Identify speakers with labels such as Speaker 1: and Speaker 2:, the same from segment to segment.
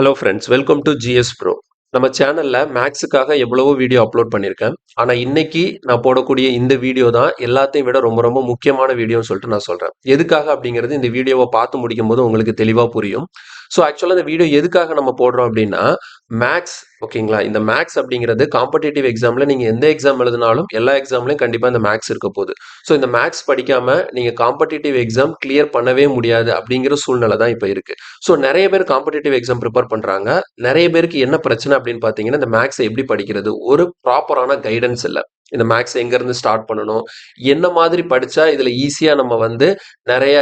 Speaker 1: Hello friends, welcome to GS bro. நம்ம சேனல்ல மேக்ஸுக்காக எவ்வளவோ வீடியோ அப்லோட் பண்ணியிருக்கேன். ஆனால் இன்னைக்கு நான் போடக்கூடிய இந்த வீடியோ தான் எல்லாத்தையும் விட ரொம்ப ரொம்ப முக்கியமான வீடியோன்னு சொல்லிட்டு நான் சொல்கிறேன். எதுக்காக அப்படிங்கிறது இந்த வீடியோவை பார்த்து முடிக்கும் போது உங்களுக்கு தெளிவாக புரியும். ஸோ ஆக்சுவலாக இந்த வீடியோ எதுக்காக நம்ம போடுறோம் அப்படின்னா மேக்ஸ், ஓகேங்களா? இந்த மேக்ஸ் அப்படிங்கிறது காம்படிட்டிவ் எக்ஸாமில் நீங்கள் எந்த எக்ஸாம் எழுதினாலும் எல்லா எக்ஸாம்லையும் கண்டிப்பாக இந்த மேக்ஸ் இருக்க போகுது. ஸோ இந்த மேக்ஸ் படிக்காமல் நீங்கள் காம்படிட்டிவ் எக்ஸாம் கிளியர் பண்ணவே முடியாது அப்படிங்கிற சூழ்நிலை தான் இப்போ இருக்குது. ஸோ நிறைய பேர் காம்படிட்டிவ் எக்ஸாம் ப்ரிப்பேர் பண்ணுறாங்க. நிறைய பேருக்கு என்ன பிரச்சனை அப்படின்னு பார்த்தீங்கன்னா, இந்த மேக்ஸை எப்படி படிக்கிறது, ஒரு ப்ராப்பரான கைடன்ஸ் இல்லை. இந்த மேக்ஸ் எங்கேருந்து ஸ்டார்ட் பண்ணணும், என்ன மாதிரி படித்தா இதில் ஈஸியாக நம்ம வந்து நிறைய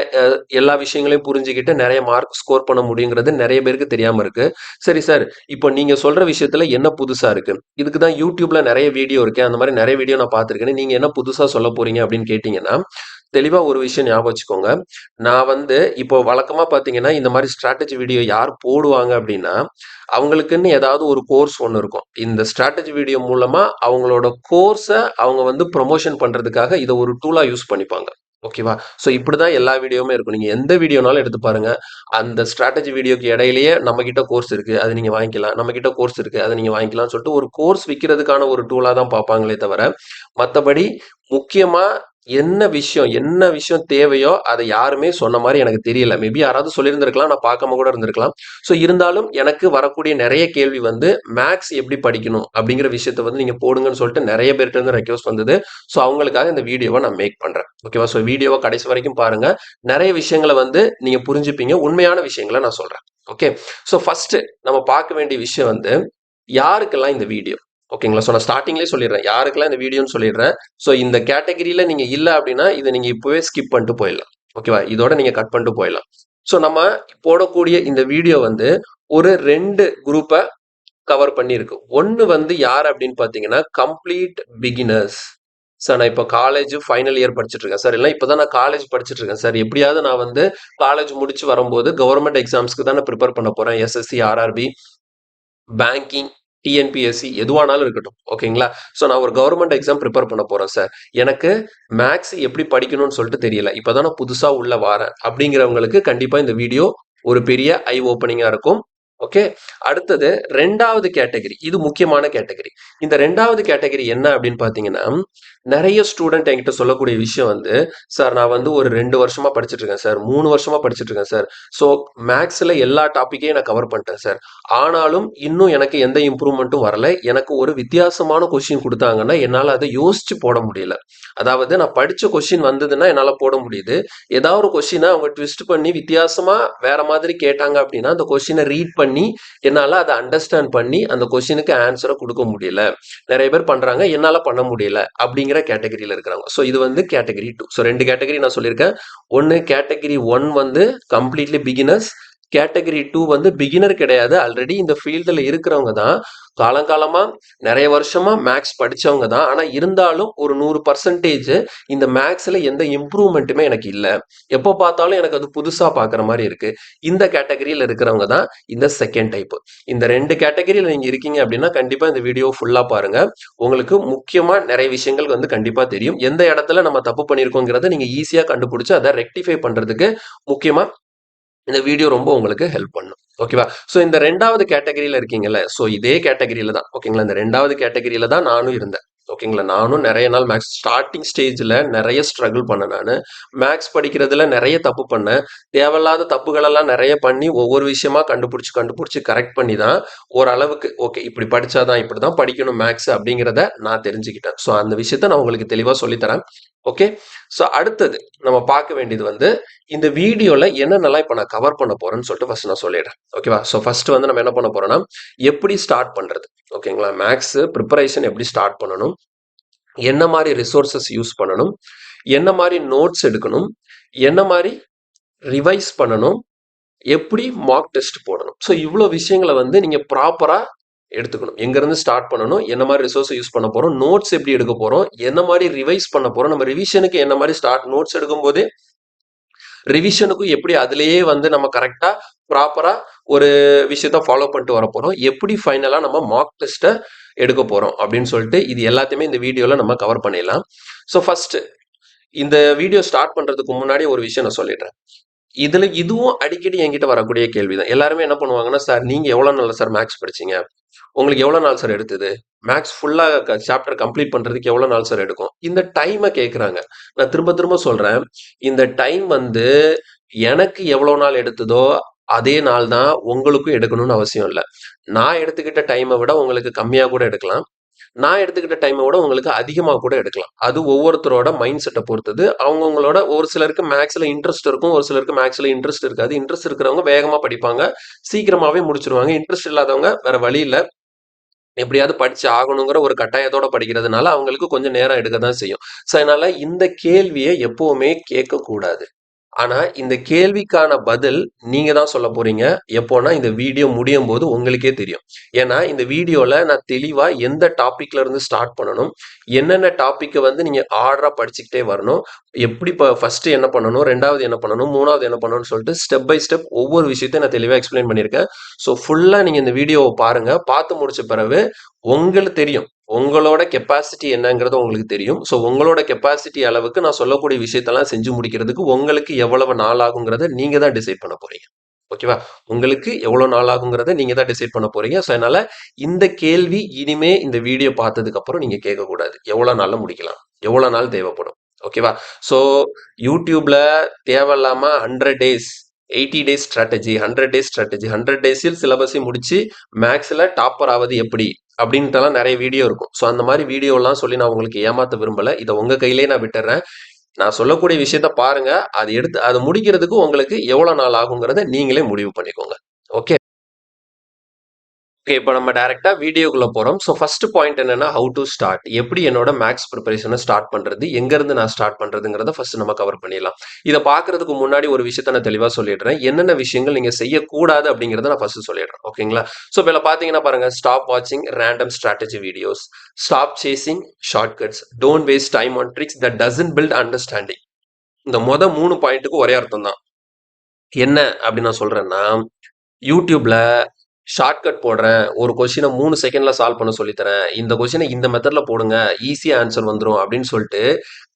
Speaker 1: எல்லா விஷயங்களையும் புரிஞ்சுக்கிட்டு நிறைய மார்க் ஸ்கோர் பண்ண முடியுங்கிறது நிறைய பேருக்கு தெரியாமல் இருக்குது. சரி சார், இப்போ நீங்கள் சொல்கிற விஷயத்தில் என்ன புதுசாக இருக்குது, இதுக்கு தான் யூடியூப்பில் நிறைய வீடியோ இருக்குது, அந்த மாதிரி நிறைய வீடியோ நான் பார்த்துருக்கேன், நீங்கள் என்ன புதுசாக சொல்ல போகிறீங்க அப்படின்னு கேட்டிங்கன்னா, தெளிவா ஒரு விஷயம் ஞாபகம் வச்சுக்கோங்க. நான் வந்து இப்போ வழக்கமா பார்த்தீங்கன்னா, இந்த மாரி ஸ்ட்ராட்டஜி வீடியோ யார் போடுவாங்க அப்படின்னா, அவங்களுக்குன்னு ஏதாவது ஒரு கோர்ஸ் ஒண்ணு இருக்கும். இந்த ஸ்ட்ராட்டஜி வீடியோ மூலமா அவங்களோட கோர்ஸ அவங்க வந்து ப்ரமோஷன் பண்றதுக்காக இத ஒரு டூலா யூஸ் பண்ணிப்பாங்க. ஓகேவா? ஸோ இப்படிதான் எல்லா வீடியோவுமே இருக்கும். நீங்க எந்த வீடியோனாலும் எடுத்து பாருங்க. அந்த ஸ்ட்ராட்டஜி வீடியோக்கு இடையிலேயே நம்மகிட்ட கோர்ஸ் இருக்கு, அத நீங்க வாங்கிக்கலாம். நம்மகிட்ட கோர்ஸ் இருக்கு, அத நீங்க வாங்கிக்கலாம்னு சொல்லிட்டு ஒரு கோர்ஸ் விக்கிறதுக்கான ஒரு டூலா தான் பார்ப்பாங்களே தவிர, மத்தபடி முக்கியமா என்ன விஷயம் தேவையோ அதை யாருமே சொன்ன மாதிரி எனக்கு தெரியல. மேபி யாராவது சொல்லியிருந்திருக்கலாம், நான் பார்க்காம கூட இருந்திருக்கலாம். ஸோ இருந்தாலும் எனக்கு வரக்கூடிய நிறைய கேள்வி வந்து மேக்ஸ் எப்படி படிக்கணும் அப்படிங்கிற விஷயத்த வந்து நீங்க போடுங்கன்னு சொல்லிட்டு நிறைய பேர்கிட்ட இருந்து ரெக்வஸ்ட் வந்தது. ஸோ அவங்களுக்காக இந்த வீடியோவை நான் மேக் பண்றேன். ஓகேவா? ஸோ வீடியோவை கடைசி வரைக்கும் பாருங்க. நிறைய விஷயங்களை வந்து நீங்க புரிஞ்சுப்பீங்க. உண்மையான விஷயங்களை நான் சொல்றேன். ஓகே. ஸோ ஃபர்ஸ்ட் நம்ம பார்க்க வேண்டிய விஷயம் வந்து யாருக்கெல்லாம் இந்த வீடியோ, ஓகேங்களா? ஸோ நான் ஸ்டார்டிங்லேயே சொல்லிடுறேன் யாருக்கெல்லாம் இந்த வீடியோன்னு சொல்லிடுறேன். ஸோ இந்த கேட்டகரியில நீங்க இல்லை அப்படின்னா இதை நீங்க இப்பவே ஸ்கிப் பண்ணிட்டு போயிடலாம். ஓகேவா? இதோட நீங்க கட் பண்ணிட்டு போயிடலாம். ஸோ நம்ம போடக்கூடிய இந்த வீடியோ வந்து ஒரு 2 குரூப்பை கவர் பண்ணியிருக்கு. ஒன்று வந்து யார் அப்படின்னு பார்த்தீங்கன்னா கம்ப்ளீட் பிகினர்ஸ். சார் நான் இப்போ காலேஜ் ஃபைனல் இயர் படிச்சுட்டு இருக்கேன் சார், இல்லை இப்போதான் நான் காலேஜ் படிச்சுட்டு இருக்கேன் சார், எப்படியாவது நான் வந்து காலேஜ் முடிச்சு வரும்போது கவர்மெண்ட் எக்ஸாம்ஸ்க்கு தான் நான் ப்ரிப்பேர் பண்ண போறேன், எஸ்எஸ்சி, ஆர்ஆர்பி, பேங்கிங், டிஎன்பிஎஸ்சி எதுவானாலும் இருக்கட்டும். ஓகேங்களா? ஸோ நான் ஒரு கவர்மெண்ட் எக்ஸாம் ப்ரிப்பேர் பண்ண போறேன் சார், எனக்கு மேக்ஸ் எப்படி படிக்கணும்னு சொல்லிட்டு தெரியல, இப்போதான் நான் புதுசா உள்ள வாரேன் அப்படிங்கிறவங்களுக்கு கண்டிப்பா இந்த வீடியோ ஒரு பெரிய ஐ ஓப்பனிங்கா இருக்கும். ஓகே. அடுத்தது 2வது கேட்டகரி, இது முக்கியமான கேட்டகரி. இந்த 2வது கேட்டகரி என்ன அப்படின்னு பார்த்தீங்கன்னா, நிறைய ஸ்டூடெண்ட் என்கிட்ட சொல்லக்கூடிய விஷயம் வந்து, சார் நான் வந்து ஒரு 2 வருஷமா படிச்சுட்டு இருக்கேன் சார், 3 வருஷமா படிச்சுட்டு இருக்கேன் சார். ஸோ மேக்ஸ்ல எல்லா டாப்பிக்கையும் நான் கவர் பண்ணிட்டேன் சார். ஆனாலும் இன்னும் எனக்கு எந்த இம்ப்ரூவ்மெண்ட்டும் வரல. எனக்கு ஒரு வித்தியாசமான கொஸ்டின் கொடுத்தாங்கன்னா என்னால் அதை யோசிச்சு போட முடியல. அதாவது நான் படிச்ச கொஸ்டின் வந்ததுன்னா என்னால் போட முடியுது. ஏதாவது ஒரு கொஸ்டினை அவங்க ட்விஸ்ட் பண்ணி வித்தியாசமா வேற மாதிரி கேட்டாங்க அப்படின்னா அந்த கொஸ்டினை ரீட் பண்ணி என்னால் அதை அண்டர்ஸ்டாண்ட் பண்ணி அந்த கொஸ்டினுக்கு ஆன்சரை கொடுக்க முடியல. நிறைய பேர் பண்றாங்க, என்னால் பண்ண முடியல அப்படிங்கிற கேட்டகரியில் இருக்கிறாங்க. ஸோ இது வந்து கேட்டகரி 2. ஸோ 2 கேட்டகரி நான் சொல்லியிருக்கேன். ஒன்று கேட்டகரி 1 வந்து கம்ப்ளீட்லி பிகினர்ஸ். கேட்டகரி 2 வந்து பிகினர் கிடையாது, ஆல்ரெடி இந்த ஃபீல்டில் இருக்கிறவங்க தான், காலங்காலமா நிறைய வருஷமா மேக்ஸ் படிச்சவங்க தான். ஆனா இருந்தாலும் ஒரு 100% இந்த மேக்ஸ்ல எந்த இம்ப்ரூவ்மெண்ட்டுமே எனக்கு இல்லை, எப்போ பார்த்தாலும் எனக்கு அது புதுசா பார்க்குற மாதிரி இருக்கு. இந்த கேட்டகரியில் இருக்கிறவங்க தான் இந்த செகண்ட் டைப். இந்த 2 கேட்டகரியில் நீங்க இருக்கீங்க அப்படின்னா கண்டிப்பா இந்த வீடியோ ஃபுல்லா பாருங்க. உங்களுக்கு முக்கியமா நிறைய விஷயங்கள் வந்து கண்டிப்பா தெரியும். எந்த இடத்துல நம்ம தப்பு பண்ணியிருக்கோங்கிறத நீங்க ஈஸியா கண்டுபிடிச்சு அதை ரெக்டிஃபை பண்றதுக்கு முக்கியமா இந்த வீடியோ ரொம்ப உங்களுக்கு ஹெல்ப் பண்ணும். ஓகேவா? ஸோ இந்த 2வது கேட்டகரியில இருக்கீங்கல்ல, ஸோ இதே கேட்டகரியில தான், ஓகேங்களா? இந்த 2வது கேட்டகரியில தான் நானும் இருந்தேன். ஓகேங்களா? நானும் நிறைய நாள் மேக்ஸ் ஸ்டார்டிங் ஸ்டேஜ்ல நிறைய ஸ்ட்ரகிள் பண்ணேன். நான் மேக்ஸ் படிக்கிறதுல நிறைய தப்பு பண்ணேன். தேவையில்லாத தப்புகளெல்லாம் நிறைய பண்ணி ஒவ்வொரு விஷயமா கண்டுபிடிச்சு கண்டுபிடிச்சு கரெக்ட் பண்ணி தான் ஓரளவுக்கு ஓகே இப்படி படிச்சாதான் இப்படிதான் படிக்கணும் மேக்ஸ் அப்படிங்கிறத நான் தெரிஞ்சுக்கிட்டேன். ஸோ அந்த விஷயத்த நான் உங்களுக்கு தெளிவா சொல்லித்தரேன். ஓகே. ஸோ அடுத்தது நம்ம பார்க்க வேண்டியது வந்து இந்த வீடியோல என்னென்னலாம் இப்போ நான் கவர் பண்ண போறேன்னு சொல்லிட்டு ஃபர்ஸ்ட் நான் சொல்லிடுறேன். ஓகேவா? ஸோ ஃபர்ஸ்ட் வந்து நம்ம என்ன பண்ண போறோம்னா எப்படி ஸ்டார்ட் பண்றது, ஓகேங்களா? மேக்ஸ் ப்ரிப்பரேஷன் எப்படி ஸ்டார்ட் பண்ணணும், என்ன மாதிரி ரிசோர்சஸ் யூஸ் பண்ணணும், என்ன மாதிரி நோட்ஸ் எடுக்கணும், என்ன மாதிரி ரிவைஸ் பண்ணணும், எப்படி மார்க் டெஸ்ட் போடணும். ஸோ இவ்வளோ விஷயங்களை வந்து நீங்க ப்ராப்பரா எடுத்துக்கணும். எங்கேருந்து ஸ்டார்ட் பண்ணணும், என்ன மாதிரி ரிசோர்ஸ் யூஸ் பண்ண போறோம், நோட்ஸ் எப்படி எடுக்க போறோம், என்ன மாதிரி ரிவைஸ் பண்ண போறோம், நம்ம ரிவிஷனுக்கு என்ன மாதிரி ஸ்டார்ட் நோட்ஸ் எடுக்கும் போதே ரிவிஷனுக்கும் எப்படி அதுலேயே வந்து நம்ம கரெக்டா ப்ராப்பரா ஒரு விஷயத்த ஃபாலோ பண்ணிட்டு வர போறோம், எப்படி ஃபைனலா நம்ம மார்க் டெஸ்ட்டை எடுக்க போறோம் அப்படின்னு சொல்லிட்டு இது எல்லாத்தையுமே இந்த வீடியோல நம்ம கவர் பண்ணிடலாம். ஸோ ஃபர்ஸ்ட் இந்த வீடியோ ஸ்டார்ட் பண்றதுக்கு முன்னாடி ஒரு விஷயம் நான் சொல்லிடுறேன். இதுல இதுவும் அடிக்கடி என்கிட்ட வரக்கூடிய கேள்விதான். எல்லாருமே என்ன பண்ணுவாங்கன்னா, "சார் நீங்க எவ்வளவு நாள் சார் மேத்ஸ் படிச்சீங்க? உங்களுக்கு எவ்வளவு நாள் சார் எடுத்தது? மேத்ஸ் ஃபுல்லா சாப்டர் கம்ப்ளீட் பண்றதுக்கு எவ்வளவு நாள் சார் எடுக்கும்?" இந்த டைம கேட்குறாங்க. நான் திரும்ப திரும்ப சொல்றேன். இந்த டைம் வந்து எனக்கு எவ்வளவு நாள் எடுத்ததோ, அதே நாள் தான் உங்களுக்கும் எடுக்கணும்னு அவசியம் இல்ல. நான் எடுத்துக்கிட்ட டைம விட உங்களுக்கு கம்மியா கூட எடுக்கலாம். நான் எடுத்துக்கிட்ட டைம விட உங்களுக்கு அதிகமா கூட எடுக்கலாம். அது ஒவ்வொருத்தரோட மைண்ட் செட்ட பொறுத்தது. அவங்கவங்களோட ஒரு சிலருக்கு மேத்ஸ்ல இன்ட்ரெஸ்ட் இருக்கும். ஒரு சிலருக்கு மேத்ஸ்ல இன்ட்ரெஸ்ட் இருக்காது. இன்ட்ரெஸ்ட் இருக்கிறவங்க வேகமா படிப்பாங்க. சீக்கிரமாவே முடிச்சுருவாங்க. இன்ட்ரெஸ்ட் இல்லாதவங்க வேற வழி இல்ல. எப்படியாவது படிச்சு ஆகணுங்கிற ஒரு கட்டாயத்தோட படிக்கிறதுனால அவங்களுக்கு கொஞ்சம் நேரம் எடுக்க தான் செய்யும். ஸோ அதனால இந்த கேள்விய எப்பவுமே கேட்கக்கூடாது. ஆனா, இந்த கேள்விக்கான பதில் நீங்க தான் சொல்லப் போறீங்க. எப்போன்னா, இந்த வீடியோ முடியும்போது உங்களுக்கே தெரியும். ஏன்னா, இந்த வீடியோல நான் தெளிவா எந்த டாபிக்ல இருந்து ஸ்டார்ட் பண்ணணும், என்னென்ன டாபிக்க வந்து நீங்க ஆர்டரா படிச்சுக்கிட்டே வரணும், எப்படி ஃபர்ஸ்ட் என்ன பண்ணணும், 2வது என்ன பண்ணணும், 3வது என்ன பண்ணணும்னு சொல்லிட்டு ஸ்டெப் பை ஸ்டெப் ஒவ்வொரு விஷயத்தையும் நான் தெளிவா எக்ஸ்பிளைன் பண்ணியிருக்கேன். ஸோ, ஃபுல்லா நீங்க இந்த வீடியோவ பாருங்க. பார்த்து முடிச்ச பிறகு உங்களுக்கு தெரியும். உங்களோட கெப்பாசிட்டி என்னங்கிறது உங்களுக்கு தெரியும். ஸோ உங்களோட கெப்பாசிட்டி அளவுக்கு நான் சொல்லக்கூடிய விஷயத்தெல்லாம் செஞ்சு முடிக்கிறதுக்கு உங்களுக்கு எவ்வளவு நாள் ஆகுங்கிறத நீங்க தான் டிசைட் பண்ண போறீங்க. ஓகேவா? உங்களுக்கு எவ்வளவு நாள் ஆகுங்கிறத நீங்க தான் டிசைட் பண்ண போறீங்க. ஸோ அதனால இந்த கேள்வி இனிமே இந்த வீடியோ பார்த்ததுக்கு அப்புறம் நீங்க கேட்கக்கூடாது. எவ்வளவு நாள்ல முடிக்கலாம்? எவ்வளவு நாள் தேவைப்படும்? ஓகேவா? ஸோ YouTubeல தேவையில்லாம 100 days 80 days strategy 100 days strategy 100 டேஸில் சிலபஸை முடிச்சு மேக்ஸ்ல டாப்பர் ஆவது எப்படி அப்படின்ட்டுலாம் நிறைய வீடியோ இருக்கும். ஸோ அந்த மாதிரி வீடியோலாம் சொல்லி நான் உங்களுக்கு ஏமாத்த விரும்பல. இதை உங்க கையிலேயே நான் விட்டுறேன். நான் சொல்லக்கூடிய விஷயத்த பாருங்க. அது எடுத்து அது முடிக்கிறதுக்கு உங்களுக்கு எவ்வளவு நாள் ஆகுங்கிறத நீங்களே முடிவு பண்ணிக்கோங்க. ஓகே. ஓகே. இப்போ நம்ம டைரக்டா வீடியோக்குள்ள போறோம். ஸோ ஃபர்ஸ்ட் பாயிண்ட் என்னன்னா, ஹவ் டு ஸ்டார்ட். எப்படி என்னோட மேத்ஸ் ப்ரிப்பரேஷனை ஸ்டார்ட் பண்றது? எங்கேருந்து நான் ஸ்டார்ட் பண்றதுங்கிறத ஃபர்ஸ்ட் நம்ம கவர் பண்ணிடலாம். இதை பார்க்கறதுக்கு முன்னாடி ஒரு விஷயத்த நான் தெளிவா சொல்லிடுறேன். என்னென்ன விஷயங்கள் நீங்க செய்யக்கூடாது அப்படிங்கிறத நான் ஃபர்ஸ்ட் சொல்லிடுறேன். ஓகேங்களா? ஸோ இப்போ பார்த்தீங்கன்னா பாருங்க, ஸ்டாப் வாட்சிங் random strategy videos, stop chasing shortcuts, don't waste time on tricks that doesn't build understanding. இந்த 3 பாயிண்ட்டுக்கு ஒரே அர்த்தம் தான். என்ன அப்படி நான் சொல்றேன்னா, யூடியூப்ல ஷார்ட்கட் போடுறேன். ஒரு கொஸ்டினை 3 செகண்ட்ல சால்வ் பண்ண சொல்லித் தரேன். இந்த கொஸ்டினை இந்த மெத்தட்ல போடுங்க. ஈஸியா ஆன்சர் வந்துரும் அப்படின்னு சொல்லிட்டு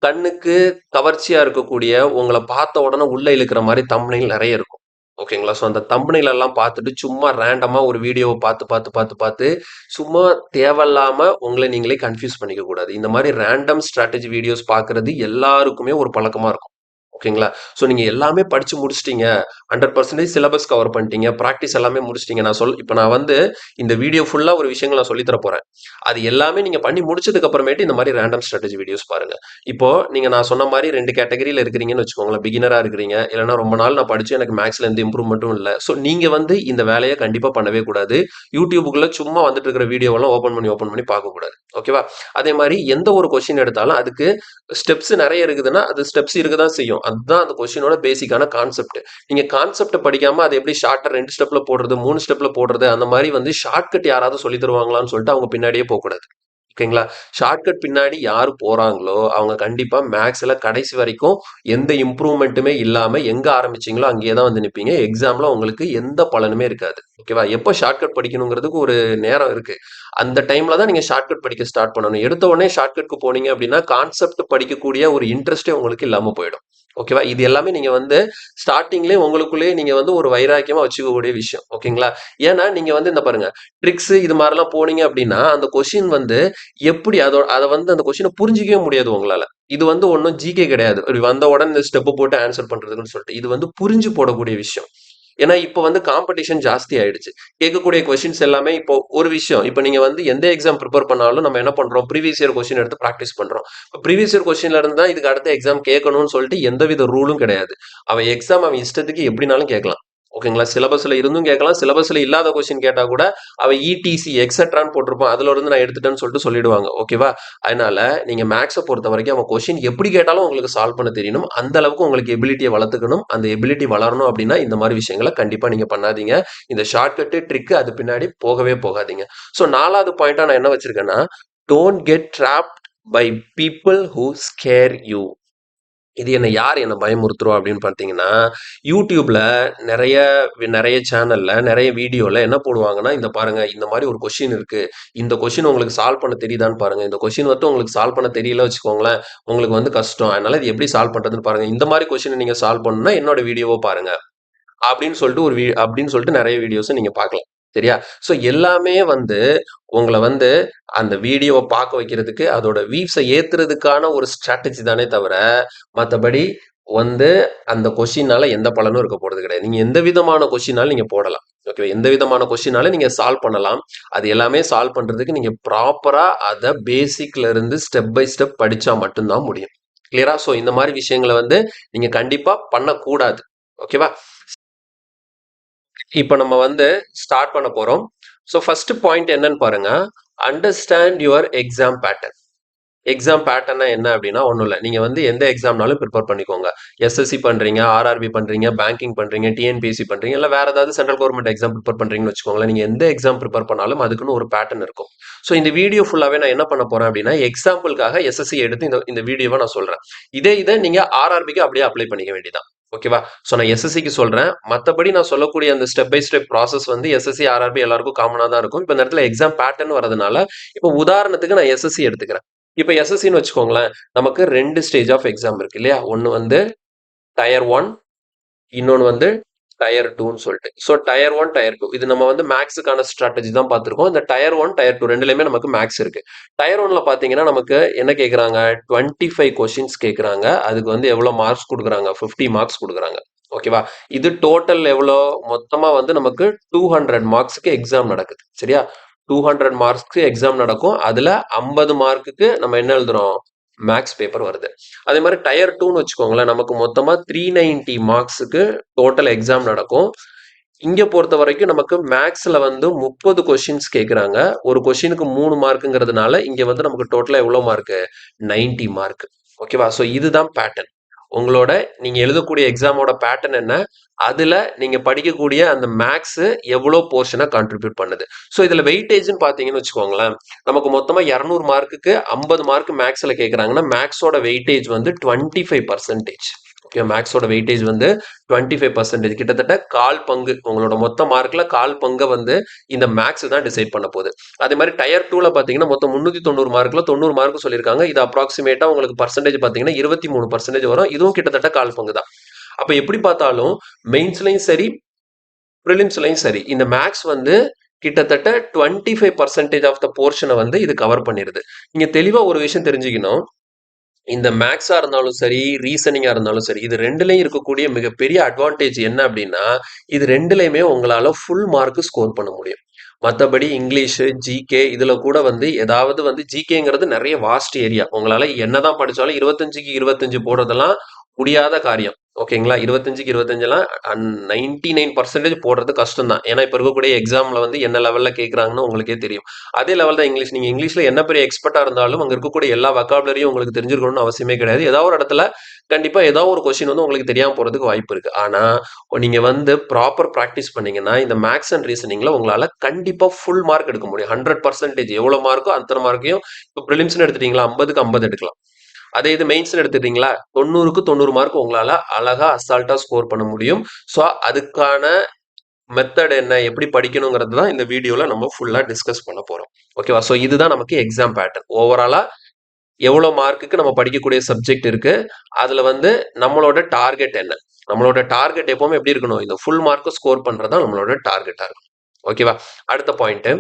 Speaker 1: கண்ணுக்கு கவர்ச்சியா இருக்கக்கூடிய உங்கள பார்த்த உடனே உள்ள இழுக்கிற மாதிரி தம்ப்நெயில் நிறைய இருக்கும். ஓகேங்களா? ஸோ அந்த தம்ப்நெயில் எல்லாம் பார்த்துட்டு சும்மா ரேண்டமா ஒரு வீடியோவை பார்த்து பார்த்து பார்த்து பார்த்து சும்மா தேவையில்லாம உங்களை நீங்களே கன்ஃபியூஸ் பண்ணிக்க கூடாது. இந்த மாதிரி ரேண்டம் ஸ்ட்ராட்டஜி வீடியோஸ் பார்க்கறது எல்லாருக்குமே ஒரு பழக்கமா இருக்கும். ஓகேங்களா? ஸோ நீங்க எல்லாமே படிச்சு முடிச்சிட்டீங்க. 100% சிலபஸ் கவர் பண்ணிட்டீங்க. பிராக்டிஸ் எல்லாமே முடிச்சிட்டீங்க. இப்ப நான் வந்து இந்த வீடியோ ஃபுல்லா ஒரு விஷயங்கள நான் சொல்லி தர போறேன். அது எல்லாமே நீங்க பண்ணி முடிச்சதுக்கு அப்புறமேட்டு இந்த மாதிரி ரேண்டம் ஸ்ட்ராட்டஜி வீடியோஸ் பாருங்க. இப்போ நான் சொன்ன மாதிரி 2 கேட்டகரியில இருக்கிறீங்கன்னு வச்சுக்கோங்களேன். பிகினரா இருக்கிறீங்க. இல்லன்னா ரொம்ப நாள் நான் படிச்சு எனக்கு மேத்ஸ்ல எந்த இம்ப்ரூவ்மென்ட்டும் இல்ல. ஸோ நீங்க வந்து இந்த வேலைய கண்டிப்பா பண்ணவே கூடாது. யூடியூப்க்குள்ள சும்மா வந்துட்டு இருக்கிற வீடியோவெல்லாம் ஓப்பன் பண்ணி பார்க்கக்கூடாது. ஓகேவா? அதே மாதிரி எந்த ஒரு கொஸ்டின் எடுத்தாலும் அதுக்கு ஸ்டெப்ஸ் நிறைய இருக்குதுன்னா, அது ஸ்டெப்ஸ் இருக்க தான் செய்யும். அதுதான் அந்த கொஸ்டினோட பேசிக்கான கான்செப்ட். நீங்க கான்செப்ட் படிக்காம அது எப்படி ஷார்ட்டா 2 ஸ்டெப்ல போடுறது, 3 ஸ்டெப்ல போடுறது, அந்த மாதிரி வந்து ஷார்ட்கட் யாராவது சொல்லி தருவாங்களான்னு சொல்லிட்டு அவங்க பின்னாடியே போகக்கூடாது. ஓகேங்களா? ஷார்ட்கட் பின்னாடி யாரு போறாங்களோ, அவங்க கண்டிப்பா மேத்ஸ்ல கடைசி வரைக்கும் எந்த இம்ப்ரூவ்மென்ட்டுமே இல்லாம எங்க ஆரம்பிச்சீங்களோ அங்கேயே தான் வந்து நிப்பீங்க. எக்ஸாம்ல உங்களுக்கு எந்த பலனுமே இருக்காது. ஓகேவா? எப்ப ஷார்ட்கட் படிக்கணுங்கிறதுக்கு ஒரு நேரம் இருக்கு. அந்த டைம்ல தான் நீங்க ஷார்ட்கட் படிக்க ஸ்டார்ட் பண்ணணும். எடுத்த உடனே ஷார்ட்கட்க்கு போனீங்க அப்படின்னா, கான்செப்ட் படிக்கக்கூடிய ஒரு இன்ட்ரெஸ்ட்டே உங்களுக்கு இல்லாம போயிடும். ஓகேவா? இது எல்லாமே நீங்க வந்து ஸ்டார்ட்டிங்லயே உங்களுக்குள்ளேயே நீங்க வந்து ஒரு வைராக்கியமா வச்சுக்கக்கூடிய விஷயம். ஓகேங்களா? ஏன்னா நீங்க வந்து இந்த பாருங்க, ட்ரிக்ஸ் இது மாதிரிலாம் போனீங்க அப்படின்னா, அந்த கொஸ்டின் வந்து எப்படி அத வந்து அந்த கொஸ்டின புரிஞ்சிக்கவே முடியாது உங்களால. இது வந்து ஒண்ணும் ஜிகே கிடையாது. இப்படி வந்த உடனே இந்த ஸ்டெப் போட்டு ஆன்சர் பண்றதுக்குன்னு சொல்லிட்டு. இது வந்து புரிஞ்சு போடக்கூடிய விஷயம். ஏன்னா இப்ப வந்து காம்படிஷன் ஜாஸ்தி ஆயிடுச்சு. கேட்கக்கூடிய கொஸ்டின்ஸ் எல்லாமே இப்போ ஒரு விஷயம். இப்ப நீங்க வந்து எந்த எக்ஸாம் பிரிப்பேர் பண்ணாலும் நம்ம என்ன பண்றோம்? ப்ரீவியஸ் இயர் கொஸ்டின் எடுத்து பிராக்டிஸ் பண்றோம். இப்ப ப்ரீவியஸ் இயர் கொஸ்டின்ல இருந்து தான் இதுக்கு அடுத்த எக்ஸாம் கேட்கணும்னு சொல்லிட்டு எந்தவித ரூலும் கிடையாது. அவன் இஷ்டத்துக்கு எப்படினாலும் கேட்கலாம். ஓகேங்களா? சிலபஸ்ல இருந்தும் கேட்கலாம். சிலபஸ்ல இல்லாத கொஸ்டின் கேட்டா கூட அவன் இடிசி எக்ஸெட்ரான்னு போட்டிருப்பான். அதுல இருந்து நான் எடுத்துட்டேன்னு சொல்லிட்டு சொல்லிடுவாங்க. ஓகேவா? அதனால நீங்க மேத்ஸ பொறுத்தவரைக்கும் அவன் கொஸ்டின் எப்படி கேட்டாலும் உங்களுக்கு சால்வ் பண்ண தெரியணும். அந்த அளவுக்கு உங்களுக்கு எபிலிட்டிய வளர்த்துக்கணும். அந்த எபிலிட்டி வளரணும் அப்படின்னா இந்த மாதிரி விஷயங்கள கண்டிப்பா நீங்க பண்ணாதீங்க. இந்த ஷார்ட்கட், ட்ரிக் அது பின்னாடி போகவே போகாதீங்க. ஸோ 4வது பாயிண்ட்டா நான் என்ன வச்சிருக்கேன்னா, don't get trapped by people who scare you. இது யார் என்ன பயமுறுத்துறோம் அப்படின்னு பார்த்தீங்கன்னா, யூடியூப்ல நிறைய நிறைய சேனல்ல, நிறைய வீடியோல என்ன போடுவாங்கன்னா, இந்த பாருங்க இந்த மாரி ஒரு கொஸ்டின் இருக்கு. இந்த கொஸ்டின் உங்களுக்கு சால்வ் பண்ண தெரியுதான்னு பாருங்க. இந்த கொஸ்டின் மட்டும் உங்களுக்கு சால்வ் பண்ண தெரியல வச்சுக்கோங்களேன், உங்களுக்கு கஷ்டம். அதனால இது எப்படி சால்வ் பண்றதுன்னு பாருங்க. இந்த மாரி கொஸ்டின நீங்க சால்வ் பண்ணணும்னா என்னோட வீடியோவ பாருங்க. அப்படின்னு சொல்லிட்டு அப்படின்னு சொல்லிட்டு நிறைய வீடியோஸ நீங்க பார்க்கலாம். சரியா? ஸோ எல்லாமே உங்கள அந்த வீடியோவ பார்க்க வைக்கிறதுக்கு, அதோட வியூஸ ஏத்துறதுக்கான ஒரு ஸ்ட்ராட்டஜி தானே தவிர, மத்தபடி வந்து அந்த கொஸ்டினால எந்த பலனும் இருக்க போறது கிடையாது. நீங்க எந்த விதமான கொஸ்டினாலும் நீங்க போடலாம். ஓகேவா? எந்த விதமான கொஸ்டினாலும் நீங்க சால்வ் பண்ணலாம். அது எல்லாமே சால்வ் பண்றதுக்கு நீங்க ப்ராப்பரா அத பேசிக்ல இருந்து ஸ்டெப் பை ஸ்டெப் படிச்சா மட்டும் தான் முடியும். கிளியரா? ஸோ இந்த மாரி விஷயங்கள நீங்க கண்டிப்பா பண்ணக்கூடாது. ஓகேவா? இப்போ நம்ம ஸ்டார்ட் பண்ண போறோம். ஸோ ஃபர்ஸ்ட் பாயிண்ட் என்னன்னு பாருங்க. Understand your exam pattern. Exam பேட்டர்னா என்ன அப்படின்னா ஒன்றும் இல்லை. நீங்கள் எந்த எக்ஸாம்னாலும் ப்ரிப்பேர் பண்ணிக்கோங்க. எஸ்எஸ்சி பண்ணுறீங்க, ஆர்ஆர்பி பண்ணுறீங்க, பேங்கிங் பண்ணுறீங்க, டிஎன்பிஎஸ்சி பண்ணுறீங்க, இல்லை வேறு ஏதாவது சென்ட்ரல் கவர்மெண்ட் எக்ஸாம் ப்ரிப்பேர் பண்ணுறீங்கன்னு வச்சுக்கோங்களேன். நீங்கள் எந்த எக்ஸாம் ப்ரிப்பேர் பண்ணாலும் அதுக்குன்னு ஒரு பேட்டர்ன் இருக்கும். ஸோ இந்த வீடியோ ஃபுல்லாகவே நான் என்ன பண்ண போகிறேன் அப்படின்னா, எக்ஸாம்பிளுக்காக எஸ்எஸ்சி எடுத்து இந்த வீடியோவை நான் சொல்கிறேன். இதை நீங்கள் ஆர்ஆர்பிக்கு அப்படியே அப்ளை பண்ணிக்க வேண்டியதான். ஓகேவா? ஸோ நான் எஸ்எஸ்சிக்கு சொல்கிறேன். மற்றபடி நான் சொல்லக்கூடிய அந்த step by step process SSC RRB எல்லாருக்கும் காமனாக தான் இருக்கும். இப்போ இந்த இடத்துல எக்ஸாம் பேட்டர்ன் வரதுனால இப்போ உதாரணத்துக்கு நான் எஸ்எஸ்சி எடுத்துக்கிறேன். இப்போ எஸ்எஸ்சின்னு வச்சுக்கோங்களேன், நமக்கு 2 ஸ்டேஜ் ஆஃப் எக்ஸாம் இருக்கு இல்லையா? ஒன்று டயர் 1, இன்னொன்று டயர் 2ன்னு சொல்லிட்டு. ஸோ டயர் 1, டயர் 2 இது நம்ம மேக்ஸுக்கான ஸ்ட்ராட்டஜி தான் பார்த்துருக்கோம். இந்த டயர் 1, டயர் 2 ரெண்டுலையுமே நமக்கு மேக்ஸ் இருக்கு. டயர் 1ல பார்த்தீங்கன்னா நமக்கு என்ன கேட்குறாங்க, 25 கொஷின்ஸ் கேட்குறாங்க. அதுக்கு எவ்வளோ மார்க்ஸ் கொடுக்குறாங்க, 50 மார்க்ஸ் கொடுக்குறாங்க. ஓகேவா? இது டோட்டல் எவ்வளோ மொத்தமாக நமக்கு 200 மார்க்ஸுக்கு எக்ஸாம் நடக்குது. சரியா? 200 மார்க்ஸ்க்கு எக்ஸாம் நடக்கும். அதுல 50 மார்க்குக்கு நம்ம என்ன எழுதுறோம், மேக்ஸ் பேப்பர் வருது. அதே மாதிரி டயர் 2ன்னு வச்சுக்கோங்களேன், நமக்கு மொத்தமா 390 மார்க்ஸுக்கு டோட்டல் எக்ஸாம் நடக்கும். இங்க பொறுத்த வரைக்கும் நமக்கு மேக்ஸ்ல 30 கொஸ்டின்ஸ் கேட்குறாங்க. ஒரு கொஸ்டினுக்கு 3 மார்க்குங்கிறதுனால இங்க நமக்கு டோட்டலா எவ்வளவு மார்க், 90 மார்க். ஓகேவா? ஸோ இதுதான் பேட்டர்ன். உங்களோட நீங்க எழுதக்கூடிய எக்ஸாமோட பேட்டர்ன் என்ன, அதுல நீங்க படிக்கக்கூடிய அந்த மேக்ஸ் எவ்வளோ போர்ஷனை கான்ட்ரிபியூட் பண்ணுது. ஸோ இதுல வெயிட்டேஜ்னு பாத்தீங்கன்னு வச்சுக்கோங்களேன், நமக்கு மொத்தமா 200 மார்க்குக்கு 50 மார்க் மேக்ஸ்ல கேட்கறாங்கன்னா மேக்ஸோட வெயிட்டேஜ் 25%. ஓகே, மேக்ஸோட வெயிட்டேஜ் 25%, கிட்டத்தட்ட கால் பங்கு. உங்களோட மொத்த மார்க்ல கால் பங்கு இந்த மேக்ஸ் தான் டிசைட் பண்ண போகுது. அதே மாதிரி டயர் 2ல பாத்தீங்கன்னா மொத்தம் 390 மார்க்ல 90 மார்க் சொல்லியிருக்காங்க. இது அப்ராக்சிமேட்டா உங்களுக்கு பர்சன்டேஜ் பாத்தீங்கன்னா 23% வரும். இதுவும் கிட்டத்தட்ட கால் பங்கு தான். அப்ப எப்படி பார்த்தாலும் மெயின்ஸ்லயும் சரி, ப்ரிலிம்ஸ்லயும் சரி, இந்த மேக்ஸ் கிட்டத்தட்ட 25% ஆஃப் த போர்ஷனை இது கவர் பண்ணிருது. நீங்க தெளிவா ஒரு விஷயம் தெரிஞ்சுக்கணும், இந்த மேக்ஸா இருந்தாலும் சரி, ரீசனிங்கா இருந்தாலும் சரி, இது ரெண்டுலயும் இருக்கக்கூடிய மிகப்பெரிய அட்வான்டேஜ் என்ன அப்படின்னா, இது ரெண்டுலயுமே உங்களால ஃபுல் மார்க் ஸ்கோர் பண்ண முடியும். மற்றபடி இங்கிலீஷ், ஜிகே இதுல கூட ஏதாவது ஜிகேங்கிறது நிறைய வாஸ்ட் ஏரியா. உங்களால என்னதான் படிச்சாலும் 25க்கு 25 போடுறதெல்லாம் முடியாத காரியம். ஓகேங்களா? 25க்கு 25 99% போடுறது கஷ்டம் தான். ஏன்னா இப்ப இருக்கக்கூடிய எக்ஸாம்ல என்ன லெவல்ல கேட்கறாங்கன்னு உங்களுக்கே தெரியும். அதே லெவல் தான் இங்கிலீஷ். நீங்க இங்கிலீஷ்ல என்ன பெரிய எக்ஸ்பர்ட்டா இருந்தாலும் அங்க இருக்கக்கூடிய எல்லா வொக்காபுலரியும் உங்களுக்கு தெரிஞ்சிருக்கணும்னு அவசியமே கிடையாது. ஏதாவது ஒரு இடத்துல கண்டிப்பா ஏதாவது ஒரு கொஸ்டின் உங்களுக்கு தெரியாம போறதுக்கு வாய்ப்பு இருக்கு. ஆனா நீங்க ப்ராப்பர் ப்ராக்டிஸ் பண்ணீங்கன்னா இந்த மேக்ஸ் அண்ட் ரீசனிங்ல உங்களால கண்டிப்பா ஃபுல் மார்க் எடுக்க முடியும். 100% எவ்வளவு மார்க்கோ அத்தனை மார்க்கையும் இப்போ ப்ரிலிம்ஸ்னு எடுத்துட்டீங்களா, 50க்கு 50 எடுக்கலாம். அதே இது மெயின்ஸ் எடுத்துட்டீங்களா, 90க்கு 90 மார்க் உங்களால அழகா அசால்ட்டா ஸ்கோர் பண்ண முடியும். ஸோ அதுக்கான மெத்தட் என்ன, எப்படி படிக்கணுங்கிறது தான் இந்த வீடியோல நம்ம ஃபுல்லா டிஸ்கஸ் பண்ண போறோம். ஓகேவா? ஸோ இதுதான் நமக்கு எக்ஸாம் பேட்டர்ன். ஓவராலா எவ்வளவு மார்க்குக்கு நம்ம படிக்கக்கூடிய சப்ஜெக்ட் இருக்கு, அதுல நம்மளோட டார்கெட் என்ன, நம்மளோட டார்கெட் எப்பவுமே எப்படி இருக்கணும், இந்த ஃபுல் மார்க் ஸ்கோர் பண்றதா நம்மளோட டார்கெட்டா இருக்கும். ஓகேவா? அடுத்த பாயிண்ட்,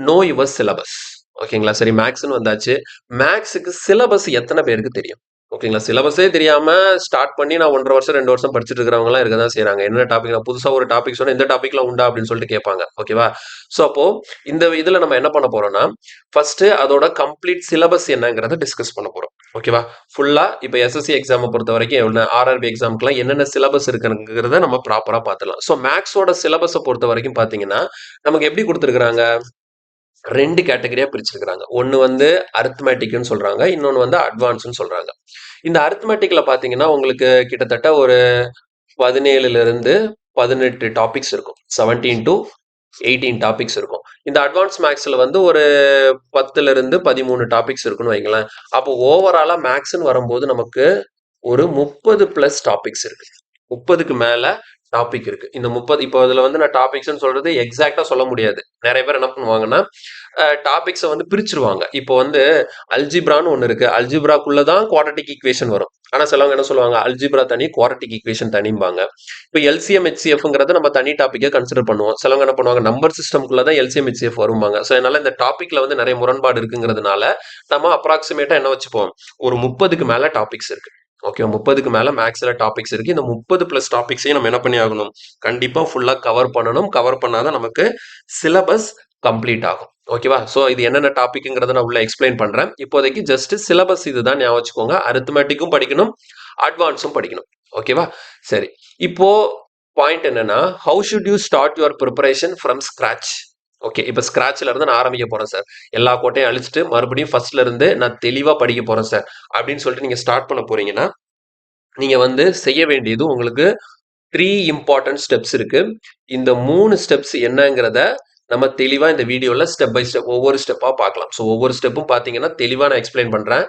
Speaker 1: நோ யுவர் சிலபஸ். ஓகேங்களா? சரி, மேக்ஸ்னு வந்தாச்சு. மேக்ஸுக்கு சிலபஸ் எத்தனை பேருக்கு தெரியும்? ஓகேங்களா? சிலபஸே தெரியாம ஸ்டார்ட் பண்ணி நான் 1.5 வருஷம் 2 வருஷம் படிச்சுட்டு இருக்கிறவங்க எல்லாம் இருக்கதான் செய்யறாங்க. என்ன டாபிக், நான் புதுசா ஒரு டாபிக் சொன்னா இந்த டாபிக்லாம் உண்டா அப்படின்னு சொல்லிட்டு கேட்பாங்க. ஓகேவா? ஸோ அப்போ இந்த இதுல நம்ம என்ன பண்ண போறோம்னா, ஃபர்ஸ்ட் அதோட கம்ப்ளீட் சிலபஸ் என்னங்கிறத டிஸ்கஸ் பண்ண போறோம். ஓகேவா? ஃபுல்லா இப்ப எஸ்எஸ்சி எக்ஸாமை பொறுத்த வரைக்கும் ஆர்ஆர்பி எக்ஸாம்க்குலாம் என்னென்ன சிலபஸ் இருக்குங்கிறத நம்ம ப்ராப்பரா பார்த்துலாம். ஸோ மேக்ஸோட சிலபஸை பொறுத்த வரைக்கும் பாத்தீங்கன்னா நமக்கு எப்படி கொடுத்துருக்காங்க, 2 கேட்டகரியா பிரிச்சிருக்கிறாங்க. ஒன்னு அரித்மேட்டிக்னு சொல்றாங்க, இன்னொன்னு அட்வான்ஸ்னு சொல்றாங்க. இந்த அரித்மேட்டிக்ல பாத்தீங்கன்னா உங்களுக்கு கிட்டத்தட்ட ஒரு 17ல இருந்து 18 டாபிக்ஸ் இருக்கும். 17 to 18 டாபிக்ஸ் இருக்கும். இந்த அட்வான்ஸ் மேக்ஸ்ல ஒரு 10ல இருந்து 13 டாபிக்ஸ் இருக்குன்னு வைங்களேன். அப்போ ஓவராலா மேக்ஸ்ன்னு வரும்போது நமக்கு ஒரு 30 பிளஸ் டாபிக்ஸ் இருக்கு. 30க்கு மேல டாபிக் இருக்கு. இந்த 30 இப்போ இதுல வந்து நான் டாபிக்ஸ்னு சொல்றது எக்ஸாக்டா சொல்ல முடியாது. நிறைய பேர் என்ன பண்ணுவாங்கன்னா டாபிக்ஸை வந்து பிரிச்சிருவாங்க. இப்போ வந்து அல்ஜிப்ரான்னு ஒன்று இருக்கு. அல்ஜிப்ராக்குள்ள தான் குவாட்ரட்டிக் ஈக்குவேஷன் வரும். ஆனா சிலவங்க என்ன சொல்லுவாங்க, அல்ஜிப்ரா தனி, குவாட்ரட்டிக் ஈக்குவேஷன் தனிம்பாங்க. இப்போ எல்சிஎம் ஹெச்சிஎஃப்ங்கிறத நம்ம தனி டாப்பிக்கா கன்சிடர் பண்ணுவோம். சிலவங்க என்ன பண்ணுவாங்க, நம்பர் சிஸ்டம்குள்ள தான் எல்சிஎம் ஹெச்சிஎஃப் வருவாங்க. ஸோ அதனால இந்த டாபிக்ல வந்து நிறைய முரண்பாடு இருக்குங்கிறதுனால நம்ம அப்ராக்சிமேட்டா என்ன வச்சுப்போம், ஒரு 30க்கு மேல டாபிக்ஸ் இருக்கு. ஓகே, 30க்கு மேல மேக்ஸ்ல டாபிக்ஸ் இருக்கு. இந்த 30 பிளஸ் டாபிக்ஸையும் நம்ம என்ன பண்ணி ஆகணும், கண்டிப்பா ஃபுல்லா கவர் பண்ணணும். கவர் பண்ணாதான் நமக்கு சிலபஸ் கம்ப்ளீட் ஆகும். ஓகேவா? ஸோ இது என்னென்ன டாபிக்ங்கிறத நான் உள்ள எக்ஸ்பிளைன் பண்றேன். இப்போதைக்கு ஜஸ்ட் சிலபஸ் இதுதான் ஞாபகம் வச்சுக்கோங்க. அரித்மெட்டிக்கும் படிக்கணும், அட்வான்ஸும் படிக்கணும். ஓகேவா? சரி, இப்போ பாயிண்ட் என்னன்னா, how should you start your preparation from scratch? Okay, இப்போ ஸ்கிராச்ல இருந்து நான் ஆரம்பிக்க போறேன் சார். எல்லா கோட்டையும் அழிச்சிட்டு மறுபடியும் ஃபர்ஸ்ட்ல இருந்து நான் தெளிவா படிக்க போறேன் சார் அப்படின்னு சொல்லிட்டு நீங்க ஸ்டார்ட் பண்ண போறீங்கன்னா, நீங்க வந்து செய்ய வேண்டியது உங்களுக்கு 3 இம்பார்ட்டன்ட் ஸ்டெப்ஸ் இருக்கு. இந்த 3 ஸ்டெப்ஸ் என்னங்கிறத நம்ம தெளிவா இந்த வீடியோல ஸ்டெப் பை ஸ்டெப் ஒவ்வொரு ஸ்டெப்பா பார்க்கலாம். ஸோ ஒவ்வொரு ஸ்டெப்பும் பார்த்தீங்கன்னா தெளிவா நான் எக்ஸ்பிளைன் பண்றேன்.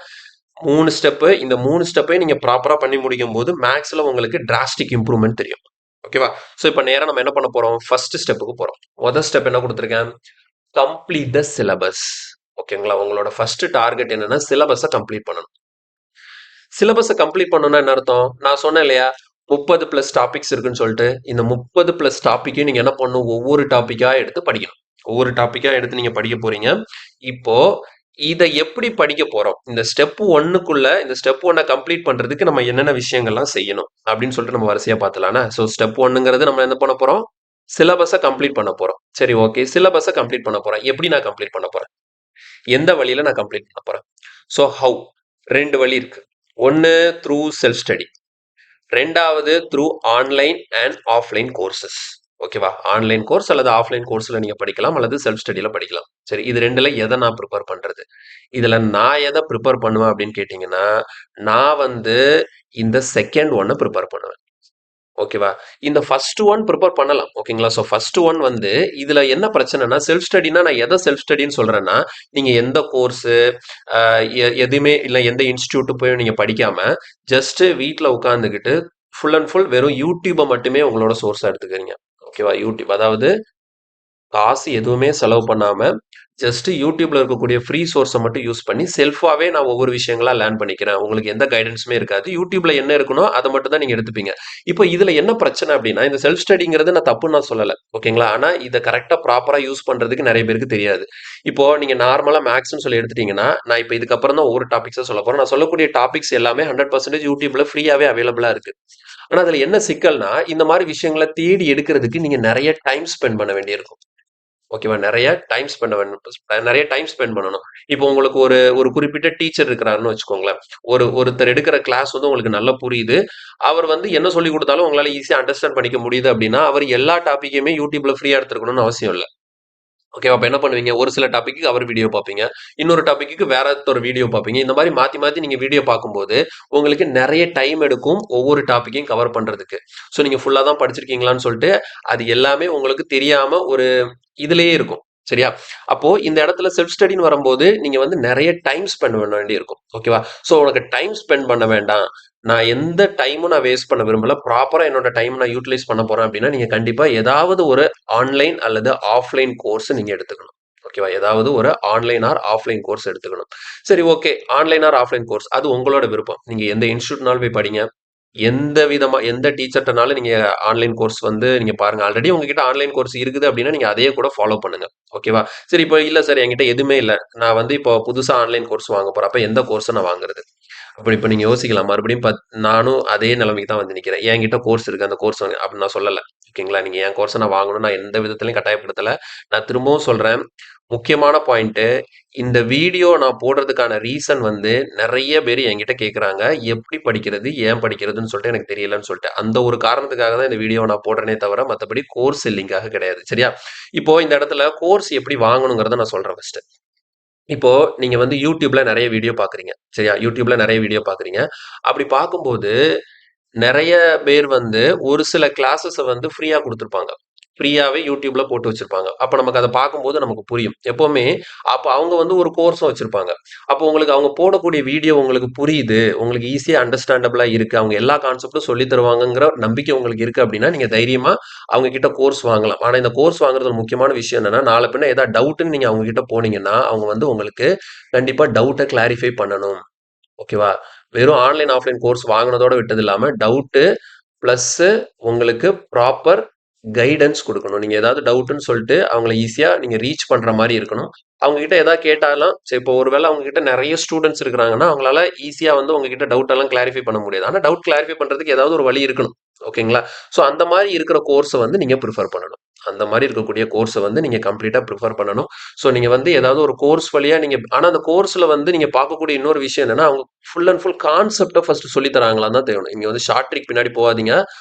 Speaker 1: 3 ஸ்டெப்பு, இந்த 3 ஸ்டெப்பையும் நீங்க ப்ராப்பரா பண்ணி முடிக்கும் போது மேக்ஸ்ல உங்களுக்கு டிராஸ்டிக் இம்ப்ரூவ்மெண்ட் தெரியும். ஓகேவா? ஸோ இப்போ நேரா நம்ம என்ன பண்ண போறோம், ஃபர்ஸ்ட் ஸ்டெப்புக்கு போறோம். முதல் ஸ்டெப் என்ன கொடுத்துருக்கேன், கம்ப்ளீட் த சிலபஸ். ஓகேங்களா? உங்களோட ஃபர்ஸ்ட் டார்கெட் என்னன்னா சிலபஸை கம்ப்ளீட் பண்ணணும். சிலபஸை கம்ப்ளீட் பண்ணணும்னா என்ன அர்த்தம், நான் சொன்னேன் இல்லையா 30 பிளஸ் டாபிக்ஸ் இருக்குன்னு சொல்லிட்டு, இந்த 30 பிளஸ் டாபிக்கையும் நீங்க என்ன பண்ணணும், ஒவ்வொரு டாபிக்கா எடுத்து படிக்கணும். ஒவ்வொரு டாபிக்கா எடுத்து நீங்க படிக்க போறீங்க. இப்போ இதை எப்படி படிக்க போறோம், இந்த ஸ்டெப் 1க்குள்ள இந்த ஸ்டெப் 1 கம்ப்ளீட் பண்றதுக்கு நம்ம என்னென்ன விஷயங்கள்லாம் செய்யணும் அப்படின்னு சொல்லிட்டு நம்ம வரிசையா பார்த்துலாம்னா. ஸோ ஸ்டெப் 1ங்கிறது நம்ம என்ன பண்ண போறோம், சிலபஸை கம்ப்ளீட் பண்ண போறோம். சரி, ஓகே, சிலபஸை கம்ப்ளீட் பண்ண போறேன். எப்படி நான் கம்ப்ளீட் பண்ண போறேன், எந்த வழியில நான் கம்ப்ளீட் பண்ண போறேன்? ஸோ ஹவு, 2 வழி இருக்கு. ஒன்னு த்ரூ செல்ஃப் ஸ்டடி, ரெண்டாவது through online and offline courses. ஓகேவா? ஆன்லைன் கோர்ஸ் அல்லது ஆஃப்லைன் கோர்ஸ்ல நீங்க படிக்கலாம், அல்லது செல்ஃப் ஸ்டடியில படிக்கலாம். சரி, இது ரெண்டுல எதை நான் ப்ரிப்பேர் பண்றது? இதுல நான் எதை ப்ரிப்பேர் பண்ணுவேன் அப்படின்னு கேட்டீங்கன்னா, நான் வந்து இந்த செகண்ட் ஒன்னை ப்ரிப்பேர் பண்ணுவேன். ஓகேவா? இந்த ஃபர்ஸ்ட் ஒன் ப்ரிப்பேர் பண்ணலாம். ஓகேங்களா? ஸோ ஃபர்ஸ்ட் ஒன் வந்து இதுல என்ன பிரச்சனைனா, செல்ஃப் ஸ்டடினா நான் எதை செல்ஃப் ஸ்டடின்னு சொல்றேன்னா, நீங்க எந்த கோர்ஸ் எதுவுமே இல்லை, எந்த இன்ஸ்டியூட் போய் நீங்க படிக்காம ஜஸ்ட் வீட்டில் உட்காந்துக்கிட்டு ஃபுல் அண்ட் ஃபுல் வெறும் யூடியூபை மட்டுமே உங்களோட சோர்ஸா எடுத்துக்கிறீங்க. ஓகேவா? யூடியூப், அதாவது காசு எதுவுமே செலவு பண்ணாம ஜஸ்ட் யூடியூப்ல இருக்கக்கூடிய ஃப்ரீ சோர்ஸை மட்டும் யூஸ் பண்ணி செல்ஃபாவே நான் ஒவ்வொரு விஷயங்களா லேர்ன் பண்ணிக்கிறேன். உங்களுக்கு எந்த கைடன்ஸுமே இருக்காது. யூடியூப்ல என்ன இருக்கணும் அதை மட்டும் தான் நீங்க எடுத்துப்பீங்க. இப்போ இதுல என்ன பிரச்சனை அப்படின்னா, இந்த செல்ஃப் ஸ்டடிங்கிறது நான் தப்புன்னு நான் சொல்லலை. ஓகேங்களா? ஆனா இதை கரெக்டா ப்ராப்பரா யூஸ் பண்றதுக்கு நிறைய பேருக்கு தெரியாது. இப்போ நீங்க நார்மலா மேக்ஸ்னு சொல்லி எடுத்துட்டீங்கன்னா, நான் இப்போ இதுக்கப்புறம் தான் ஒவ்வொரு டாபிக்ஸா சொல்ல போறேன். நான் சொல்லக்கூடிய டாபிக்ஸ் எல்லாமே 100% யூடியூப்ல ஃப்ரீயாவே அவைலபிளா இருக்கு. ஆனா அதுல என்ன சிக்கல்னா, இந்த மாதிரி விஷயங்களை தேடி எடுக்கிறதுக்கு நீங்க நிறைய டைம் ஸ்பெண்ட் பண்ண வேண்டியிருக்கும். ஓகேவா? நிறைய டைம் ஸ்பெண்ட் பண்ணணும். இப்போ உங்களுக்கு ஒரு ஒரு குறிப்பிட்ட டீச்சர் இருக்கிறாருன்னு வச்சுக்கோங்களேன். ஒருத்தர் எடுக்கிற கிளாஸ் வந்து உங்களுக்கு நல்லா புரியுது. அவர் வந்து என்ன சொல்லிக் கொடுத்தாலும் உங்களால ஈஸியா அண்டர்ஸ்டாண்ட் பண்ணிக்க முடியுது அப்படின்னா, அவர் எல்லா டாபிக்கையுமே யூடியூப்ல ஃப்ரீயா எடுத்துருக்கணும்னு அவசியம் இல்ல. ஓகேவா? அப்ப என்ன பண்ணுவீங்க, ஒரு சில டாபிக்கு அவர் வீடியோ பார்ப்பீங்க, இன்னொரு டாபிக்கு வேற ஒரு வீடியோ பார்ப்பீங்க. இந்த மாதிரி மாத்தி மாத்தி நீங்க வீடியோ பார்க்கும்போது உங்களுக்கு நிறைய டைம் எடுக்கும் ஒவ்வொரு டாபிக்கையும் கவர் பண்றதுக்கு. ஸோ நீங்க ஃபுல்லா தான் படிச்சிருக்கீங்களான்னு சொல்லிட்டு அது எல்லாமே உங்களுக்கு தெரியாம ஒரு இதுலயே இருக்கும். சரியா? அப்போ இந்த இடத்துல செல்ஃப் ஸ்டடின்னு வரும்போது நீங்க வந்து நிறைய டைம் ஸ்பெண்ட் பண்ண வேண்டி இருக்கும். ஓகேவா? ஸோ உனக்கு டைம் ஸ்பெண்ட் பண்ண வேண்டாம், நான் எந்த டைமும் நான் வேஸ்ட் பண்ண விரும்பல, ப்ராப்பரா என்னோட டைம் நான் யூட்டிலைஸ் பண்ண போறேன் அப்படின்னா, நீங்க கண்டிப்பா ஏதாவது ஒரு ஆன்லைன் அல்லது ஆஃப்லைன் கோர்ஸ் நீங்க எடுத்துக்கணும். ஓகேவா? ஏதாவது ஒரு ஆன்லைன் ஆர் ஆஃப்லைன் கோர்ஸ் எடுத்துக்கணும். சரி, okay, online R offline course அது உங்களோட விருப்பம். நீங்க எந்த இன்ஸ்டியூட்னாலும் போய் படிங்க, எந்த விதமா எந்த டீச்சர்ட்டனாலும் நீங்க ஆன்லைன் கோர்ஸ் வந்து நீங்க பாருங்க. ஆல்ரெடி உங்ககிட்ட ஆன்லைன் கோர்ஸ் இருக்குது அப்படின்னா நீங்க அதையே கூட ஃபாலோ பண்ணுங்க. ஓகேவா? சரி, இப்போ இல்ல சார் என்கிட்ட எதுவுமே இல்ல, நான் வந்து இப்போ புதுசா ஆன்லைன் கோர்ஸ் வாங்க போறேன், அப்ப எந்த கோர்ஸ் நான் வாங்குறது? அப்படி இப்ப நீங்க யோசிக்கலாம். மறுபடியும் நானும் அதே நிலைமைக்கு தான் வந்து நிக்கிறேன். என்கிட்ட கோர்ஸ் இருக்கு, அந்த கோர்ஸ் அப்படின்னு நான் சொல்லல. ஓகேங்களா? நீங்க என் கோர்ஸை நான் வாங்கணும், நான் எந்த விதத்திலையும் கட்டாயப்படுத்தல. நான் திரும்பவும் சொல்றேன், முக்கியமான பாயிண்ட், இந்த வீடியோ நான் போடுறதுக்கான ரீசன் வந்து நிறைய பேர் என்கிட்ட கேட்குறாங்க, எப்படி படிக்கிறது, ஏன் படிக்கிறதுன்னு சொல்லிட்டு எனக்கு தெரியலன்னு சொல்லிட்டு. அந்த ஒரு காரணத்துக்காக தான் இந்த வீடியோ நான் போடுறேனே தவிர மற்றபடி கோர்ஸ் செல்லிங்காக கிடையாது. சரியா? இப்போ இந்த இடத்துல கோர்ஸ் எப்படி வாங்கணுங்கிறத நான் சொல்றேன் ஃபர்ஸ்ட். இப்போ நீங்க வந்து யூடியூப்ல நிறைய வீடியோ பாக்குறீங்க. சரியா? யூடியூப்ல நிறைய வீடியோ பாக்குறீங்க. அப்படி பார்க்கும்போது நிறைய பேர் வந்து ஒரு சில கிளாஸஸ வந்து ஃப்ரீயா கொடுத்துருப்பாங்க. ஃப்ரீயாவே யூடியூப்ல போட்டு வச்சிருப்பாங்க. அப்ப நமக்கு அத பார்க்கும்போது நமக்கு புரியும். எப்பவுமே அப்ப அவங்க வந்து ஒரு கோர்ஸும் வச்சிருப்பாங்க. அப்போ உங்களுக்கு அவங்க போடக்கூடிய வீடியோ உங்களுக்கு புரியுது. உங்களுக்கு ஈஸியா அண்டர்ஸ்டாண்டபிளா இருக்கு. அவங்க எல்லா கான்செப்டும் சொல்லி தருவாங்கங்கிற நம்பிக்கை உங்களுக்கு இருக்கு அப்படின்னா, நீங்க தைரியமா அவங்க கிட்ட கோர்ஸ் வாங்கலாம். ஆனா இந்த கோர்ஸ் வாங்குறது ஒரு முக்கியமான விஷயம் என்னன்னா, நாள பின்ன ஏதாவது டவுட்ன்னு நீங்க அவங்க கிட்ட போனீங்கன்னா, அவங்க வந்து உங்களுக்கு கண்டிப்பா டவுட்ட கிளாரிஃபை பண்ணணும். ஓகேவா? வெறும் ஆன்லைன், ஆஃப்லைன் கோர்ஸ் வாங்குனதோட விட்டது இல்லாம, டவுட்டு பிளஸ்ஸு உங்களுக்கு ப்ராப்பர் கைடன்ஸ் குடுக்கணும். நீங்க ஏதாவது டவுட்டுன்னு சொல்லிட்டு அவங்கள ஈஸியா நீங்க ரீச் பண்ற மாரி இருக்கணும். அவங்க கிட்ட ஏதாவது கேட்டாலும் சரி இப்போ ஒரு வேளை அவங்க கிட்ட நெறைய ஸ்டூடண்ட்ஸ் இருக்கிறாங்கன்னா, அவங்களால ஈஸியா வந்து உங்ககிட்ட டவுட் எல்லாம் கிளாரிஃபை பண்ண முடியாது. ஆனா டவுட் கிளாரிஃபை பண்றதுக்கு ஏதாவது ஒரு வழி இருக்கணும். ஓகேங்களா? ஸோ அந்த மாரி இருக்கிற கோர்ஸ வந்து நீங்க பிரிஃபர் பண்ணணும். அந்த மாரி இருக்கக்கூடிய கோர்ஸ வந்து நீங்க கம்ப்ளீட்டா பிரிஃபர் பண்ணணும். ஸோ நீங்க வந்து ஏதாவது ஒரு கோர்ஸ் வழியா நீங்க ஆனா அந்த கோர்ஸ்ல வந்து நீங்க பார்க்கக்கூடிய இன்னொரு விஷயம் என்னன்னா, அவங்க ஃபுல் அண்ட் ஃபுல் கான்செப்ட்ட ஃபர்ஸ்ட் சொல்லி தராங்களான்னு தான் தெரியணும். இங்க வந்து ஷார்ட் ட்ரிக் பின்னாடி போகாதீங்க.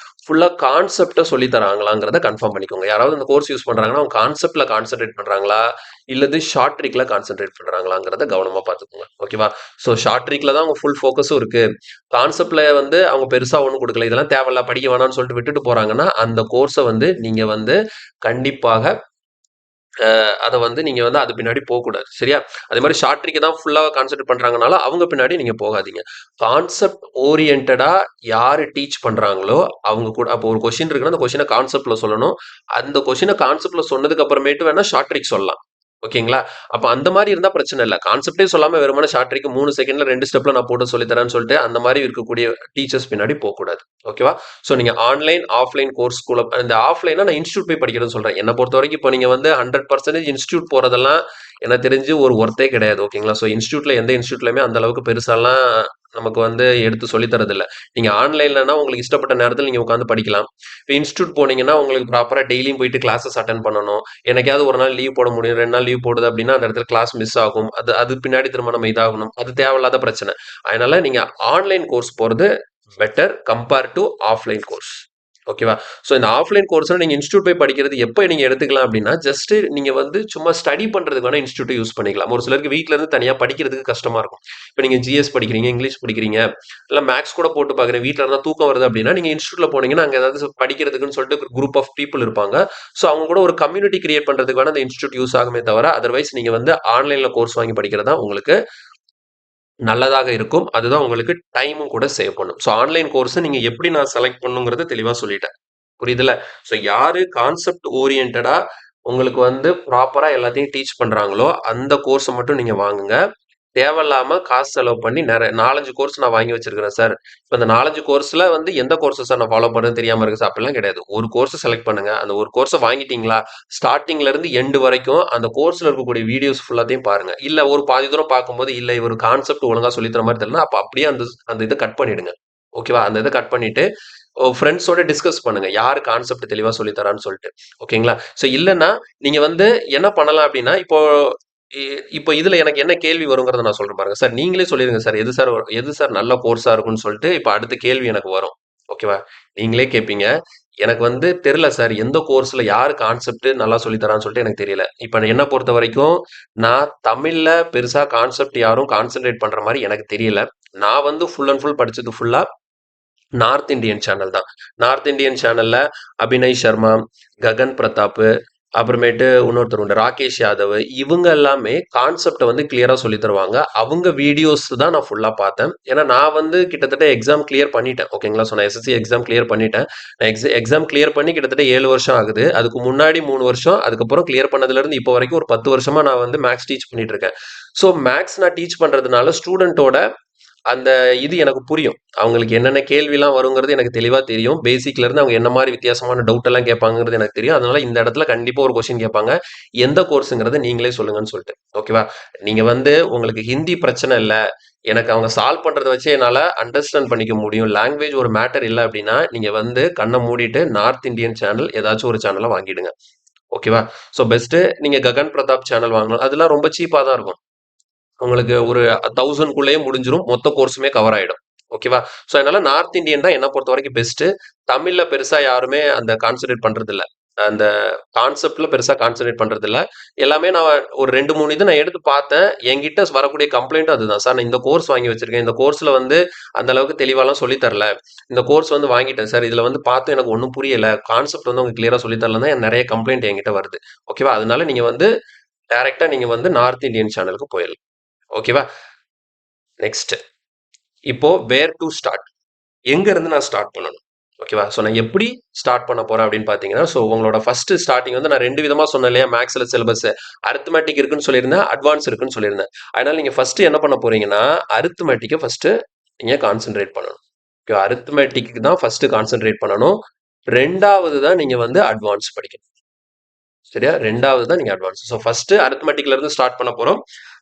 Speaker 1: ஃபுல்லா கான்செப்ட்ட சொல்லி தராங்களாங்கிறத கன்ஃபார்ம் பண்ணிக்கோங்க. யாராவது இந்த கோர்ஸ் யூஸ் பண்றாங்கன்னா, அவங்க கான்செப்ட்ல கான்சன்ட்ரேட் பண்றாங்களா? இல்லது ஷார்ட் ட்ரிக்ல கான்சன்ட்ரேட் பண்றாங்களாங்கிறத கவனமா பார்த்துக்கோங்க. ஓகேவா? ஸோ ஷார்ட் ட்ரிக்ல தான் அவங்க ஃபுல் ஃபோக்கஸும் இருக்கு. கான்செப்ட்ல வந்து அவங்க பெருசா ஒண்ணும் குடுக்கல. இதெல்லாம் தேவையில்ல படிக்க வேணாம்னு சொல்லிட்டு விட்டுட்டு போறாங்கன்னா, அந்த கோர்ஸ வந்து நீங்க வந்து கண்டிப்பாக அத வந்து நீங்க வந்து அது பின்னாடி போக்கூடாது. சரியா? அதே மாரி ஷார்ட் ட்ரிக்க தான் ஃபுல்லா கான்சன்ட்ரேட் பண்றாங்கனால, அவங்க பின்னாடி நீங்க போகாதீங்க. கான்செப்ட் ஓரியன்டடா யாரு டீச் பண்றாங்களோ, அவங்க கூட அப்போ ஒரு கொஸ்டின் இருக்குன்னா, அந்த கொஸ்டின கான்செப்ட்ல சொல்லணும். அந்த கொஸ்டின கான்செப்ட்ல சொன்னதுக்கு அப்புறமேட்டு வேணா ஷார்ட் ட்ரிக் சொல்லலாம். ஓகேங்களா? அப்ப அந்த மாரி இருந்தா பிரச்சனை இல்ல. கான்செப்ட்டே சொல்லாம வெறுமனே ஷார்ட் ட்ரிக் 3 செகண்ட்ல 2 ஸ்டெப்ல நான் போட்டு சொல்லி தரேன்னு சொல்லிட்டு, அந்த மாரி இருக்கக்கூடிய டீச்சர்ஸ் பின்னாடி போக்கூடாது. ஓகேவா? ஸோ நீங்க ஆன்லைன், ஆஃப்லைன் கோர்ஸ்குள்ள இந்த ஆஃப்லைன்னா நான் இன்ஸ்டிடியூட் போய் படிக்கிறதுன்னு சொல்றேன். என்ன பொறுத்தவரைக்கும் இப்போ நீங்க வந்து 100% இன்ஸ்டிடியூட் போறதெல்லாம் எனக்கு தெரிஞ்சு ஒரு ஒர்த்தே கிடையாது. ஓகேங்களா? ஸோ இன்ஸ்டிடியூட்ல எந்த இன்ஸ்டிடியூட்லயுமே அந்த அளவுக்கு பெருசாலாம் நமக்கு வந்து எடுத்து சொல்லி தரதில்ல. நீங்க ஆன்லைன்லனா உங்களுக்கு இஷ்டப்பட்ட நேரத்துல நீங்க உட்கார்ந்து படிக்கலாம். இப்ப இன்ஸ்டிடியூட் போனீங்கன்னா, உங்களுக்கு ப்ராப்பரா டெய்லியும் போயிட்டு கிளாஸஸ் அட்டெண்ட் பண்ணணும். என்னைக்காவது ஒரு நாள் லீவ் போட முடியும். 2 நாள் லீவ் போடுது அப்படின்னா, அந்த இடத்துல கிளாஸ் மிஸ் ஆகும். அது பின்னாடி திரும்ப நம்ம இதாகணும். அது தேவையில்லாத பிரச்சனை. அதனால நீங்க ஆன்லைன் கோர்ஸ் போறது better compare to offline course. ஓகேவா? ஸோ இந்த ஆஃப்லைன் கோர்ஸ்ல நீங்க இன்ஸ்டிடியூட் போய் படிக்கிறது எப்ப நீங்க எடுத்துக்கலாம் அப்படின்னா, ஜஸ்ட் நீங்க வந்து சும்மா ஸ்டடி பண்றதுக்கு வேணா இன்ஸ்டிடியூட் யூஸ் பண்ணிக்கலாம். ஒரு சிலருக்கு வீட்ல இருந்து தனியா படிக்கிறதுக்கு கஷ்டமா இருக்கும். இப்ப நீங்க ஜிஎஸ் படிக்கிறீங்க, இங்கிலீஷ் படிக்கிறீங்க, இல்ல மேத்ஸ் கூட போட்டு பார்க்குறேன். வீட்ல இருந்தா தூக்கம் வருது அப்படின்னா, நீங்க இன்ஸ்டிடியூட்ல போனீங்கன்னா, அங்க ஏதாவது படிக்கிறதுக்குன்னு சொல்லிட்டு குரூப் ஆஃப் பீப்பிள் இருப்பாங்க. ஸோ அவங்க கூட ஒரு கம்யூனிட்டி கிரியேட் பண்றதுக்கு வேணா அந்த இன்ஸ்டிடியூட் யூஸ் ஆகுமே தவிர, அதர்வைஸ் நீங்க வந்து ஆன்லைன்ல கோர்ஸ் வாங்கி படிக்கிறது தான் உங்களுக்கு நல்லதாக இருக்கும். அதுதான் உங்களுக்கு டைமும் கூட சேவ் பண்ணும். ஸோ ஆன்லைன் கோர்ஸ நீங்க எப்படி நான் செலக்ட் பண்ணணுங்கிறத தெளிவா சொல்லிட்டேன். புரியுதுல்ல? ஸோ யாரு கான்செப்ட் ஓரியன்டடா உங்களுக்கு வந்து ப்ராப்பரா எல்லாத்தையும் டீச் பண்றாங்களோ, அந்த கோர்ஸ மட்டும் நீங்க வாங்குங்க. தேவையில்லாம காசு செலவு பண்ணி 4, 5 கோர்ஸ் நான் வாங்கி வச்சிருக்கிறேன் சார். இப்ப இந்த 4, 5 கோர்ஸ்ல வந்து எந்த கோர்ஸ சார் நான் ஃபாலோ பண்றதுன்னு தெரியாம இருக்கு சார். அப்படிலாம் கிடையாது. ஒரு கோர்ஸ செலக்ட் பண்ணுங்க. அந்த ஒரு கோர்ஸ வாங்கிட்டீங்களா, ஸ்டார்ட்டிங்ல இருந்து எண்ட் வரைக்கும் அந்த கோர்ஸ்ல இருக்கக்கூடிய வீடியோஸ் ஃபுல்லாத்தையும் பாருங்க. இல்ல ஒரு பாதி தூரம் பார்க்கும்போது, இல்ல இவரு கான்செப்ட் ஒழுங்கா சொல்லி தர மாரி தெரியலன்னா, அப்ப அப்படியே அந்த அந்த இத கட் பண்ணிடுங்க. ஓகேவா? அந்த இத கட் பண்ணிட்டு ஃப்ரெண்ட்ஸோட டிஸ்கஸ் பண்ணுங்க. யாரு கான்செப்ட் தெளிவா சொல்லி தரான்னு சொல்லிட்டு. ஓகேங்களா? ஸோ இல்லன்னா, நீங்க வந்து என்ன பண்ணலாம் அப்டின்னா, இ இப்போ இதுல எனக்கு என்ன கேள்வி வருங்கிறத நான் சொல்றேன் பாருங்க. சார் நீங்களே சொல்லிருங்க சார். எது சார் நல்ல கோர்ஸா இருக்கும்னு சொல்லிட்டு, இப்ப அடுத்த கேள்வி எனக்கு வரும். ஓகேவா? நீங்களே கேட்பீங்க. எனக்கு வந்து தெரியல சார். எந்த கோர்ஸ்ல யாரு கான்செப்ட் நல்லா சொல்லி தரான்னு சொல்லிட்டு எனக்கு தெரியல. இப்ப என்ன பொறுத்தவரைக்கும், நான் தமிழ்ல பெருசா கான்செப்ட் யாரும் கான்சன்ட்ரேட் பண்ற மாரி எனக்கு தெரியல. நான் வந்து ஃபுல் அண்ட் ஃபுல் படிச்சது ஃபுல்லா நார்த் இந்தியன் சேனல் தான். நார்த் இந்தியன் சேனல்ல அபிநய் சர்மா, ககன் பிரதாப், அப்புறமேட்டு இன்னொருத்தர் உண்டு ராகேஷ் யாதவ். இவங்க எல்லாமே கான்செப்ட்ட வந்து கிளியரா சொல்லி தருவாங்க. அவங்க வீடியோஸ் தான் நான் ஃபுல்லா பார்த்தேன். ஏன்னா நான் வந்து கிட்டத்தட்ட எக்ஸாம் கிளியர் பண்ணிட்டேன். ஓகேங்களா? ஸோ நான் எஸ்எஸ்சி எக்ஸாம் கிளியர் பண்ணிட்டேன். நான் எக்ஸாம் கிளியர் பண்ணி கிட்டத்தட்ட 7 வருஷம் ஆகுது. அதுக்கு முன்னாடி 3 வருஷம், அதுக்கப்புறம் கிளியர் பண்ணதுலருந்து இப்போ வரைக்கும் ஒரு 10 வருஷமா நான் வந்து மேத்ஸ் டீச் பண்ணிட்டு இருக்கேன். ஸோ மேத்ஸ் நான் டீச் பண்றதுனால ஸ்டூடெண்ட்டோட அந்த இது எனக்கு புரியும். அவங்களுக்கு என்னென்ன கேள்விலாம் வருங்கிறது எனக்கு தெளிவா தெரியும். பேசிக்ல இருந்து அவங்க என்ன மாரி வித்தியாசமான டவுட் எல்லாம் கேட்பாங்கங்கிறது எனக்கு தெரியும். அதனால இந்த இடத்துல கண்டிப்பா ஒரு கொஸ்டின் கேட்பாங்க. எந்த கோர்ஸ்ங்கிறத நீங்களே சொல்லுங்கன்னு சொல்லிட்டு. ஓகேவா? நீங்க வந்து உங்களுக்கு ஹிந்தி பிரச்சனை இல்ல. எனக்கு அவங்க சால்வ் பண்றத வச்சு என்னால அண்டர்ஸ்டாண்ட் பண்ணிக்க முடியும். லாங்குவேஜ் ஒரு மேட்டர் இல்ல அப்டின்னா, நீங்க வந்து கண்ண மூடிட்டு நார்த் இந்தியன் சேனல் ஏதாச்சும் ஒரு சேனல வாங்கிடுங்க. ஓகேவா? ஸோ பெஸ்ட்டு நீங்க ககன் பிரதாப் சேனல் வாங்கணும். அதெல்லாம் ரொம்ப சீப்பா தான் இருக்கும். உங்களுக்கு ஒரு 1000க்குள்ளேயே முடிஞ்சிரும். மொத்த கோர்ஸுமே கவர் ஆயிடும். ஓகேவா? ஸோ அதனால நார்த் இந்தியன் தான் என்ன பொறுத்தவரைக்கும் பெஸ்ட்டு. தமிழ்ல பெருசா யாருமே அந்த கான்சன்ட்ரேட் பண்றதில்ல. அந்த கான்செப்ட்ல பெருசா கான்சென்ட்ரேட் பண்றது இல்ல. எல்லாமே நான் ஒரு 2, 3 இது நான் எடுத்து பார்த்தேன். என்கிட்ட வரக்கூடிய கம்ப்ளைண்ட்டும் அதுதான். சார் நான் இந்த கோர்ஸ் வாங்கி வச்சிருக்கேன். இந்த கோர்ஸ்ல வந்து அந்த அளவுக்கு தெளிவாலாம் சொல்லி தரல. இந்த கோர்ஸ் வந்து வாங்கிட்டேன் சார். இதுல வந்து பார்த்தும் எனக்கு ஒண்ணும் புரியல. கான்செப்ட் வந்து அவங்க கிளியரா சொல்லி தரலன்னு தான் நெறைய கம்ப்ளைண்ட் என்கிட்ட வருது. ஓகேவா? அதனால நீங்க வந்து டைரக்ட்டா நீங்க வந்து நார்த் இந்தியன் சேனலுக்கு போயிரலாம். ஓகேவா? நெக்ஸ்ட். இப்போ வேர் டூ ஸ்டார்ட். எங்க இருந்து நான் ஸ்டார்ட் பண்ணணும்? ஓகேவா? ஸோ நான் எப்படி ஸ்டார்ட் பண்ண போறேன் அப்படின்னு பார்த்தீங்கன்னா, ஸோ உங்களோட ஃபர்ஸ்ட் ஸ்டார்ட்டிங் வந்து நான் 2 விதமா சொன்னேன் இல்லையா? மேத்ஸ்ல சிலபஸ். அரித்மெட்டிக் இருக்குன்னு சொல்லியிருந்தேன். அட்வான்ஸ் இருக்குன்னு சொல்லியிருந்தேன். அதனால நீங்க ஃபர்ஸ்ட் என்ன பண்ண போறீங்கன்னா, அரித்மெட்டிக்க ஃபர்ஸ்ட் நீங்க கான்சன்ட்ரேட் பண்ணணும். ஓகே. அரித்மெட்டிக்கு தான் ஃபர்ஸ்ட் கான்சன்ட்ரேட் பண்ணணும். 2வது தான் நீங்க வந்து அட்வான்ஸ் படிக்கணும். சரியா? 2வது தான் நீங்க அட்வான்ஸ். ஸோ ஃபர்ஸ்ட் அரித்மெட்டிக்ல இருந்து ஸ்டார்ட் பண்ண போறோம்.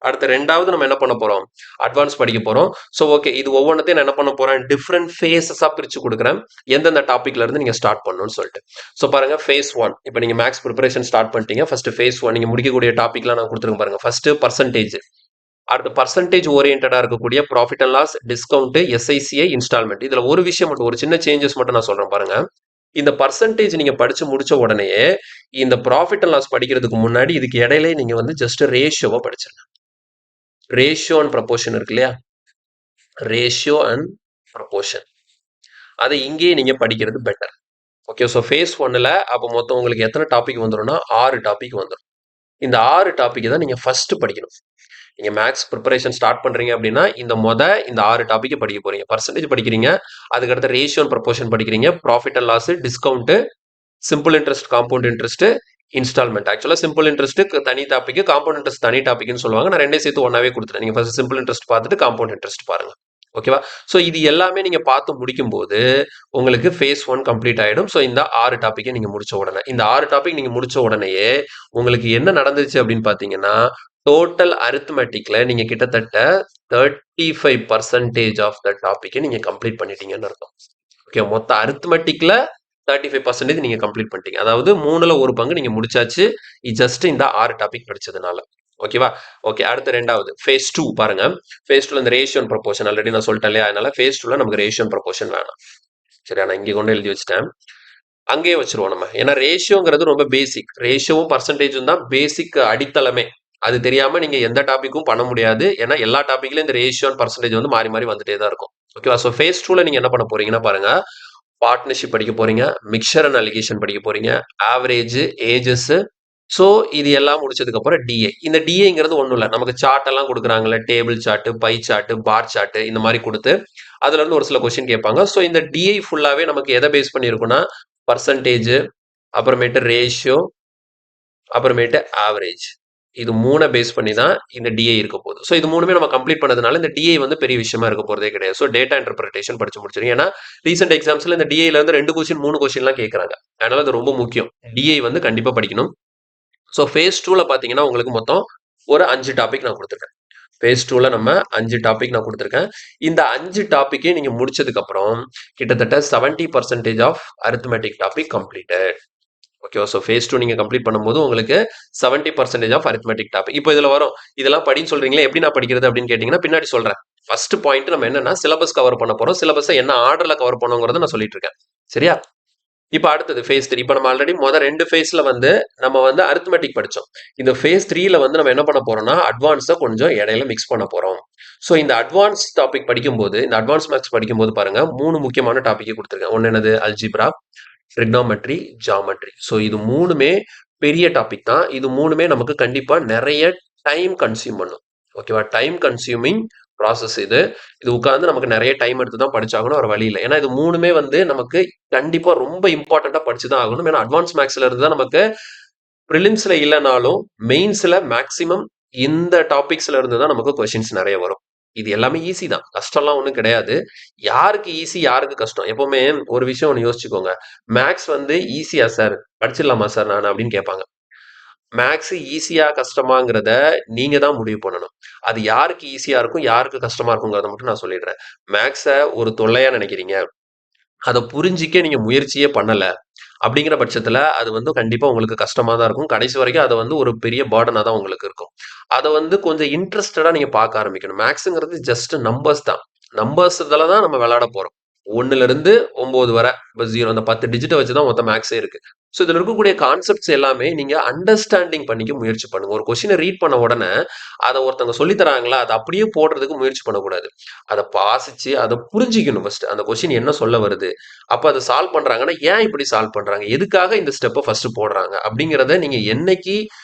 Speaker 1: அடுத்து 2வது நம்ம என்ன பண்ண போறோம்? அட்வான்ஸ் படிக்க போறோம். So okay. இது ஒவ்வொன்னத்தையும் நான் என்ன பண்ண போறேன்? டிஃபரெண்ட் ஃபேஸஸா பிரிச்சு குடுக்குறேன். எந்தெந்த டாபிக்ல இருந்து நீங்க ஸ்டார்ட் பண்ணணும்னு சொல்லிட்டு. ஸோ பாருங்க ஃபேஸ் 1. இப்போ நீங்க மேத்ஸ் பிரிப்பரேஷன் ஸ்டார்ட் பண்ணிட்டீங்க. ஃபர்ஸ்ட் ஃபேஸ் 1 நீங்க முடிக்கக்கூடிய டாபிக்லாம் நான் குடுத்துருக்கேன் பாருங்க. First percentage. அடுத்து பர்சன்டேஜ் ஓரியன்டா இருக்கக்கூடிய profit and loss, discount, SI CI, instalment. இதுல ஒரு விஷயம் மட்டும், ஒரு சின்ன சேஞ்சஸ் மட்டும் நான் சொல்றேன் பாருங்க. இந்த பர்சன்டேஜ் நீங்க படிச்சு முடிச்ச உடனேயே இந்த ப்ராஃபிட் அண்ட் லாஸ் படிக்கிறதுக்கு முன்னாடி இதுக்கு இடையில நீங்க வந்து ஜஸ்ட் ரேஷியோவை படிச்சிடலாம். ரேஷியோ அண்ட் ப்ரப்போர்ஷன் இருக்கு இல்லையா? ரேஷியோ அண்ட் ப்ரப்போர்ஷன் அதை இங்கேயே நீங்க படிக்கிறது பெட்டர். ஓகே. ஸோ ஃபேஸ் 1ல அப்போ மொத்தம் உங்களுக்கு எத்தனை டாபிக் வந்துடும்னா 6 டாபிக் வந்துடும். இந்த 6 டாபிக் தான் நீங்க ஃபர்ஸ்ட் படிக்கணும். நீங்க மேத்ஸ் ப்ரிப்பரேஷன் ஸ்டார்ட் பண்றீங்க அப்படின்னா இந்த 6 டாபிக் படிக்க போறீங்க. பர்சன்டேஜ் படிக்கிறீங்க, அதுக்கடுத்து ரேஷியோ அண்ட் ப்ரப்போர்ஷன் படிக்கிறீங்க, profit and loss, discount, simple interest, compound interest, instalment. ஆக்சுவலா சிம்பிள் இன்ட்ரெஸ்ட் தனி டாபிக், காம்பவுண்ட் இன்ட்ரெஸ்ட் தனி டாபிக்னு சொல்லுவாங்க. நான் ரெண்டையும் சேர்த்து ஒன்னாவே கொடுத்துறேன். நீங்க ஃபர்ஸ்ட் சிம்பிள் இன்ட்ரெஸ்ட் பார்த்துட்டு காம்பவுண்ட் இன்ட்ரெஸ்ட் பாருங்க. ஓகேவா? ஸோ இது எல்லாமே நீங்க பார்த்து முடிக்கும் போது உங்களுக்கு ஃபேஸ் 1 கம்ப்ளீட் ஆயிடும். ஸோ இந்த 6 டாபிக்கை நீங்க முடிச்ச உடனே இந்த 6 டாபிக் நீங்க முடிச்ச உடனேயே உங்களுக்கு என்ன நடந்துச்சு அப்படின்னு பாத்தீங்கன்னா, டோட்டல் அரித்மெட்டிக்ல நீங்க கிட்டத்தட்ட 35% ஆஃப் த டாபிக்கை நீங்க கம்ப்ளீட் பண்ணிட்டீங்கன்னு அர்த்தம். ஓகே. மொத்த அரித்மெட்டிக்ல 35% நீங்க கம்ப்ளீட் பண்ணிட்டீங்க. அதாவது 3ல 1 பங்கு நீங்க முடிச்சாச்சு. ஜஸ்ட் இந்த 6 டாபிக் படிச்சதுனால. ஓகேவா? ஓகே. அடுத்து 2வது ஃபேஸ் 2 பாருங்க. ஃபேஸ் 2ல இந்த ரேஷியோ அண்ட் ப்ரொபோர்ஷன் ஆல்ரெடி நான் சொல்லிட்டேன் இல்லையா? அதனால ஃபேஸ் 2ல நமக்கு ரேஷியோ அண்ட் ப்ரொபோர்ஷன் வேணாம். சரியா? நான் இங்கே கொண்டு எழுதி வச்சுட்டேன். அங்கேயே வச்சிருவோம் நம்ம. ஏன்னா ரேஷியோங்கிறது ரொம்ப பேசிக். ரேஷியோவும் பர்சன்டேஜும் தான் பேசிக் அடித்தளமே. அது தெரியாம நீங்க எந்த டாபிக்கும் பண்ண முடியாது. ஏன்னா எல்லா டாபிக்லயும் இந்த ரேஷியோ அண்ட் பர்சன்டேஜ் வந்து மாறி மாறி வந்துட்டே தான் இருக்கும். ஓகேவா? ஸோ ஃபேஸ் 2ல நீங்க என்ன பண்ண போறீங்கன்னா பாருங்க, பார்ட்னர்ஷிப் படிக்க போறீங்க, மிக்சர் அண்ட் அலிகேஷன் படிக்க போறீங்க, ஆவரேஜ், ஏஜஸ். ஸோ இது எல்லாம் முடிச்சதுக்கு அப்புறம் டிஏ. இந்த டிஏங்கிறது ஒன்றும் இல்லை, நமக்கு சார்ட் எல்லாம் கொடுக்குறாங்கல்ல, table chart, pie chart, bar chart, இந்த மாதிரி கொடுத்து அதுல இருந்து ஒரு சில கொஸ்டின் கேட்பாங்க. ஸோ இந்த டிஐ ஃபுல்லாவே நமக்கு எதை பேஸ் பண்ணியிருக்குன்னா, பர்சன்டேஜ், அப்புறமேட்டு ரேஷியோ, அப்புறமேட்டு ஆவரேஜ். இது 3 பேஸ் பண்ணி தான் இந்த டிஐ இருக்க போகுது. ஸோ இது 3மே நம்ம கம்ப்ளீட் பண்ணதுனால இந்த டிஐ வந்து பெரிய விஷயமா இருக்க போறதே கிடையாது. ஸோ டேட்டா இன்டர்பிரேஷன் படிச்சு முடிச்சிருங்க. ஏன்னா ரீசெண்ட் எக்ஸாம்ஸ்ல இந்த டிஐல இருந்து 2 கொஸ்டின் 3 கொஸ்டின்லாம் கேட்கறாங்க. அதனால அது ரொம்ப முக்கியம். டிஐ வந்து கண்டிப்பா படிக்கணும். ஸோ ஃபேஸ் 2ல பாத்தீங்கன்னா உங்களுக்கு மொத்தம் ஒரு 5 டாபிக் நான் கொடுத்துருக்கேன். ஃபேஸ் 2ல நம்ம 5 டாபிக் நான் கொடுத்துருக்கேன். இந்த 5 டாபிக்கே நீங்க முடிச்சதுக்கு அப்புறம் கிட்டத்தட்ட 70% of arithmetic topic completed. Okay. So phase 2 நீங்க கம்ப்ளீட் பண்ணும்போது உங்களுக்கு 70% ஆஃப் அரித்மெட்டிக் டாபிக். இப்போ இதுல வரும், இதெல்லாம் படின்னு சொல்றீங்களே, எப்படி நான் படிக்கிறது அப்படின்னு கேட்டீங்கன்னா பின்னாடி சொல்றேன். ஃபர்ஸ்ட் பாயிண்ட் நம்ம என்னன்னா சிலபஸ் கவர் பண்ண போறோம். சிலபஸை என்ன ஆர்டர்ல கவர் பண்ணுங்கிறத நான் சொல்லிட்டு இருக்கேன். சரியா? இப்போ அடுத்தது ஃபேஸ் 3. இப்போ நம்ம ஆல்ரெடி மொதல் 2 ஃபேஸ்ல வந்து நம்ம வந்து அரித்மெட்டிக் படிச்சோம். இந்த ஃபேஸ் 3ல வந்து நம்ம என்ன பண்ண போறோம்னா அட்வான்ஸை கொஞ்சம் இடையில மிக்ஸ் பண்ண போறோம். ஸோ இந்த அட்வான்ஸ் டாபிக் படிக்கும்போது, இந்த அட்வான்ஸ் மேக்ஸ் படிக்கும்போது பாருங்க 3 முக்கியமான டாபிக் கொடுத்துருக்கேன். ஒன்னு என்னது? Algebra, trigonometry, geometry. ஸோ இது 3மே பெரிய டாபிக் தான். இது 3மே நமக்கு கண்டிப்பா நிறைய டைம் கன்சியூம் பண்ணும். ஓகேவா? டைம் கன்சியூமிங் ப்ராசஸ் இது. இது உட்கார்ந்து நமக்கு நிறைய டைம் எடுத்து தான் படிச்சாகணும், ஒரு வழி இல்லை. ஏன்னா இது 3மே வந்து நமக்கு கண்டிப்பா ரொம்ப இம்பார்ட்டண்டா படிச்சு தான் ஆகணும். ஏன்னா அட்வான்ஸ் மேக்ஸ்ல இருந்து தான் நமக்கு ப்ரிலிம்ஸ்ல இல்லைனாலும் மெயின்ஸ்ல மேக்சிமம் இந்த டாபிக்ஸ்ல இருந்து தான் நமக்கு கொஸ்டின்ஸ் நிறைய வரும். இது எல்லாமே ஈஸி தான், கஷ்டம்லாம் ஒன்றும் கிடையாது. யாருக்கு ஈஸி, யாருக்கு கஷ்டம்? எப்பவுமே ஒரு விஷயம் ஒன்று யோசிச்சுக்கோங்க. மேக்ஸ் வந்து ஈஸியா சார், படிச்சிடலாமா சார் நான் அப்படின்னு கேட்பாங்க. மேக்ஸ் ஈஸியா கஷ்டமாங்கிறத நீங்க தான் முடிவு பண்ணணும். அது யாருக்கு ஈஸியா இருக்கும், யாருக்கு கஷ்டமா இருக்குங்கிறத மட்டும் நான் சொல்லிடுறேன். மேக்ஸை ஒரு தொல்லையா நினைக்கிறீங்க, அதை புரிஞ்சிக்க நீங்க முயற்சியே பண்ணல அப்படிங்கிற பட்சத்துல அது வந்து கண்டிப்பா உங்களுக்கு கஷ்டமா தான் இருக்கும். கடைசி வரைக்கும் அதை வந்து ஒரு பெரிய பர்டனா தான் உங்களுக்கு இருக்கும். அதை வந்து கொஞ்சம் இன்ட்ரெஸ்டடா நீங்க பார்க்க ஆரம்பிக்கணும். மேக்ஸுங்கிறது ஜஸ்ட் நம்பர்ஸ் தான். நம்பர்ஸ் இதுல தான் நம்ம விளையாட போறோம். 1ல இருந்து 9 வரை, இப்போ 0, அந்த 10 டிஜிட்டை வச்சுதான் மொத்த மேக்ஸே இருக்கு. ஸோ இதில் இருக்கக்கூடிய கான்செப்ட்ஸ் எல்லாமே நீங்க அண்டர்ஸ்டாண்டிங் பண்ணிக்க முயற்சி பண்ணுங்க. ஒரு கொஸ்டினை ரீட் பண்ண உடனே அதை ஒருத்தவங்க சொல்லி தராங்களா அதை அப்படியே போடுறதுக்கு முயற்சி பண்ணக்கூடாது. அதை வாசிச்சு அதை புரிஞ்சிக்கணும். ஃபர்ஸ்ட் அந்த கொஸ்டின் என்ன சொல்ல வருது, அப்போ அதை சால்வ் பண்றாங்கன்னா ஏன் இப்படி சால்வ் பண்றாங்க, எதுக்காக இந்த ஸ்டெப்பை ஃபர்ஸ்ட் போடுறாங்க அப்படிங்கிறத நீங்க என்னைக்கு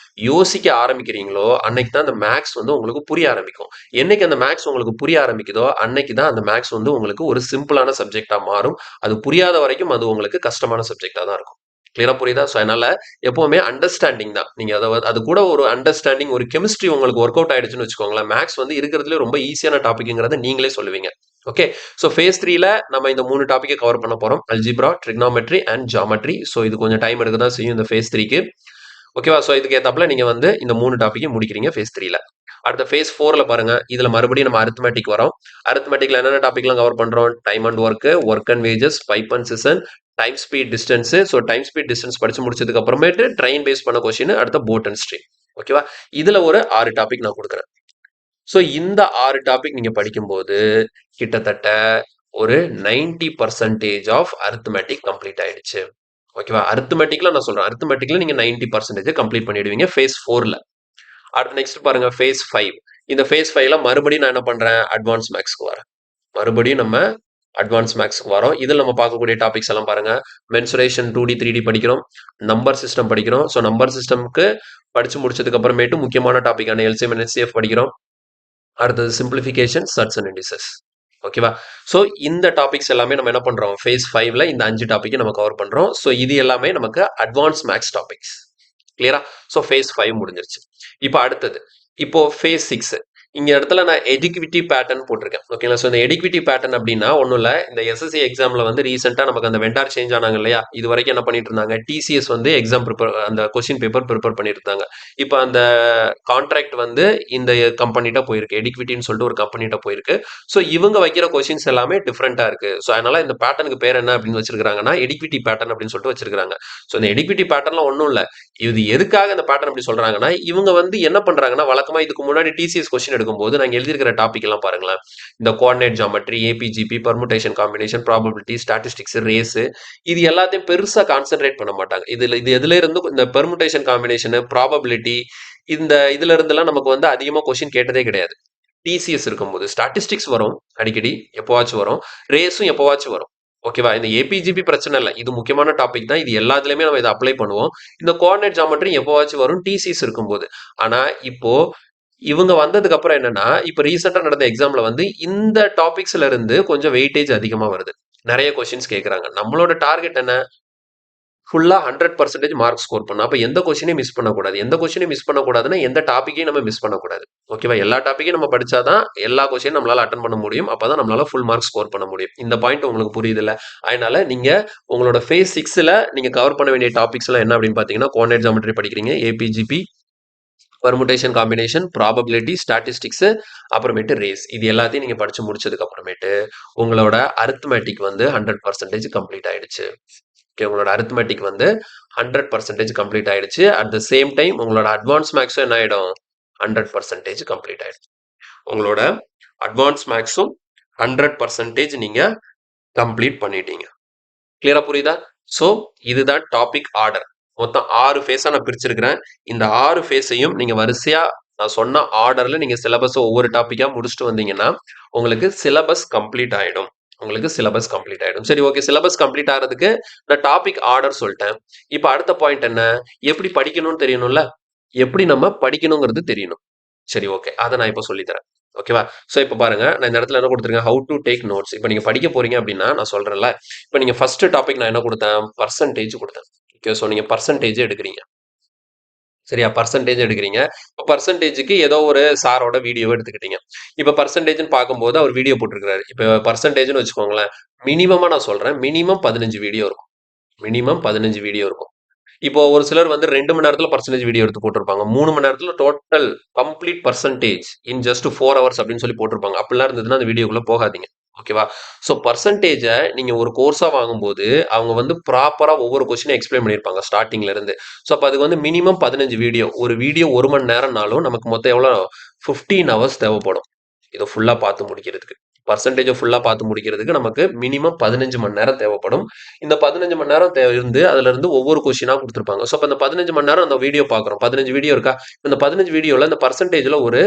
Speaker 1: யோசிக்க ஆரம்பிக்கிறீங்களோ அன்னைக்கு தான் அந்த மேக்ஸ் வந்து உங்களுக்கு புரிய ஆரம்பிக்கும். என்னைக்கு அந்த மேக்ஸ் உங்களுக்கு புரிய ஆரம்பிக்குதோ அன்னைக்கு தான் அந்த மேக்ஸ் வந்து உங்களுக்கு ஒரு சிம்பிளான சப்ஜெக்டா மாறும். அது புரியாத வரைக்கும் அது உங்களுக்கு கஷ்டமான சப்ஜெக்டா தான் இருக்கும். கிளியரா புரியுதா? ஸோ அதனால எப்பவுமே அண்டர்ஸ்டாண்டிங் தான். நீங்க அது கூட ஒரு அண்டர்ஸ்டாண்டிங், ஒரு கெமிஸ்ட்ரி உங்களுக்கு ஒர்க் அவுட் ஆயிடுச்சுன்னு வச்சுக்கோங்களேன், மேக்ஸ் வந்து இருக்கிறதுல ரொம்ப ஈஸியான டாபிக்ங்கிறத நீங்களே சொல்லுவீங்க. ஓகே, ஸோ ஃபேஸ் 3ல நம்ம இந்த 3 டாபிக்கை கவர் பண்ண போறோம். Algebra, trigonometry and geometry. So இது கொஞ்சம் டைம் எடுக்க தான் செய்யும் இந்த ஃபேஸ் 3க்கு. ஓகேவா? ஸோ இதுக்கு ஏத்தாப்புல நீங்க வந்து இந்த 3 டாபிக்கை முடிக்கிறீங்க ஃபேஸ் 3ல. அடுத்த ஃபேஸ் 4ல பாருங்க, இதுல மறுபடியும் நம்ம அரித்மெட்டிக் வரோம். அரித்மெட்டிக்ல என்னென்ன டாபிக்லாம் கவர் பண்றோம்? Time and work and wages, pipe and cistern, time speed distance. So time speed distance படிச்சு முடிச்சதுக்கு அப்புறமேட்டு ட்ரெயின் பேஸ் பண்ண கொஸ்டின், அடுத்த போட் அண்ட் ஸ்ட்ரீம். ஓகேவா? இதுல ஒரு 6 டாபிக் நான் கொடுக்குறேன். ஸோ இந்த 6 டாபிக் நீங்க படிக்கும்போது கிட்டத்தட்ட ஒரு 90% ஆஃப் அரித்மெட்டிக் கம்ப்ளீட் ஆயிடுச்சு. ஓகேவா? அரித்மெட்டிக்ல நான் சொல்றேன், அரித்மெட்டிக்ல நீங்க 90% கம்ப்ளீட் பண்ணிடுவீங்க ஃபேஸ் 4ல. அடுத்து நெக்ஸ்ட் பாருங்க ஃபேஸ் 5. இந்த ஃபேஸ் 5ல மறுபடியும் நான் என்ன பண்றேன், அட்வான்ஸ் மேக்ஸ்க்கு வரேன். மறுபடியும் நம்ம அட்வான்ஸ் மேக்ஸ்க்கு வரோம். இதில் நம்ம பார்க்கக்கூடிய டாபிக்ஸ் எல்லாம் பாருங்க, மென்சுரேஷன் 2D 3D படிக்கிறோம், நம்பர் சிஸ்டம் படிக்கிறோம். ஸோ நம்பர் சிஸ்டம்க்கு படிச்சு முடிச்சதுக்கு அப்புறமேட்டு முக்கியமான டாபிக்கான எல்சிஎம் அண்ட் எச்சிஎஃப் படிக்கிறோம். அடுத்தது சிம்பிளிஃபிகேஷன், சட்ஸ் அண்ட் இண்டிசஸ். ஓகேவா? ஸோ இந்த டாபிக்ஸ் எல்லாமே நம்ம என்ன பண்றோம், ஃபேஸ் 5ல இந்த 5 டாபிக் நம்ம கவர் பண்றோம். ஸோ இது எல்லாமே நமக்கு அட்வான்ஸ் மேக்ஸ் டாபிக்ஸ். கிளியரா? ஸோ ஃபேஸ் 5 முடிஞ்சிருச்சு. இப்போ அடுத்தது, இப்போ ஃபேஸ் 6. இங்க இடத்துல நான் எடிக்விட்டி பேட்டர்ன் போட்டிருக்கேன். ஓகேங்களா? ஸோ இந்த எடிக்விட்டி பேட்டர்ன் அப்படின்னா ஒன்றும் இல்லை, இந்த எஸ்எஸ்சி எக்ஸாம்ல வந்து ரீசெண்டாக நமக்கு அந்த வெண்டார் சேஞ்ச் ஆனாங்க இல்லையா, இது வரைக்கும் என்ன பண்ணிட்டு இருந்தாங்க, டிசிஎஸ் வந்து எக்ஸாம் ப்ரிப்பேர், அந்த கொஸ்டின் பேப்பர் ப்ரிப்பேர் பண்ணிட்டு இருந்தாங்க. இப்போ அந்த கான்ட்ராக்ட் வந்து இந்த கம்பெனிட்ட போயிருக்கு, எடிக்விட்டின்னு சொல்லிட்டு ஒரு கம்பெனிட்ட போயிருக்கு. ஸோ இவங்க வைக்கிற கொஸ்டின்ஸ் எல்லாமே டிஃப்ரெண்டா இருக்கு. ஸோ அதனால இந்த பேட்டர்னுக்கு பேர் என்ன அப்படின்னு வச்சிருக்காங்கன்னா எடிக்விட்டி பேட்டர்ன் அப்படின்னு சொல்லிட்டு வச்சிருக்காங்க. ஸோ இந்த எடிக்விட்டி பேட்டர்ன்ல ஒன்றும் இல்லை, இது எதுக்காக இந்த பேட்டர்ன் அப்படி சொல்றாங்கன்னா, இவங்க வந்து என்ன பண்றாங்கன்னா, வழக்கமா இதுக்கு முன்னாடி டிசிஎஸ் கொஸ்டின் எடுக்கும்போது நாங்க எழுதியிருக்கிற டாபிக் எல்லாம் பாருங்களேன், இந்த coordinate geometry, ABGP, permutation combination, probability, statistics, race, இது எல்லாத்தையும் பெருசா கான்சென்ட்ரேட் பண்ண மாட்டாங்க. இது எதுல இருந்து இந்த பெர்முடேஷன் காம்பினேஷன், ப்ராபபிலிட்டி, இதுல இருந்தெல்லாம் நமக்கு வந்து அதிகமா கொஸ்டின் கேட்டதே கிடையாது. டிசிஎஸ் இருக்கும்போது ஸ்டாட்டிஸ்டிக்ஸ் வரும் அடிக்கடி, எப்போவாச்சும் வரும், ரேஸும் எப்போவாச்சும் வரும். ஓகேவா? இந்த ஏபிஜிபி பிரச்சனை இல்லை, இது முக்கியமான டாபிக் தான், இது எல்லாத்துலயுமே நம்ம இதை அப்ளை பண்ணுவோம். இந்த கோஆர்டினேட் ஜாமெட்ரி எப்போவாச்சும் வரும் டிசிஎஸ் இருக்கும்போது. ஆனா இப்போ இவங்க வந்ததுக்கு அப்புறம் என்னன்னா, இப்ப ரீசெண்டா நடந்த எக்ஸாம்ல வந்து இந்த டாபிக்ஸ்ல இருந்து கொஞ்சம் வெயிட்டேஜ் அதிகமா வருது, நிறைய கொஸ்டின்ஸ் கேட்கறாங்க. நம்மளோட டார்கெட் என்ன, ஃபுல்லா 100% மார்க் ஸ்கோர் பண்ணணும். அப்ப எந்த கொஸ்டினையும் மிஸ் பண்ணக்கூடாது. எந்த கொஸ்டினையும் மிஸ் பண்ணக்கூடாதுன்னா எந்த டாபிக்கையும் நம்ம மிஸ் பண்ணக்கூடாது. ஓகேவா? எல்லா டாபிக்கையும் நம்ம படிச்சாதான் எல்லா கொஸ்டினும் நம்மளால அட்டன் பண்ண முடியும். அப்பதான் நம்மளால ஃபுல் மார்க் ஸ்கோர் பண்ண முடியும். இந்த பாயிண்ட் உங்களுக்கு புரியுது இல்ல? அதனால நீங்க உங்களோட ஃபேஸ் 6ல நீங்க கவர் பண்ண வேண்டிய டாபிக்ஸ் எல்லாம் என்ன அப்படின்னு பாத்தீங்கன்னா, கோஆர்டினேட் ஜாமெட்ரி படிக்கிறீங்க, ABGP, permutation combination, probability, statistics, அப்புறமேட்டு ரேஸ், இது எல்லாத்தையும் நீங்க படிச்சு முடிச்சதுக்கு அப்புறமேட்டு உங்களோட அரித்மெட்டிக் வந்து 100% கம்ப்ளீட் ஆயிடுச்சு. ஓகே, உங்களோட அரித்மெட்டிக் வந்து 100% கம்ப்ளீட் ஆயிடுச்சு. அட் த சேம் டைம் உங்களோட அட்வான்ஸ் மேக்ஸும் என்ன ஆயிடும், 100% கம்ப்ளீட் ஆயிடும். உங்களோட அட்வான்ஸ் மேக்ஸும் 100% நீங்க கம்ப்ளீட் பண்ணிட்டீங்க. கிளியரா புரியுதா? ஸோ இதுதான் டாபிக் ஆர்டர். மொத்தம் 6 ஃபேஸா நான் பிரிச்சிருக்கிறேன். இந்த 6 ஃபேஸையும் நீங்க வரிசையா நான் சொன்ன ஆர்டர்ல நீங்க சிலபஸ் ஒவ்வொரு டாபிக்கா முடிச்சுட்டு வந்தீங்கன்னா உங்களுக்கு சிலபஸ் கம்ப்ளீட் ஆயிடும். சரி, ஓகே, சிலபஸ் கம்ப்ளீட் ஆகிறதுக்கு நான் டாபிக் ஆர்டர் சொல்லிட்டேன். இப்போ அடுத்த பாயிண்ட் என்ன, எப்படி படிக்கணும்னு தெரியணும்ல, எப்படி நம்ம படிக்கணுங்கிறது தெரியணும். சரி, ஓகே, அதை நான் இப்போ சொல்லித்தரேன். ஓகேவா? ஸோ இப்போ பாருங்க, நான் இந்த இடத்துல என்ன கொடுத்துருக்கேன், ஹவு டு டேக் நோட்ஸ். இப்போ நீங்க படிக்க போறீங்க அப்படின்னா நான் சொல்றேன்ல, இப்போ நீங்க ஃபர்ஸ்ட் டாபிக் நான் என்ன கொடுத்தேன், பர்சன்டேஜ் கொடுத்தேன். ஓகே, ஸோ நீங்க பர்சன்டேஜ் எடுக்கிறீங்க. சரியா? பர்சன்டேஜ் எடுக்கிறீங்க. இப்போ பர்சன்டேஜுக்கு ஏதோ ஒரு சாரோட வீடியோவை எடுத்துக்கிட்டீங்க. இப்போ பர்சன்டேஜ்னு பார்க்கும்போது அவர் வீடியோ போட்டிருக்கிறாரு. இப்போ பர்சன்டேஜ்னு வச்சுக்கோங்களேன், மினிமமா நான் சொல்றேன், மினிமம் 15 வீடியோ இருக்கும். மினிமம் 15 வீடியோ இருக்கும். இப்போ ஒரு சிலர் வந்து 2 மணி நேரத்துல பர்சன்டேஜ் வீடியோ எடுத்து போட்டிருப்பாங்க. 3 மணி நேரத்துல total complete percentage in just 4 hours அப்படின்னு சொல்லி போட்டிருப்பாங்க. அப்படிலாம் இருந்ததுன்னா அந்த வீடியோக்குள்ள போகாதீங்க. ஓகேவா? ஸோ பர்சன்டேஜை நீங்க ஒரு கோர்ஸா வாங்கும்போது அவங்க வந்து ப்ராப்பரா ஒவ்வொரு கொஸ்டினும் எக்ஸ்பிளைன் பண்ணியிருப்பாங்க ஸ்டார்டிங்ல இருந்து. ஸோ அப்போ அதுக்கு வந்து மினிமம் 15 வீடியோ, ஒரு வீடியோ 1 மணி நேரம்னாலும் நமக்கு மொத்தம் எவ்வளோ, 15 ஹவர்ஸ் தேவைப்படும் இதை ஃபுல்லா பார்த்து முடிக்கிறதுக்கு. பர்சன்டேஜை ஃபுல்லாக பார்த்து முடிக்கிறதுக்கு நமக்கு மினிமம் 15 மணி நேரம் தேவைப்படும். இந்த 15 மணி நேரம் இருந்து அதுல இருந்து ஒவ்வொரு கொஸ்டினாக கொடுத்துருப்பாங்க. ஸோ அப்போ அந்த 15 மணி நேரம் அந்த வீடியோ பார்க்குறோம். 15 வீடியோ இருக்கா? இந்த 15 வீடியோவில் இந்த பர்சன்டேஜில் ஒரு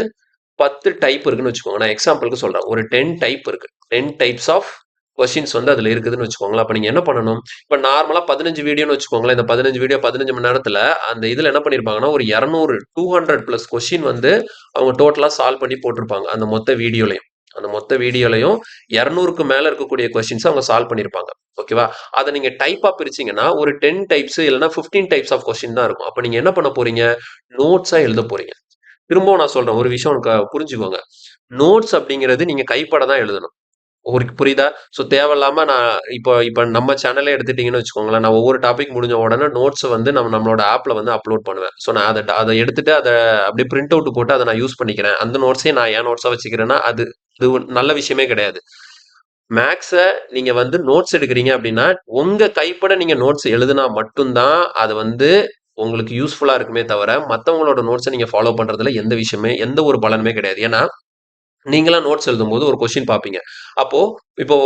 Speaker 1: 10 டைப் இருக்குன்னு வச்சுக்கோங்க. நான் எக்ஸாம்பிளுக்கு சொல்கிறேன். ஒரு 10 டைப் இருக்கு. 10 டைப்ஸ் ஆஃப் கொஸ்டின்ஸ் வந்து அதில் இருக்குதுன்னு வச்சுக்கோங்களேன். அப்போ நீங்கள் என்ன பண்ணணும்? இப்போ நார்மலாக 15 வீடியோன்னு வச்சுக்கோங்களேன். இந்த 15 வீடியோ 15 மணி நேரத்தில் அந்த இதில் என்ன பண்ணியிருப்பாங்கன்னா ஒரு 200 + கொஸ்டின் வந்து அவங்க டோட்டலாக சால்வ் பண்ணி போட்டிருப்பாங்க. அந்த மொத்த வீடியோலையும் 200க்கு மேல இருக்கக்கூடிய கொஸ்டின்ஸ் அவங்க சால்வ் பண்ணியிருப்பாங்க. ஓகேவா? அதை நீங்க டைப்பா பிரிச்சீங்கன்னா ஒரு 10 டைப்ஸ் இல்லைன்னா 15 டைப்ஸ் ஆஃப் கொஸ்டின் தான் இருக்கும். அப்ப நீங்க என்ன பண்ண போறீங்க? நோட்ஸா எழுத போறீங்க. திரும்பவும் நான் சொல்றேன், ஒரு விஷயம் புரிஞ்சுக்கோங்க. நோட்ஸ் அப்படிங்கிறது நீங்க கைப்பட தான் எழுதணும். உங்களுக்கு புரியுதா? ஸோ தேவையில்லாம நான் இப்போ இப்போ நம்ம சேனலே எடுத்துட்டீங்கன்னு வச்சுக்கோங்களேன். நான் ஒவ்வொரு டாபிக் முடிஞ்ச உடனே நோட்ஸை வந்து நம்மளோட ஆப்ல வந்து அப்லோட் பண்ணுவேன். ஸோ நான் அதை எடுத்துட்டு அதை அப்படியே பிரிண்ட் அவுட் போட்டு அதை நான் யூஸ் பண்ணிக்கிறேன். அந்த நோட்ஸே நான் என் நோட்ஸா வச்சுக்கிறேன்னா அது இது ஒரு நல்ல விஷயமே கிடையாது. மேக்ஸை நீங்க வந்து நோட்ஸ் எடுக்கிறீங்க அப்படின்னா உங்க கைப்பட நீங்க நோட்ஸ் எழுதுனா மட்டும்தான் அது வந்து உங்களுக்கு யூஸ்ஃபுல்லா இருக்குமே தவிர மற்றவங்களோட நோட்ஸை நீங்க ஃபாலோ பண்றதுல எந்த ஒரு பலனுமே கிடையாது. ஏன்னா நீங்களா நோட்ஸ் எழுதும்போது ஒரு கொஸ்டின் பார்ப்பீங்க. அப்போ இப்போ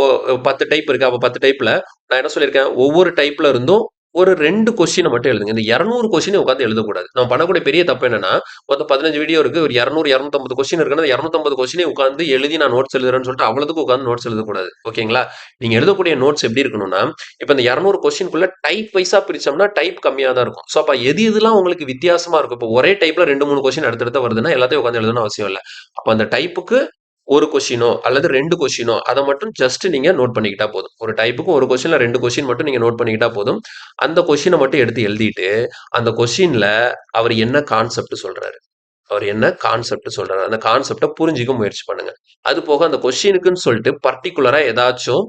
Speaker 1: 10 டைப் இருக்கு. அப்போ 10 டைப்ல நான் என்ன சொல்லியிருக்கேன்? ஒவ்வொரு டைப்ல இருந்தும் ஒரு 2 கொஸ்டினை மட்டும் எழுதுங்க. இந்த 200 கொஸ்டினை உட்காந்து எழுதக்கூடாது. நம்ம பண்ணக்கூடிய பெரிய தப்பு என்னன்னா, மொத்தம் 15 வீடியோ இருக்கு. ஒரு 200, 250 கொஸ்டின் இருக்குன்னா 250 கொஸ்டினை உட்காந்து எழுதி நான் நோட்ஸ் எழுதுறேன்னு சொல்லிட்டு அவ்வளவுக்கு உட்காந்து நோட்ஸ் எழுதக்கூடாது. ஓகேங்களா? நீங்க எழுதக்கூடிய நோட்ஸ் எப்படி இருக்கணும்னா, இப்போ இந்த 200 கொஸ்டின்குள்ள டைப் வைஸா பிரிச்சோம்னா டைப் கம்மியா தான் இருக்கும். ஸோ அப்ப எதெல்லாம் உங்களுக்கு வித்தியாசமா இருக்கும்? இப்போ ஒரே டைப்ல 2, 3 கொஸ்டின் அடுத்தடுத்து வருதுன்னா எல்லாத்தையும் உட்காந்து எழுதணும்னு அவசியம் இல்ல. அப்ப அந்த டைப்புக்கு ஒரு கொஸ்டினோ அல்லது 2 கொஸ்டினோ அதை மட்டும் ஜஸ்ட் நீங்க நோட் பண்ணிக்கிட்டா போதும். ஒரு டைப்புக்கு ஒரு கொஸ்டின்ல 2 கொஸ்டின் மட்டும் நீங்க நோட் பண்ணிக்கிட்டா போதும். அந்த கொஸ்டினை மட்டும் எடுத்து எழுதிட்டு அந்த கொஸ்டின்ல அவர் என்ன கான்செப்ட் சொல்றாரு, அந்த கான்செப்டை புரிஞ்சுக்க முயற்சி பண்ணுங்க. அது போக அந்த கொஸ்டினுக்குன்னு சொல்லிட்டு பர்டிகுலரா ஏதாச்சும்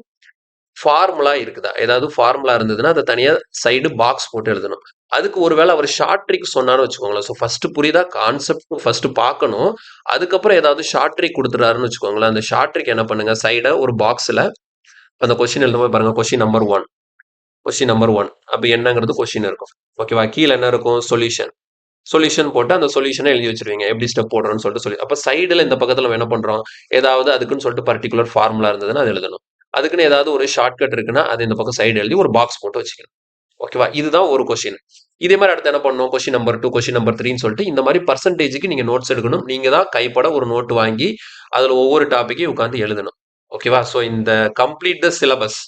Speaker 1: ஃபார்முலா இருக்குதா? ஏதாவது ஃபார்முலா இருந்ததுன்னா அதை தனியா சைடு பாக்ஸ் போட்டு எழுதணும். அதுக்கு ஒருவேளை அவர் ஷார்ட் ட்ரிக் சொன்னான்னு வச்சுக்கோங்களேன். ஸோ ஃபர்ஸ்ட் புரியுதா? கான்செப்ட் ஃபர்ஸ்ட் பார்க்கணும். அதுக்கப்புறம் ஏதாவது ஷார்ட் ட்ரிக் கொடுத்துறாருன்னு வச்சுக்கோங்களேன். அந்த ஷார்ட் ட்ரிக் என்ன பண்ணுங்க? சைட ஒரு பாக்ஸ்ல அந்த கொஸ்டின் எழுதும்போது பாருங்க, கொஸ்டின் நம்பர் ஒன் அப்ப என்னங்கிறது கொஸ்டின் இருக்கும். ஓகேவா? கீழே என்ன இருக்கும்? சொல்யூஷன் போட்டு அந்த சொல்யூஷனை எழுதி வச்சிருவீங்க. எப்படி ஸ்டெப் போடுறோம்னு சொல்லிட்டு அப்ப சைடுல இந்த பக்கத்துல நம்ம என்ன பண்றோம்? ஏதாவது அதுக்குன்னு சொல்லிட்டு பர்டிகுலர் ஃபார்முலா இருந்ததுன்னா அது எழுதணும். அதுக்குன்னு ஏதாவது ஒரு ஷார்ட்கட் இருக்குன்னா அது இந்த பக்கம் சைடு எழுதி ஒரு பாக்ஸ் போட்டு வச்சுக்கணும். ஓகேவா? இதுதான் ஒரு கொஸ்டின். இதே மாதிரி அடுத்து என்ன பண்ணணும்? கொஸ்டின் நம்பர் 2, கொஸ்டின் நம்பர் 3ன்னு சொல்லிட்டு இந்த மாதிரி பர்சன்டேஜுக்கு நீங்க நோட்ஸ் எடுக்கணும். நீங்க தான் கைப்பட ஒரு நோட் வாங்கி அதுல ஒவ்வொரு டாபிக்கையும் உட்காந்து எழுதணும். ஓகேவா? ஸோ இந்த கம்ப்ளீட் த சிலபஸ்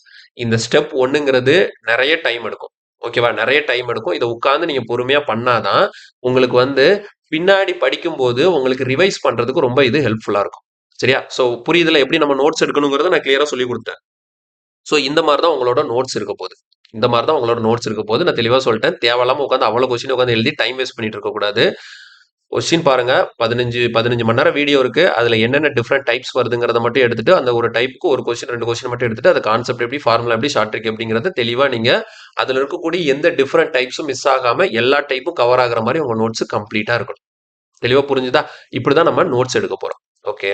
Speaker 1: இந்த ஸ்டெப் 1ங்கிறது நிறைய டைம் எடுக்கும். ஓகேவா? நிறைய டைம் எடுக்கும். இதை உட்காந்து நீங்க பொறுமையா பண்ணாதான் உங்களுக்கு வந்து பின்னாடி படிக்கும்போது உங்களுக்கு ரிவைஸ் பண்றதுக்கு ரொம்ப இது ஹெல்ப்ஃபுல்லா இருக்கும். சரியா? ஸோ புரியுதுல எப்படி நம்ம நோட்ஸ் எடுக்கணுங்கிறத நான் கிளியரா சொல்லி கொடுத்தேன். ஸோ இந்த மாதிரி தான் உங்களோட நோட்ஸ் இருக்க போகுது. நான் தெளிவா சொல்லிட்டேன். தேவையில்லாம உட்காந்து அவ்வளவு கொஸ்டின் உட்காந்து எழுதி டைம் வேஸ்ட் பண்ணிட்டு இருக்க கூடாது. கொஸ்டின் பாருங்க, 15 மணி நேரம் வீடியோ இருக்கு. அதுல என்னென்ன டிஃப்ரெண்ட் டைப்ஸ் வருதுங்கிறத மட்டும் எடுத்துட்டு அந்த ஒரு டைப்புக்கு ஒரு கொஸ்டின் 2 கொஸ்டின் மட்டும் எடுத்துட்டு அந்த கான்செப்ட் எப்படி, ஃபார்முலா எப்படி, ஷார்ட் ட்ரிக் எப்படிங்கிறத தெளிவா நீங்க அதுல இருக்கக்கூடிய எந்த டிஃப்ரெண்ட் டைப்ஸும் மிஸ் ஆகாம எல்லா டைப்பும் கவர் ஆகுற மாதிரி உங்க நோட்ஸ் கம்ப்ளீட்டா இருக்கணும். தெளிவா புரிஞ்சுதா? இப்படிதான் நம்ம நோட்ஸ் எடுக்க போறோம். ஓகே,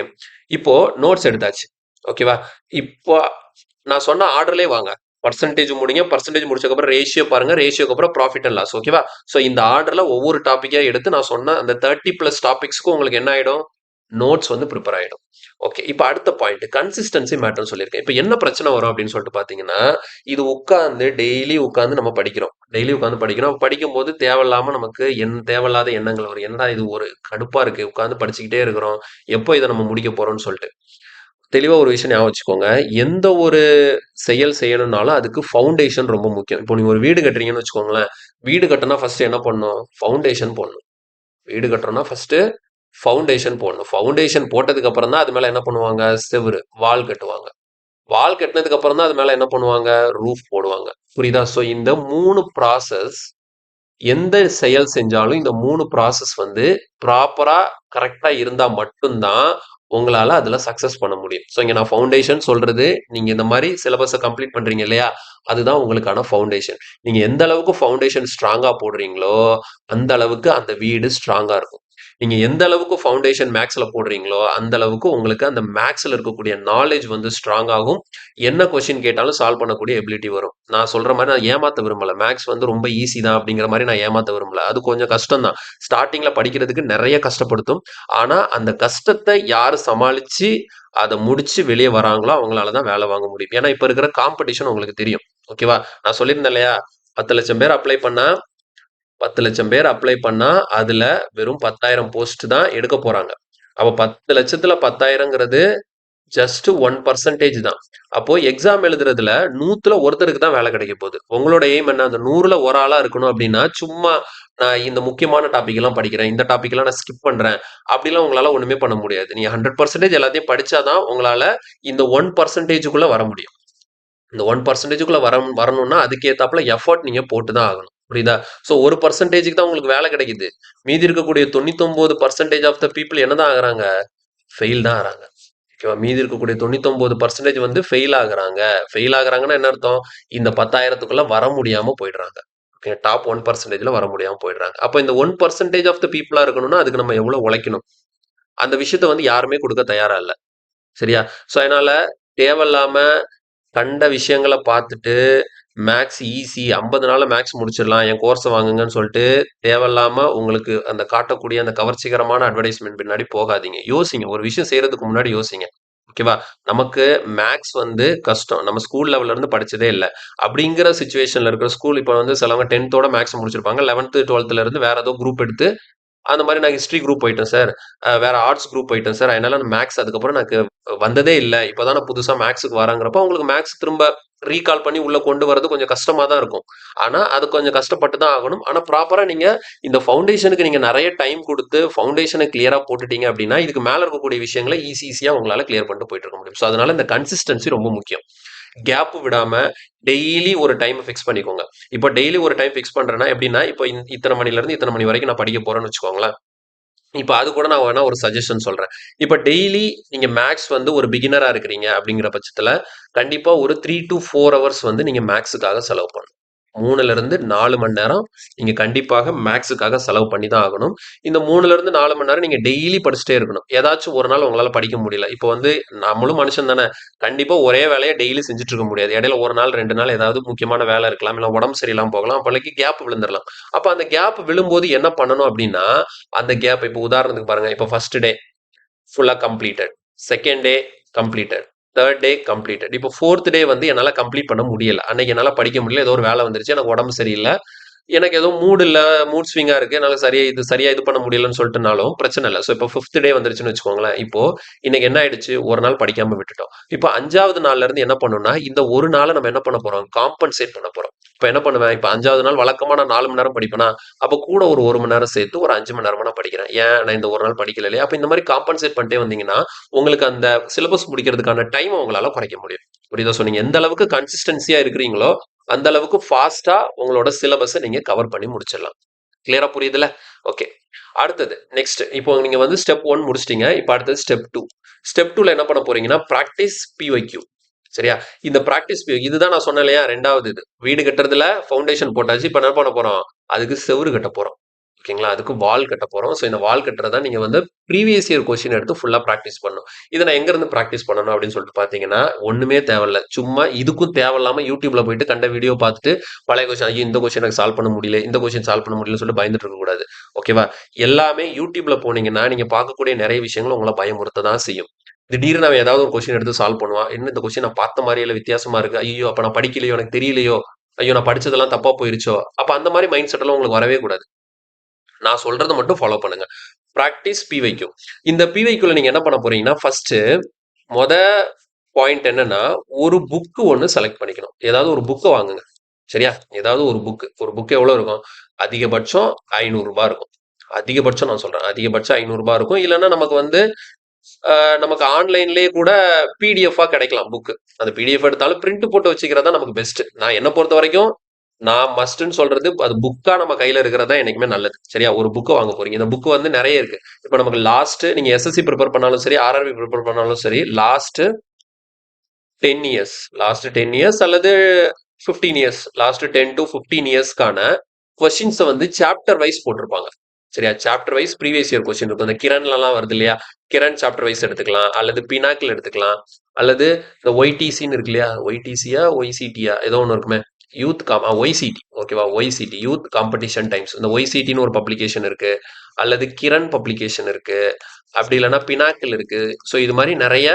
Speaker 1: இப்போ நோட்ஸ் எடுத்தாச்சு. ஓகேவா? இப்போ நான் சொன்ன ஆர்டர்லயே வாங்க. பர்சன்டேஜ் முடிங்க. பர்சன்டேஜ் முடிச்சதுக்கப்புறம் ரேஷியோ பாருங்க. ரேஷியோக்கு அப்புறம் ப்ராஃபிட் அண்ட் லாஸ். ஓகேவா? ஸோ இந்த ஆர்டர்ல ஒவ்வொரு டாப்பிக்கா எடுத்து நான் சொன்ன அந்த 30+ டாபிக்ஸ்க்கும் உங்களுக்கு என்ன ஆயிடும்? நோட்ஸ் வந்து ப்ரிப்பேர் ஆயிடும். ஓகே, இப்போ அடுத்த பாயிண்ட் கன்சிஸ்டன்சி மேட்டர்னு சொல்லியிருக்கேன். இப்போ என்ன பிரச்சனை வரும் அப்படின்னு சொல்லிட்டு பார்த்தீங்கன்னா, இது டெய்லி உட்காந்து நம்ம படிக்கிறோம். படிக்கும்போது தேவையில்லாம நமக்கு தேவையில்லாத எண்ணங்கள் வரும். என்னடா இது ஒரு கடுப்பா இருக்கு. உட்காந்து படிச்சுக்கிட்டே இருக்கிறோம். எப்போ இதை நம்ம முடிக்க போறோம்னு சொல்லிட்டு. தெளிவா ஒரு விஷயம் ஞாபகம் வச்சுக்கோங்க. எந்த ஒரு செயல் செய்யணும்னாலும் அதுக்கு ஃபவுண்டேஷன் ரொம்ப முக்கியம். இப்போ நீங்க ஒரு வீடு கட்டுறீங்கன்னு வச்சுக்கோங்களேன். வீடு கட்டினா ஃபர்ஸ்ட் என்ன பண்ணணும்? ஃபவுண்டேஷன் போடணும். வீடு கட்டுறோம்னா ஃபர்ஸ்ட் ஃபவுண்டேஷன் போடணும். ஃபவுண்டேஷன் போட்டதுக்கு அப்புறம் தான் அது மேல என்ன பண்ணுவாங்க? செவுரு, வால் கட்டுவாங்க. வால் கட்டினதுக்கு அப்புறம் தான் அது மேல என்ன பண்ணுவாங்க? ரூஃப் போடுவாங்க. புரியுதா? ஸோ இந்த 3 ப்ராசஸ் எந்த செயல் செஞ்சாலும் இந்த 3 ப்ராசஸ் வந்து ப்ராப்பரா கரெக்டா இருந்தா மட்டும்தான் உங்களால அதுல சக்சஸ் பண்ண முடியும். ஸோ இங்க நான் ஃபவுண்டேஷன் சொல்றது, நீங்க இந்த மாதிரி சிலபஸை கம்ப்ளீட் பண்றீங்க இல்லையா? அதுதான் உங்களுக்கான ஃபவுண்டேஷன். நீங்க எந்த அளவுக்கு ஃபவுண்டேஷன் ஸ்ட்ராங்கா போடுறீங்களோ அந்த அளவுக்கு அந்த வீடு ஸ்ட்ராங்கா இருக்கும். நீங்க எந்த அளவுக்கு ஃபவுண்டேஷன் மேக்ஸ்ல போடுறீங்களோ அந்த அளவுக்கு உங்களுக்கு அந்த மேக்ஸ்ல இருக்கக்கூடிய நாலேஜ் வந்து ஸ்ட்ராங் ஆகும். என்ன கொஸ்டின் கேட்டாலும் சால்வ் பண்ணக்கூடிய எபிலிட்டி வரும். நான் சொல்ற மாதிரி நான் ஏமாத்த விரும்பல. மேக்ஸ் வந்து ரொம்ப ஈஸி தான் அப்படிங்கிற மாதிரி நான் ஏமாத்த விரும்பல. அது கொஞ்சம் கஷ்டம் தான். ஸ்டார்டிங்ல படிக்கிறதுக்கு நிறைய கஷ்டப்படுத்தும். ஆனா அந்த கஷ்டத்தை யாரு சமாளிச்சு அதை முடிச்சு வெளியே வராங்களோ அவங்களால தான் வேலை வாங்க முடியும். ஏன்னா இப்ப இருக்கிற காம்படிஷன் உங்களுக்கு தெரியும். ஓகேவா? நான் சொல்லியிருந்தேன் இல்லையா, 10,00,000 பேர் அப்ளை பண்ணா 10,00,000 பேர் அப்ளை பண்ணா அதுல வெறும் 10,000 போஸ்ட் தான் எடுக்க போறாங்க. அப்ப 10,00,000த்துல 10,000ங்கிறது ஜஸ்ட் 1% தான். அப்போ எக்ஸாம் எழுதுறதுல 100ல ஒருத்தருக்கு தான் வேலை கிடைக்க போகுது. உங்களோட எய்ம் என்ன? அந்த 100ல ஒரு ஆளா இருக்கணும் அப்படின்னா சும்மா நான் இந்த முக்கியமான டாபிக் எல்லாம் படிக்கிறேன், இந்த டாபிக் எல்லாம் நான் ஸ்கிப் பண்றேன் அப்படிலாம் உங்களால ஒண்ணுமே பண்ண முடியாது. நீங்க 100% எல்லாத்தையும் படிச்சாதான் உங்களால இந்த 1%க்குள்ள வர முடியும். இந்த 1%க்குள்ள வரணும்னா அதுக்கேத்தாப்புல எஃபர்ட் நீங்க போட்டு தான் ஆகணும். புரியுதா? ஸோ 1%க்கு தான் உங்களுக்கு வேலை கிடைக்குது. மீதி இருக்கக்கூடிய 99% ஆஃப் த பீப்புள் என்னதான் ஆகுறாங்க? ஃபெயில் தான் ஆகுறாங்க. ஓகேவா? மீதி இருக்கக்கூடிய 99% வந்து ஃபெயில் ஆகுறாங்க. ஃபெயில் ஆகுறாங்கன்னா என்ன அர்த்தம்? இந்த 10,000த்துக்குள்ள வர முடியாம போயிடுறாங்க. ஓகே, டாப் 1%ல வர முடியாம போயிடுறாங்க. அப்ப இந்த 1% ஆஃப் த பீப்புளா இருக்கணும்னா அதுக்கு நம்ம எவ்வளவு உழைக்கணும்? அந்த விஷயத்த வந்து யாருமே கொடுக்க தயாரா இல்ல. சரியா? ஸோ அதனால தேவையில்லாம கண்ட விஷயங்கள பார்த்துட்டு, மேத்ஸ் ஈஸி 50 நாள்ல மேத்ஸ் முடிச்சிடலாம். என் கோர்ஸ வாங்குங்கன்னு சொல்லிட்டு, தேவையில்லாம உங்களுக்கு அந்த காட்டக்கூடிய அந்த கவர்ச்சிகரமான அட்வர்டைஸ்மென்ட் பின்னாடி போகாதீங்க. யோசிங்க. ஒரு விஷயம் செய்றதுக்கு முன்னாடி யோசிங்க. ஓகேவா? நமக்கு மேத்ஸ் வந்து கஷ்டம். நம்ம ஸ்கூல் லெவல்ல இருந்து படிச்சதே இல்ல. அப்படிங்கிற சிச்சுவேஷன்ல இருக்கிற ஸ்கூல் இப்ப வந்து சிலவங்க 10த்தோட மேத்ஸ் முடிச்சிருப்பாங்க. 11த், 12த்ல இருந்து வேற ஏதோ குரூப் எடுத்து அந்த மாதிரி நான் ஹிஸ்ட்ரி குரூப் போயிட்டேன் சார். வேற ஆர்ட்ஸ் குரூப் போயிட்டேன் சார். அதனால மேத்ஸ் அதுக்கப்புறம் எனக்கு வந்ததே இல்ல. இப்பதான் நான் புதுசா மேத்ஸ்க்கு வரேங்கிறப்போ, உங்களுக்கு மேத்ஸ் திரும்ப ரீகால் பண்ணி உள்ள கொண்டு வரது கொஞ்சம் கஷ்டமா தான் இருக்கும். ஆனா, அது கொஞ்சம் கஷ்டப்பட்டு தான் ஆகணும். ஆனா, ப்ராப்பரா நீங்க இந்த ஃபவுண்டேஷனுக்கு நீங்க நெறைய டைம் குடுத்து, ஃபவுண்டேஷன கிளியரா போட்டுட்டீங்க அப்படின்னா, இதுக்கு மேல இருக்கக்கூடிய விஷயங்கள ஈஸியா உங்களால கிளியர் பண்ணிட்டு போயிட்டு இருக்க முடியும். ஸோ, அதனால இந்த கன்சிஸ்டன்சி ரொம்ப முக்கியம். கேப் விடாம டெய்லி ஒரு டைம் ஃபிக்ஸ் பண்ணிக்கோங்க. இப்போ டெய்லி ஒரு டைம் ஃபிக்ஸ் பண்றேன்னா எப்படின்னா, இப்போ இத்தன மணில இருந்து இத்தன மணி வரைக்கும் நான் படிக்க போறேன்னு வச்சுக்கோங்களேன். இப்ப அது கூட நான் வேணா ஒரு சஜஷன் சொல்றேன். இப்ப டெய்லி நீங்க மேத்ஸ் வந்து ஒரு பிகினரா இருக்கிறீங்க அப்படிங்கிற பட்சத்துல, கண்டிப்பா ஒரு 3 டூ 4 ஹவர்ஸ் வந்து நீங்க மேத்ஸ்க்காக செலவு பண்ணணும். 3ல இருந்து 4 மணி நேரம் நீங்க கண்டிப்பாக மேத்ஸ்க்காக செலவு பண்ணி தான் ஆகணும். இந்த 3ல இருந்து 4 மணி நேரம் நீங்க டெய்லி படிச்சுட்டே இருக்கணும். ஏதாச்சும் ஒரு நாள் உங்களால படிக்க முடியல. இப்போ வந்து நம்மளும் மனுஷன் தானே. கண்டிப்பா ஒரே வேலைய டெய்லி செஞ்சுட்டு இருக்க முடியாது. இடையில 1 நாள், 2 நாள் ஏதாவது முக்கியமான வேலை இருக்கலாம். இல்ல உடம்பு சரியில்லாம போகலாம். அப்போதைக்கு கேப் விழுந்துரலாம். அப்ப அந்த கேப் விழும்போது என்ன பண்ணணும் அப்படின்னா, அந்த கேப் இப்போ உதாரணத்துக்கு பாருங்க. இப்போ ஃபர்ஸ்ட் டே ஃபுல்லா completed. Second day completed. Third day completed. இப்போ ஃபோர்த் டே வந்து என்னால கம்ப்ளீட் பண்ண முடியல. அன்னைக்கு என்னால படிக்க முடியல. ஏதோ ஒரு வேலை வந்துருச்சு. எனக்கு உடம்பு சரியில்ல. எனக்கு ஏதோ மூட் இல்ல, மூட் ஸ்விங்கா இருக்கு. என்னால சரியா இது பண்ண முடியலன்னு சொல்லிட்டுனாலும் பிரச்சனை இல்ல. ஸோ இப்போ 5த் டே வந்துருச்சுன்னு வச்சுக்கோங்களேன். இப்போ இன்னைக்கு என்ன ஆயிடுச்சு? ஒரு நாள் படிக்காம விட்டுட்டோம். இப்போ 5வது நாள்ல இருந்து என்ன பண்ணணும்னா, இந்த ஒரு நாள நம்ம என்ன பண்ண போறோம்? காம்பன்சேட் பண்ண போறோம். இப்ப என்ன பண்ணுவேன்? இப்ப 5வது நாள் வழக்கமா நான் 4 மணி நேரம் படிப்பேனா, அப்ப கூட ஒரு 1 மணி நேரம் சேர்த்து ஒரு 5 மணி நேரமா நான் படிக்கிறேன். ஏன்? நான் இந்த ஒரு நாள் படிக்கல இல்லையா? அப்ப இந்த மாரி காம்பன்சேட் பண்ணிட்டே வந்தீங்கன்னா, உங்களுக்கு அந்த சிலபஸ் முடிக்கிறதுக்கான டைம உங்களால குறைக்க முடியும். புரியுதா? ஸோ நீங்க எந்த அளவுக்கு கன்சிஸ்டன்சியா இருக்கிறீங்களோ, அந்த அளவுக்கு ஃபாஸ்ட்டா உங்களோட சிலபஸ நீங்க கவர் பண்ணி முடிச்சிடலாம். கிளியரா புரியுதுல்ல? ஓகே. அடுத்தது நெக்ஸ்ட் இப்போ நீங்க வந்து ஸ்டெப் 1 முடிச்சிட்டீங்க. இப்ப அடுத்தது ஸ்டெப் 2. ஸ்டெப் 2ல என்ன பண்ண போறீங்கன்னா, பிராக்டிஸ் பிஒய்க்யூ. சரியா? இந்த பிராக்டிஸ் இதுதான் நான் சொன்னேன் இல்லையா? 2வது இது. வீடு கட்டுறதுல ஃபவுண்டேஷன் போட்டாச்சு. இப்ப என்ன பண்ண போறோம்? அதுக்கு செவுரு கட்ட போறோம். ஓகேங்களா? அதுக்கு வால் கட்ட போறோம். ஸோ இந்த வால் கட்டுறத நீங்க வந்து ப்ரீவியஸ் இயர் கொஸ்டின் எடுத்து ஃபுல்லா பிராக்டிஸ் பண்ணணும். இத நான் எங்க இருந்து பிராக்டிஸ் பண்ணணும் அப்படின்னு சொல்லிட்டு பார்த்தீங்கன்னா, ஒண்ணுமே தேவையில்ல. சும்மா இதுக்கும் தேவையில்லாம YouTubeல போயிட்டு கண்ட வீடியோ பார்த்துட்டு பழைய கொஸ்டின் ஐயோ! இந்த கொஸ்டின் எனக்கு சால்வ் பண்ண முடியல. இந்த கொஸ்டின் சால்வ் பண்ண முடியலன்னு சொல்லிட்டு பயந்துட்டு இருக்கக்கூடாது. ஓகேவா? எல்லாமே YouTubeல போனீங்கன்னா, நீங்க பார்க்கக்கூடிய நெறைய விஷயங்கள் உங்கள பயமுறுத்த தான் செய்யும். திடீர்னு அவன் ஏதாவது ஒரு கொஸ்டின் எடுத்து சால்வ் பண்ணுவான். என்ன இந்த கொஸ்டின் நான் பார்த்த மாரியே இல்ல, வித்தியாசமா இருக்கு. ஐய்யயோ! அப்ப நான் படிக்கலையோ, எனக்கு தெரியலையோ, ஐயோ! நான் படிச்சதெல்லாம் தப்பா போயிருச்சோ! அப்ப அந்த மாரி மைண்ட் செட் எல்லாம் உங்களுக்கு வரவே கூடாது. நான் சொல்றத மட்டும் ஃபாலோ பண்ணுங்க. Practice PYQ. இந்த பிவைக்யூல நீங்க என்ன பண்ண போறீங்கன்னா, ஃபர்ஸ்ட் மொத பாயிண்ட் என்னன்னா, ஒரு புக் ஒண்ணு செலக்ட் பண்ணிக்கணும். ஏதாவது ஒரு புக்க வாங்குங்க. சரியா? ஏதாவது ஒரு புக். ஒரு புக் எவ்வளோ இருக்கும்? அதிகபட்சம் ரூ. 500 இருக்கும். அதிகபட்சம் நான் சொல்றேன். அதிகபட்சம் ரூ. 500 இருக்கும். இல்லன்னா நமக்கு வந்து நமக்கு ஆன்லைன்லயே கூட பிடிஎஃப்பா கிடைக்கலாம் புக். அந்த பிடிஎஃப் எடுத்தாலும் பிரிண்ட் போட்டு வச்சுக்கிறது தான் நமக்கு பெஸ்ட். நான் என்ன பொறுத்தவரைக்கும் நான் மஸ்ட்ன்னு சொல்றது அது புக்கா நம்ம கையில இருக்கிறது தான் என்னைக்குமே நல்லது. சரியா? ஒரு புக்க வாங்க போறீங்க. இந்த புக் வந்து நெறைய இருக்கு. இப்ப நமக்கு லாஸ்ட் நீங்க எஸ்எஸ்சி பிரிப்பேர் பண்ணாலும் சரி, ஆர்ஆர்பி பிரிப்பேர் பண்ணாலும் சரி, லாஸ்ட் 10 இயர்ஸ் அல்லது 15 இயர்ஸ். லாஸ்ட் 10 டூ 15 இயர்ஸ்க்கான கொஸ்டின்ஸ வந்து சாப்டர் வைஸ் போட்டிருப்பாங்க. சரியா? Chapter wise previous year question இருக்கும். இந்த கிரண்லலாம் வருது இல்லையா? கிரண் சாப்டர் வைஸ் எடுத்துக்கலாம், அல்லது பினாக்கிள் எடுத்துக்கலாம், அல்லது இந்த ஒய்டிசின்னு இருக்கு இல்லையா? ஒய்டிசியா ஒய்சிடியா ஏதோ ஒன்று இருக்குமே, யூத் ஒய்சிடி, ஓகேவா? ஒய்சிடி யூத் காம்படிஷன் டைம்ஸ், இந்த ஒய்சிடின்னு ஒரு பப்ளிகேஷன் இருக்கு, அல்லது கிரண் பப்ளிகேஷன் இருக்கு, அப்படி இல்லைன்னா பினாக்கிள் இருக்கு. ஸோ இது மாதிரி நிறைய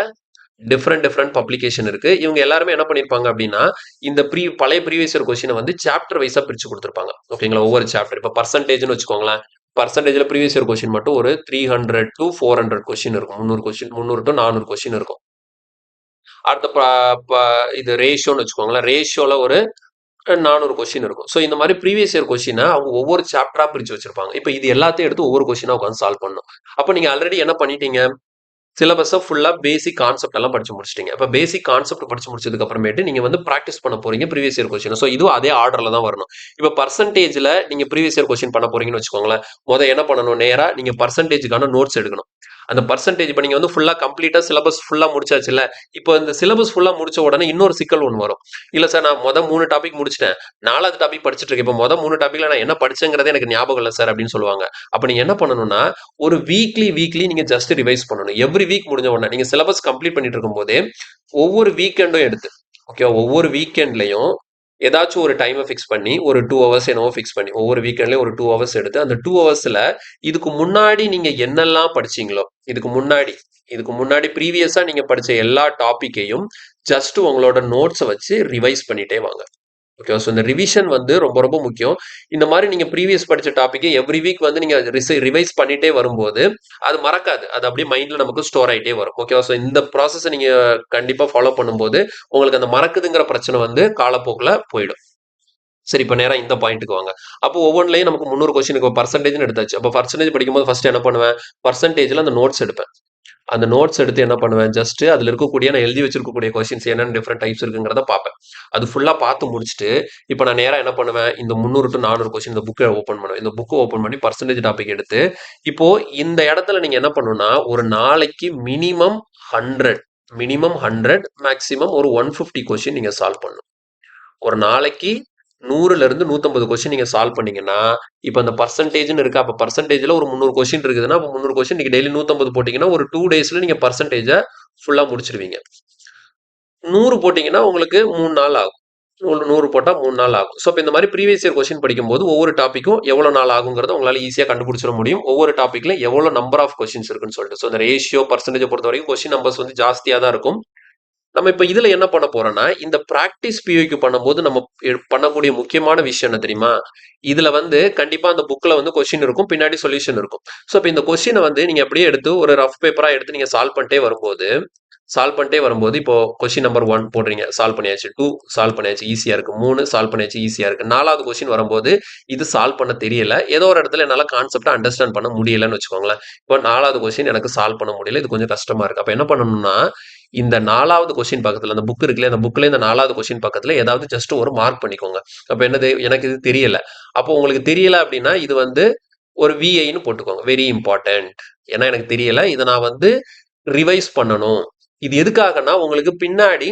Speaker 1: டிஃப்ரெண்ட் பப்ளிகேஷன் இருக்கு. இவங்க எல்லாருமே என்ன பண்ணிருப்பாங்க அப்படின்னா, இந்த பழைய ப்ரீவியஸ் இயர் கொஸ்டினை வந்து சாப்டர் வைஸா பிரிச்சு கொடுத்துருப்பாங்க. ஓகேங்களா? ஒவ்வொரு சாப்டர் இப்போ பர்சன்டேஜ்னு வச்சுக்கோங்களேன். பர்சன்டேஜ்ல ப்ரீவியஸ் இயர் கொஸ்டின் மட்டும் ஒரு 300 to 400 கொஸ்டின் இருக்கும். 300 to 400 கொஸ்டின் இருக்கும். அடுத்த இது ரேஷியோன்னு வச்சுக்கோங்களேன். ரேஷியோல ஒரு 400 கொஸ்டின் இருக்கும். ஸோ இந்த மாதிரி ப்ரீவியஸ் இயர் கொஸ்டினை அவங்க ஒவ்வொரு சாப்டரா பிரிச்சு வச்சிருப்பாங்க. இப்போ இது எல்லாத்தையும் எடுத்து ஒவ்வொரு கொஸ்டினா உட்காந்து சால்வ் பண்ணணும். அப்போ நீங்க ஆல்ரெடி என்ன பண்ணிட்டீங்க? சிலபஸை ஃபுல்லா பேசிக் கான்செப்ட் எல்லாம் படிச்சு முடிச்சிட்டீங்க. இப்போ பேசிக் கான்செப்ட் படிச்சு முடிச்சதுக்கு அப்புறமேட்டு நீங்க வந்து ப்ராக்டிஸ் பண்ண போறீங்க ப்ரீவியஸ் இயர் கொஸ்டின். ஸோ இதுவும் அதே ஆர்டர்ல தான் வரணும். இப்போ பர்சன்டேஜ்ல நீங்க ப்ரீவியஸ் இயர் கொஸ்டின் பண்ண போறீங்கன்னு வச்சுக்கோங்களேன். என்ன பண்ணணும்? நேரா நீங்க பர்சன்டேஜுக்கான நோட்ஸ் எடுக்கணும். அந்த பர்சன்டேஜ் இப்போ நீங்க வந்து ஃபுல்லா கம்ப்ளீட்டா சிலபஸ் ஃபுல்லா முடிச்சாச்சுல்ல. இப்போ இந்த சிலபஸ் ஃபுல்லா முடிச்ச உடனே இன்னொரு சிக்கல் ஒன்று வரும். இல்ல சார், நான் 3 டாபிக் முடிச்சிட்டேன், 4வது டாபிக் படிச்சுட்டு இருக்கேன். இப்போ 3 டாபிக்ல நான் என்ன படிச்சேங்கிறதே எனக்கு ஞாபகம் இல்லை சார் அப்படின்னு சொல்லுவாங்க. அப்ப நீங்க என்ன பண்ணணும்னா, ஒரு வீக்லி நீங்க ஜஸ்ட் ரிவைஸ் பண்ணணும். எவ்ரி வீக் முடிஞ்ச உடனே நீங்க சிலபஸ் கம்ப்ளீட் பண்ணிட்டு இருக்கும் போதே ஒவ்வொரு வீக்கெண்டும் எடுத்து, ஓகே, ஒவ்வொரு வீக்கெண்ட்லயும் ஏதாச்சும் ஒரு டைமை ஃபிக்ஸ் பண்ணி ஒரு 2 ஹவர்ஸ் என்னவோ ஃபிக்ஸ் பண்ணி ஒவ்வொரு வீக்கெண்ட்லயும் ஒரு 2 ஹவர்ஸ் எடுத்து அந்த 2 ஹவர்ஸ்ல இதுக்கு முன்னாடி நீங்க என்னெல்லாம் படிச்சீங்களோ, இதுக்கு முன்னாடி ப்ரீவியஸா நீங்க படிச்ச எல்லா டாபிக்கையும் ஜஸ்ட் உங்களோட நோட்ஸை வச்சு ரிவைஸ் பண்ணிட்டே வாங்க. ஓகே, ஸோ இந்த ரிவிஷன் வந்து ரொம்ப ரொம்ப முக்கியம். இந்த மாதிரி நீங்க ப்ரீவியஸ் படிச்ச டாபிக்கை எவ்ரி வீக் வந்து நீங்க ரிவைஸ் பண்ணிட்டே வரும்போது அது மறக்காது. அது அப்படியே மைண்ட்ல நமக்கு ஸ்டோர் ஆகிட்டே வரும். ஓகேவா? ஸோ இந்த ப்ராசஸை நீங்க கண்டிப்பா ஃபாலோ பண்ணும்போது உங்களுக்கு அந்த மறக்குதுங்கிற பிரச்சனை வந்து காலப்போக்கில் போயிடும். சரி, இப்போ நேரம் இந்த பாயிண்ட்டுக்கு வாங்க. அப்போ ஒவ்வொன்றிலையும் நமக்கு 300 கொஸ்டினுக்கு பர்சன்டேஜ்னு எடுத்தாச்சு. அப்போ பர்சன்டேஜ் படிக்கும்போது ஃபர்ஸ்ட் என்ன பண்ணுவேன்? பர்சன்டேஜ்ல அந்த நோட்ஸ் எடுப்பேன். அந்த நோட்ஸ் எடுத்து என்ன பண்ணுவேன்? ஜஸ்ட் அதில் இருக்கக்கூடிய நான் எழுதி வச்சிருக்கக்கூடிய கொஸ்டின்ஸ் என்னென்ன டிஃப்ரெண்ட் டைப்ஸ் இருக்குங்கிறத பார்ப்பேன். அது ஃபுல்லாக பார்த்து முடிச்சுட்டு இப்போ நான் நேராக என்ன பண்ணுவேன்? இந்த 300 to 400 கொஸ்டின் இந்த புக்கை ஓப்பன் பண்ணுவேன். இந்த புக்கை ஓப்பன் பண்ணி பர்சன்டேஜ் டாபிக் எடுத்து இப்போ இந்த இடத்துல நீங்க என்ன பண்ணணும்னா, ஒரு நாளைக்கு மினிமம் 100 மேக்ஸிமம் ஒரு 150 கொஸ்டின் நீங்க சால்வ் பண்ணணும். ஒரு நாளைக்கு 100ல இருந்து 150 கொஸ்டின் நீங்க சால்வ் பண்ணீங்கன்னா, இப்போ அந்த பர்சன்டேஜ்னு இருக்கு. அப்போ பர்சன்டேஜ்ல ஒரு 300 கொஸ்டின் இருக்குதுன்னா, அப்போ 300 கொஸ்டின் நீங்க டெய்லி 150 போட்டீங்கன்னா ஒரு 2 டேஸ்ல நீங்க பர்சன்டேஜை ஃபுல்லா முடிச்சிருவீங்க. 100 போட்டீங்கன்னா உங்களுக்கு 3 நாள் ஆகும். 100 போட்டா 3 நாள் ஆகும். ஸோ இப்போ இந்த மாதிரி ப்ரீவியஸ் இயர் கொஸ்டின் படிக்கும்போது ஒவ்வொரு டாப்பிக்கும் எவ்வளோ நாள் ஆகுங்கிறத உங்களால ஈஸியாக கண்டுபிடிச்சிட முடியும். ஒவ்வொரு டாப்பிக்ல எவ்வளோ நம்பர் ஆஃப் கொஸ்டின்ஸ் இருக்குன்னு சொல்லிட்டு. ஸோ இந்த ரேஷியோ பர்சன்டேஜை பொறுத்த வரைக்கும் கொஸ்டின் நம்பர்ஸ் வந்து ஜாஸ்தியாக தான் இருக்கும். நம்ம இப்ப இதுல என்ன பண்ண போறோம்னா, இந்த பிராக்டிஸ் பியூக்கு பண்ணும்போது நம்ம பண்ணக்கூடிய முக்கியமான விஷயம் என்ன தெரியுமா? இதுல வந்து கண்டிப்பா அந்த புக்ல வந்து கொஸ்டின் இருக்கும், பின்னாடி சொல்யூஷன் இருக்கும். ஸோ இப்போ இந்த கொஸ்டினை வந்து நீங்க அப்படியே எடுத்து ஒரு ரஃப் பேப்பரா எடுத்து நீங்க சால்வ் பண்ணிட்டே வரும்போது இப்போ கொஸ்டின் நம்பர் 1 போடுறீங்க, சால்வ் பண்ணியாச்சு. 2 சால்வ் பண்ணியாச்சு, ஈஸியா இருக்கு. 3 சால்வ் பண்ணியாச்சு, ஈஸியா இருக்கு. 4வது கொஸ்டின் வரும்போது இது சால்வ் பண்ண தெரியல, ஏதோ ஒரு இடத்துல என்னால கான்செப்டை அண்டர்ஸ்டாண்ட் பண்ண முடியலன்னு வச்சுக்கோங்களேன். இப்போ 4வது கொஸ்டின் எனக்கு சால்வ் பண்ண முடியல, இது கொஞ்சம் கஷ்டமா இருக்கு. அப்ப என்ன பண்ணணும்னா, இந்த 4வது கொஸ்டின் பக்கத்துல அந்த புக் இருக்குல்ல, அந்த புக்ல இந்த 4வது கொஸ்டின் பக்கத்துல ஏதாவது ஜஸ்ட் ஒரு மார்க் பண்ணிக்கோங்க. அப்ப என்னது? எனக்கு இது தெரியல. அப்போ உங்களுக்கு தெரியல அப்படின்னா இது வந்து ஒரு விஐன்னு போட்டுக்கோங்க, வெரி இம்பார்ட்டன்ட். ஏன்னா எனக்கு தெரியல, இதை நான் வந்து ரிவைஸ் பண்ணணும். இது எதுக்காகனா உங்களுக்கு பின்னாடி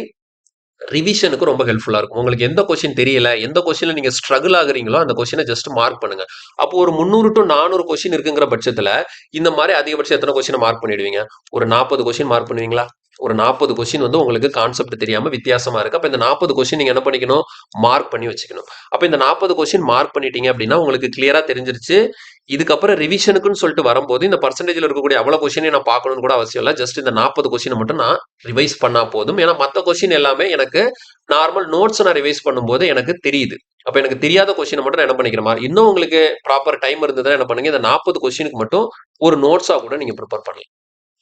Speaker 1: ரிவிஷனுக்கு ரொம்ப ஹெல்ப்ஃபுல்லா இருக்கும். உங்களுக்கு எந்த கொஸ்டின் தெரியல, எந்த கொஸ்டின்ல நீங்க ஸ்ட்ரகிள் ஆகுறீங்களோ அந்த கொஸ்டினை ஜஸ்ட் மார்க் பண்ணுங்க. அப்போ ஒரு 300 to 400 கொஸ்டின் இருக்குங்கிற பட்சத்துல இந்த மாதிரி அதிகபட்சம் எத்தனை கொஸ்டினை மார்க் பண்ணிடுவீங்க? ஒரு 40 கொஸ்டின் மார்க் பண்ணுவீங்களா? ஒரு 40 கொஸ்டின் வந்து உங்களுக்கு கான்செப்ட் தெரியாம வித்தியாசமா இருக்கு. அப்ப இந்த 40 கொஸ்டின் நீங்க என்ன பண்ணிக்கணும்? மார்க் பண்ணி வச்சுக்கணும். அப்ப இந்த 40 கொஸ்டின் மார்க் பண்ணிட்டீங்க அப்படின்னா உங்களுக்கு கிளியரா தெரிஞ்சிருச்சு. இதுக்கப்புறம் ரிவிஷனுக்குன்னு சொல்லிட்டு வரும்போது இந்த பர்சன்டேஜ்ல இருக்கக்கூடிய அவ்வளவு கொஸ்டினை நான் பார்க்கணும்னு கூட அவசியம் இல்லை. ஜஸ்ட் இந்த 40 கொஸ்டினை மட்டும் நான் ரிவைஸ் பண்ணா போதும். ஏன்னா மற்ற கொஸ்டின் எல்லாமே எனக்கு நார்மல் நோட்ஸ் நான் ரிவைஸ் பண்ணும்போது எனக்கு தெரியுது. அப்ப எனக்கு தெரியாத கொஸ்டினை மட்டும் நான் என்ன பண்ணிக்கிற மாதிரி, இன்னும் உங்களுக்கு ப்ராப்பர் டைம் இருந்ததுன்னா என்ன பண்ணுங்க, இந்த 40 கொஸ்டினுக்கு மட்டும் ஒரு நோட்ஸா கூட நீங்க ப்ரிப்பேர் பண்ணலாம்.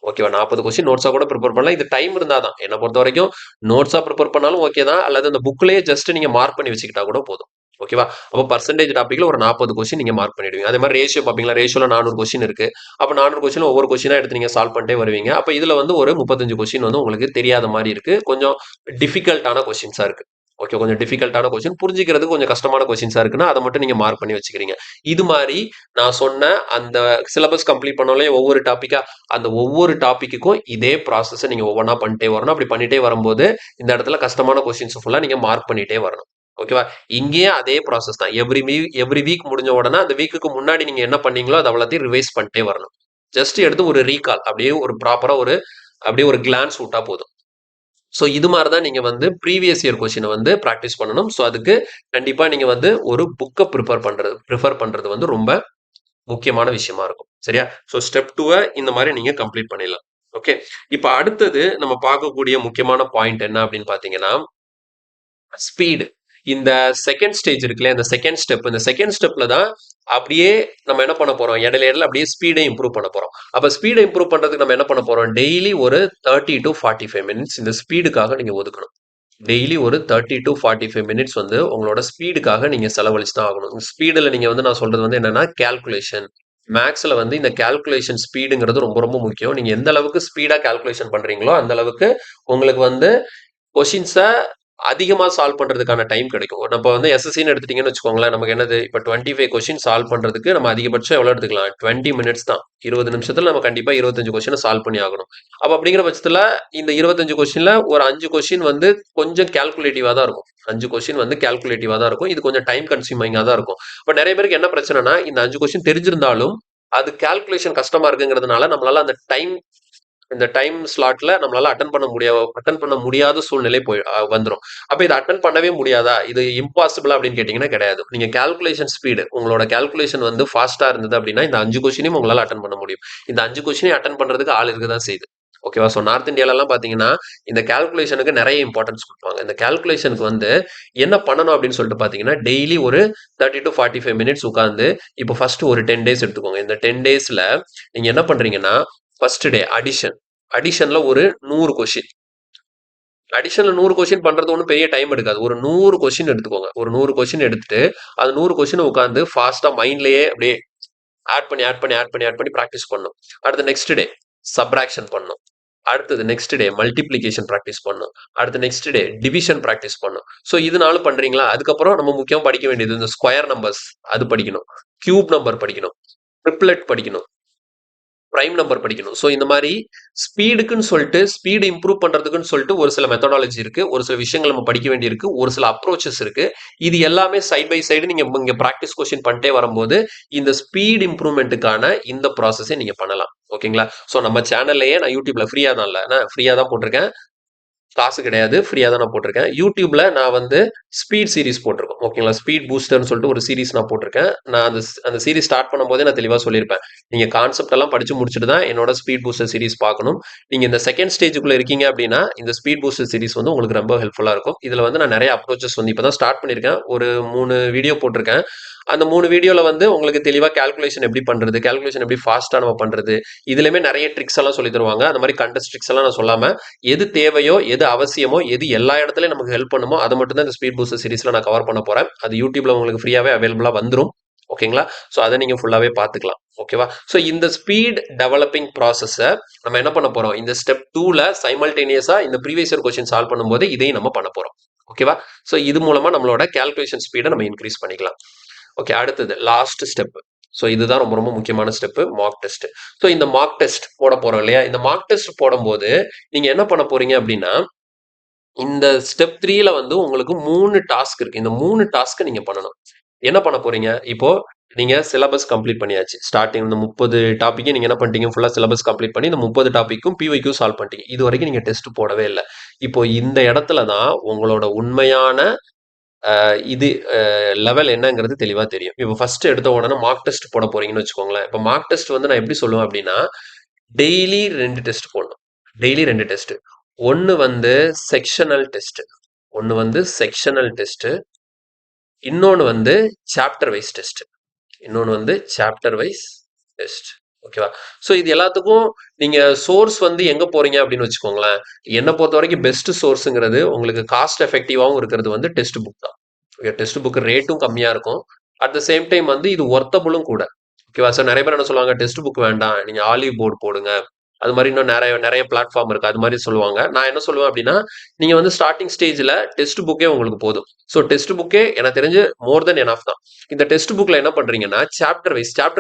Speaker 1: ஓகேவா? 40 கொஸ்டின் நோட்ஸா கூட ப்ரிப்பேர் பண்ணலாம். இது டைம் இருந்தாதான். என்ன பொறுத்த வரைக்கும் நோட்ஸா ப்ரிப்பேர் பண்ணாலும் ஓகே தான். அல்லது அந்த புக்லயே ஜஸ்ட் நீங்க மார்க் பண்ணி வச்சுக்கிட்டா கூட போதும். ஓகேவா? அப்போ பர்சன்டேஜ் டாபிக்ல ஒரு 40 கொஸ்டின் நீங்க மார்க் பண்ணிடுவீங்க. அதே மாதிரி ரேஷியோ பாப்பீங்களா? ரேஷியோல 400 கொஸ்டின் இருக்கு. அப்ப 400 கொஸ்டின் ஒவ்வொரு கொஸ்டினா எடுத்து நீங்க சால்வ் பண்ணிட்டே வருவீங்க. அப்ப இதுல வந்து ஒரு 35 கொஸ்டின் வந்து உங்களுக்கு தெரியாத மாதிரி இருக்கு. கொஞ்சம் டிஃபிகல்ட்டான கொஸ்டின்ஸா இருக்கு. ஓகே, கொஞ்சம் டிஃபிகல்ட்டான கொஸ்டின், புரிஞ்சுக்கிறதுக்கு கொஞ்சம் கஷ்டமான கொஸ்டின்ஸா இருக்குன்னா அதை மட்டும் நீங்க மார்க் பண்ணி வச்சுக்கிறீங்க. இது மாதிரி நான் சொன்ன அந்த சிலபஸ் கம்ப்ளீட் பண்ணாலே ஒவ்வொரு டாபிக்கா, அந்த ஒவ்வொரு டாபிக்குக்கும் இதே ப்ராசஸை நீங்க ஒவ்வொன்றா பண்ணிட்டே வரணும். அப்படி பண்ணிட்டே வரும்போது இந்த இடத்துல கஷ்டமான கொஸ்டின்ஸ் ஃபுல்லா நீங்க மார்க் பண்ணிட்டே வரணும். ஓகேவா? இங்கேயும் அதே ப்ராசஸ் தான். எவ்ரி வீக் முடிஞ்ச உடனே அந்த வீக்குக்கு முன்னாடி நீங்க என்ன பண்ணீங்களோ அது அவ்வளோத்தையும் ரிவைஸ் பண்ணிட்டே வரணும். ஜஸ்ட் எடுத்து ஒரு ரீகால் அப்படியே ஒரு ப்ராப்பரா அப்படியே ஒரு கிளான்ஸ் விட்டா போதும். ஸோ இது மாதிரி தான் நீங்க வந்து ப்ரீவியஸ் இயர் கொஸ்டினை வந்து ப்ராக்டிஸ் பண்ணணும். ஸோ அதுக்கு கண்டிப்பா நீங்க வந்து ஒரு புக்கை ப்ரிஃபர் பண்றது வந்து ரொம்ப முக்கியமான விஷயமா இருக்கும். சரியா? ஸோ ஸ்டெப் 2 இந்த மாதிரி நீங்க கம்ப்ளீட் பண்ணிடலாம். ஓகே. இப்போ அடுத்தது நம்ம பார்க்கக்கூடிய முக்கியமான பாயிண்ட் என்ன அப்படின்னு பாத்தீங்கன்னா ஸ்பீடு. இந்த செகண்ட் ஸ்டேஜ் இருக்குல்ல, இந்த செகண்ட் ஸ்டெப்ல தான் அப்படியே நம்ம என்ன பண்ண போறோம், இடையில அப்படியே ஸ்பீடை இம்ப்ரூவ் பண்ண போறோம். அப்ப ஸ்பீடை இம்ப்ரூவ் பண்றதுக்கு நம்ம என்ன பண்ண போறோம், டெய்லி ஒரு 30 to 45 மினிட்ஸ் இந்த ஸ்பீடுக்காக நீங்க ஒதுக்கணும். டெய்லி ஒரு 30 to 45 மினிட்ஸ் வந்து உங்களோட ஸ்பீடுக்காக நீங்க செலவழிச்சு தான் ஆகணும். ஸ்பீடுல நீங்க வந்து நான் சொல்றது வந்து என்னன்னா கால்குலேஷன். மேக்ஸ்ல வந்து இந்த கால்குலேஷன் ஸ்பீடுங்கிறது ரொம்ப ரொம்ப முக்கியம். நீங்க எந்த அளவுக்கு ஸ்பீடா கால்குலேஷன் பண்றீங்களோ அந்த அளவுக்கு உங்களுக்கு வந்து கொஷின்ஸை அதிகமா சால்வ் பண்றதுக்கான டைம் கிடைக்கும். நம்ம வந்து எஸ்எஸ்சின்னு எடுத்துட்டீங்கன்னு வச்சுக்கோங்களேன், நமக்கு என்னது இப்போ 25 கொஸ்டின் சால்வ் பண்றதுக்கு நம்ம அதிகபட்சம் எவ்வளவு எடுத்துக்கலாம், 20 மினிட்ஸ் தான். 20 நிமிஷத்துல நம்ம கண்டிப்பா 25 கொஸ்டினை சால்வ் பண்ணி ஆகணும். அப்ப அப்படிங்கிற பட்சத்துல இந்த 25 கொஸ்டின்ல ஒரு 5 கொஸ்டின் வந்து கொஞ்சம் கால்குலேட்டிவா தான் இருக்கும். 5 கொஸ்டின் வந்து கால்குலேட்டிவா தான் இருக்கும். இது கொஞ்சம் டைம் கன்சியூமிங்கா தான் இருக்கும். இப்ப நிறைய பேருக்கு என்ன பிரச்சனைனா, இந்த 5 கொஸ்டின் தெரிஞ்சிருந்தாலும் அது கால்குலேஷன் கஷ்டமா இருக்குங்கிறதுனால நம்மளால அந்த டைம் ஸ்லாட்ல நம்மளால அட்டன் பண்ண முடியாத சூழ்நிலை வந்துரும். அப்ப இதை அட்டன் பண்ணவே முடியாதா, இது இம்பாசிபிள் அப்படின்னு கேட்டீங்கன்னா கிடையாது. நீங்க கால்குலேஷன் ஸ்பீடு, உங்களோட கால்குலேஷன் வந்து ஃபாஸ்டா இருந்தது அப்படின்னா இந்த 5 கொஸ்டினையும் உங்களால அட்டன் பண்ண முடியும். இந்த 5 கொஸ்டினையும் அட்டன் பண்றதுக்கு ஆள் இருக்குதான் செய்யுது. ஓகேவா? ஸோ நார்த் இந்தியால எல்லாம் பாத்தீங்கன்னா இந்த கால்குலேஷனுக்கு நிறைய இம்பார்ட்டன்ஸ் கொடுப்பாங்க. இந்த கால்குலேஷனுக்கு வந்து என்ன பண்ணணும் அப்படின்னு சொல்லிட்டு பாத்தீங்கன்னா டெய்லி ஒரு 30 to 45 மினிட்ஸ் உட்காந்து இப்போ ஃபர்ஸ்ட் ஒரு 10 டேஸ் எடுத்துக்கோங்க. இந்த 10 டேஸ்ல நீங்க என்ன பண்றீங்கன்னா ஃபர்ஸ்ட் டே அடிஷன்ல ஒரு 100 கொஸ்டின். அடிஷன்ல 100 கொஸ்டின் பண்றது ஒன்றும் பெரிய டைம் எடுக்காது. ஒரு 100 கொஸ்டின் எடுத்துக்கோங்க. ஒரு 100 கொஸ்டின் எடுத்துட்டு அது 100 கொஸ்டின் உட்காந்து ஃபாஸ்டா மைண்ட்லயே அப்படியே ஆட் பண்ணி ப்ராக்டிஸ் பண்ணும். அடுத்து நெக்ஸ்ட் டே சப்ராக்ஷன் பண்ணும். அடுத்தது நெக்ஸ்ட் டே மல்டிப்ளிகேஷன் ப்ராக்டிஸ் பண்ணும். அடுத்து நெக்ஸ்ட் டே டிவிஷன் ப்ராக்டிஸ் பண்ணும். ஸோ இதனாலும் பண்றீங்களா, அதுக்கப்புறம் நம்ம முக்கியம் படிக்க வேண்டியது இந்த ஸ்கொயர் நம்பர்ஸ், அது படிக்கணும். கியூப் நம்பர் படிக்கணும். ட்ரிப்ளெட் படிக்கணும். பிரைம் நம்பர் படிக்கணும். ஸோ இந்த மாதிரி ஸ்பீடுக்குன்னு சொல்லிட்டு ஸ்பீடு இம்ப்ரூவ் பண்றதுக்குன்னு சொல்லிட்டு ஒரு சில மெத்தடாலஜி இருக்கு, ஒரு சில விஷயங்கள் நம்ம படிக்க வேண்டியிருக்கு, ஒரு சில அப்ரோச்சஸ் இருக்கு. இது எல்லாமே சைட் பை சைடு நீங்க இங்க ப்ராக்டிஸ் கொஸ்டின் பண்ணிட்டே வரும்போது இந்த ஸ்பீட் இம்ப்ரூவ்மெண்ட்டுக்கான இந்த ப்ராசஸை நீங்க பண்ணலாம். ஓகேங்களா? ஸோ நம்ம சேனல்லையே நான் யூடியூப்ல ஃப்ரீயா தான் இல்ல, நான் ஃப்ரீயா தான் போட்டிருக்கேன். காசு கிடையாது, ஃப்ரீயா தான் நான் போட்டிருக்கேன். யூடியூப்ல நான் வந்து ஸ்பீட் சீரிஸ் போட்டிருக்கோம். ஓகேங்களா? ஸ்பீட் பூஸ்டர்னு சொல்லிட்டு ஒரு சீரிஸ் நான் போட்டிருக்கேன். நான் அந்த சீரிஸ் ஸ்டார்ட் பண்ணும்போதே நான் தெளிவா சொல்லியிருப்பேன். நீங்க கான்செப்ட் எல்லாம் படிச்சு முடிச்சுட்டு தான் என்னோட ஸ்பீட் பூஸ்டர் சீரிஸ் பார்க்கணும். நீங்க இந்த செகண்ட் ஸ்டேஜுக்குள்ள இருக்கீங்க அப்படின்னா இந்த ஸ்பீட் பூஸ்டர் சீரிஸ் வந்து உங்களுக்கு ரொம்ப ஹெல்ப்ஃபுல்லா இருக்கும். இதுல வந்து நான் நிறைய அப்ரோச்சஸ் வந்து இப்பதான் ஸ்டார்ட் பண்ணியிருக்கேன். ஒரு 3 வீடியோ போட்டிருக்கேன். அந்த 3 வீடியோல வந்து உங்களுக்கு தெளிவா கால்குலேஷன் எப்படி பண்றது, கால்குலேஷன் எப்படி ஃபாஸ்டா நம்ம பண்றது, இதுலயுமே நிறைய ட்ரிக்ஸ் எல்லாம் சொல்லி தருவாங்க. அந்த மாதிரி கண்டஸ்ட் ட்ரிக்ஸ் எல்லாம் நான் சொல்லாம எது தேவையோ, எது அவசியமோ, எது எல்லா இடத்துலயும் நமக்கு ஹெல்ப் பண்ணுமோ அதை மட்டும் தான் இந்த ஸ்பீட் பூஸ்டர் சீரிஸ்ல நான் கவர் பண்ண போறேன். அது யூடியூப்ல உங்களுக்கு ஃப்ரீயாவே அவைலபிளா வந்துரும். ஓகேங்களா? ஸோ அதை நீங்க ஃபுல்லாவே பார்த்துக்கலாம். ஓகேவா? ஸோ இந்த ஸ்பீட் டெவலப்பிங் ப்ராசஸை நம்ம என்ன பண்ண போறோம், இந்த ஸ்டெப் 2ல சைமல்டேனியஸா இந்த ப்ரீவியஸ் இயர் கொஸ்டின் சால்வ் பண்ணும்போது இதையும் நம்ம பண்ண போறோம். ஓகேவா? ஸோ இது மூலமா நம்மளோட கால்குலேஷன் ஸ்பீடை நம்ம இன்க்ரீஸ் பண்ணிக்கலாம். ஓகே, அடுத்தது லாஸ்ட் ஸ்டெப். ஸோ இதுதான் ரொம்ப ரொம்ப முக்கியமான ஸ்டெப், மார்க் டெஸ்ட். ஸோ இந்த மார்க் டெஸ்ட் போட போறோம் இல்லையா, இந்த மார்க் டெஸ்ட் போடும்போது நீங்க என்ன பண்ண போறீங்க அப்படின்னா இந்த ஸ்டெப் 3ல வந்து உங்களுக்கு 3 டாஸ்க் இருக்கு. இந்த 3 டாஸ்க் நீங்க பண்ணணும். என்ன பண்ண போறீங்க, இப்போ நீங்க சிலபஸ் கம்ப்ளீட் பண்ணியாச்சு. ஸ்டார்டிங் இந்த 30 டாபிக்கை நீங்க என்ன பண்ணிட்டீங்க, ஃபுல்லா சிலபஸ் கம்ப்ளீட் பண்ணி இந்த 30 டாபிக்கும் பிஒய்க்கும் சால்வ் பண்ணிட்டீங்க. இது வரைக்கும் நீங்க டெஸ்ட் போடவே இல்லை. இப்போ இந்த இடத்துல தான் உங்களோட உண்மையான இது லெவல் என்னங்கிறது தெளிவா தெரியும். இப்போ ஃபர்ஸ்ட் எடுத்த உடனே மார்க் டெஸ்ட் போட போறீங்கன்னு வச்சுக்கோங்களேன். இப்போ மார்க் டெஸ்ட் வந்து நான் எப்படி சொல்லுவேன் அப்படின்னா டெய்லி 2 டெஸ்ட் போடணும். Daily 2 test. ஒன்னு வந்து செக்ஷனல் டெஸ்ட், இன்னொன்னு வந்து சாப்டர் வைஸ் டெஸ்ட். ஓகேவா? ஸோ இது எல்லாத்துக்கும் நீங்க சோர்ஸ் வந்து எங்க போறீங்க அப்படின்னு வச்சுக்கோங்களேன். என்னை பொறுத்த வரைக்கும் பெஸ்ட் சோர்ஸுங்கிறது உங்களுக்கு காஸ்ட் எஃபெக்டிவாகவும் இருக்கிறது வந்து டெஸ்ட் புக் தான். டெஸ்ட் புக் ரேட்டும் கம்மியா இருக்கும். அட் த சேம் டைம் வந்து இது ஒர்த்தபுளும் கூட. ஓகேவா? சார் நிறைய பேர் என்ன சொல்லுவாங்க, டெஸ்ட் புக் வேண்டாம், நீங்க ஆலிவ் போர்டு போடுங்க, அது மாதிரி இன்னும் நிறைய நிறைய பிளாட்ஃபார்ம் இருக்கு. அது மாதிரி சொல்லுவாங்க. நான் என்ன சொல்லுவேன் அப்படின்னா, நீங்க வந்து ஸ்டார்டிங் ஸ்டேஜ்ல டெஸ்ட் புக்கே உங்களுக்கு போதும். ஸோ டெஸ்ட் புக்கே எனக்கு தெரிஞ்சு மோர் தென் எனஃப் தான். இந்த டெஸ்ட் புக்ல என்ன பண்றீங்கன்னா, சாப்டர்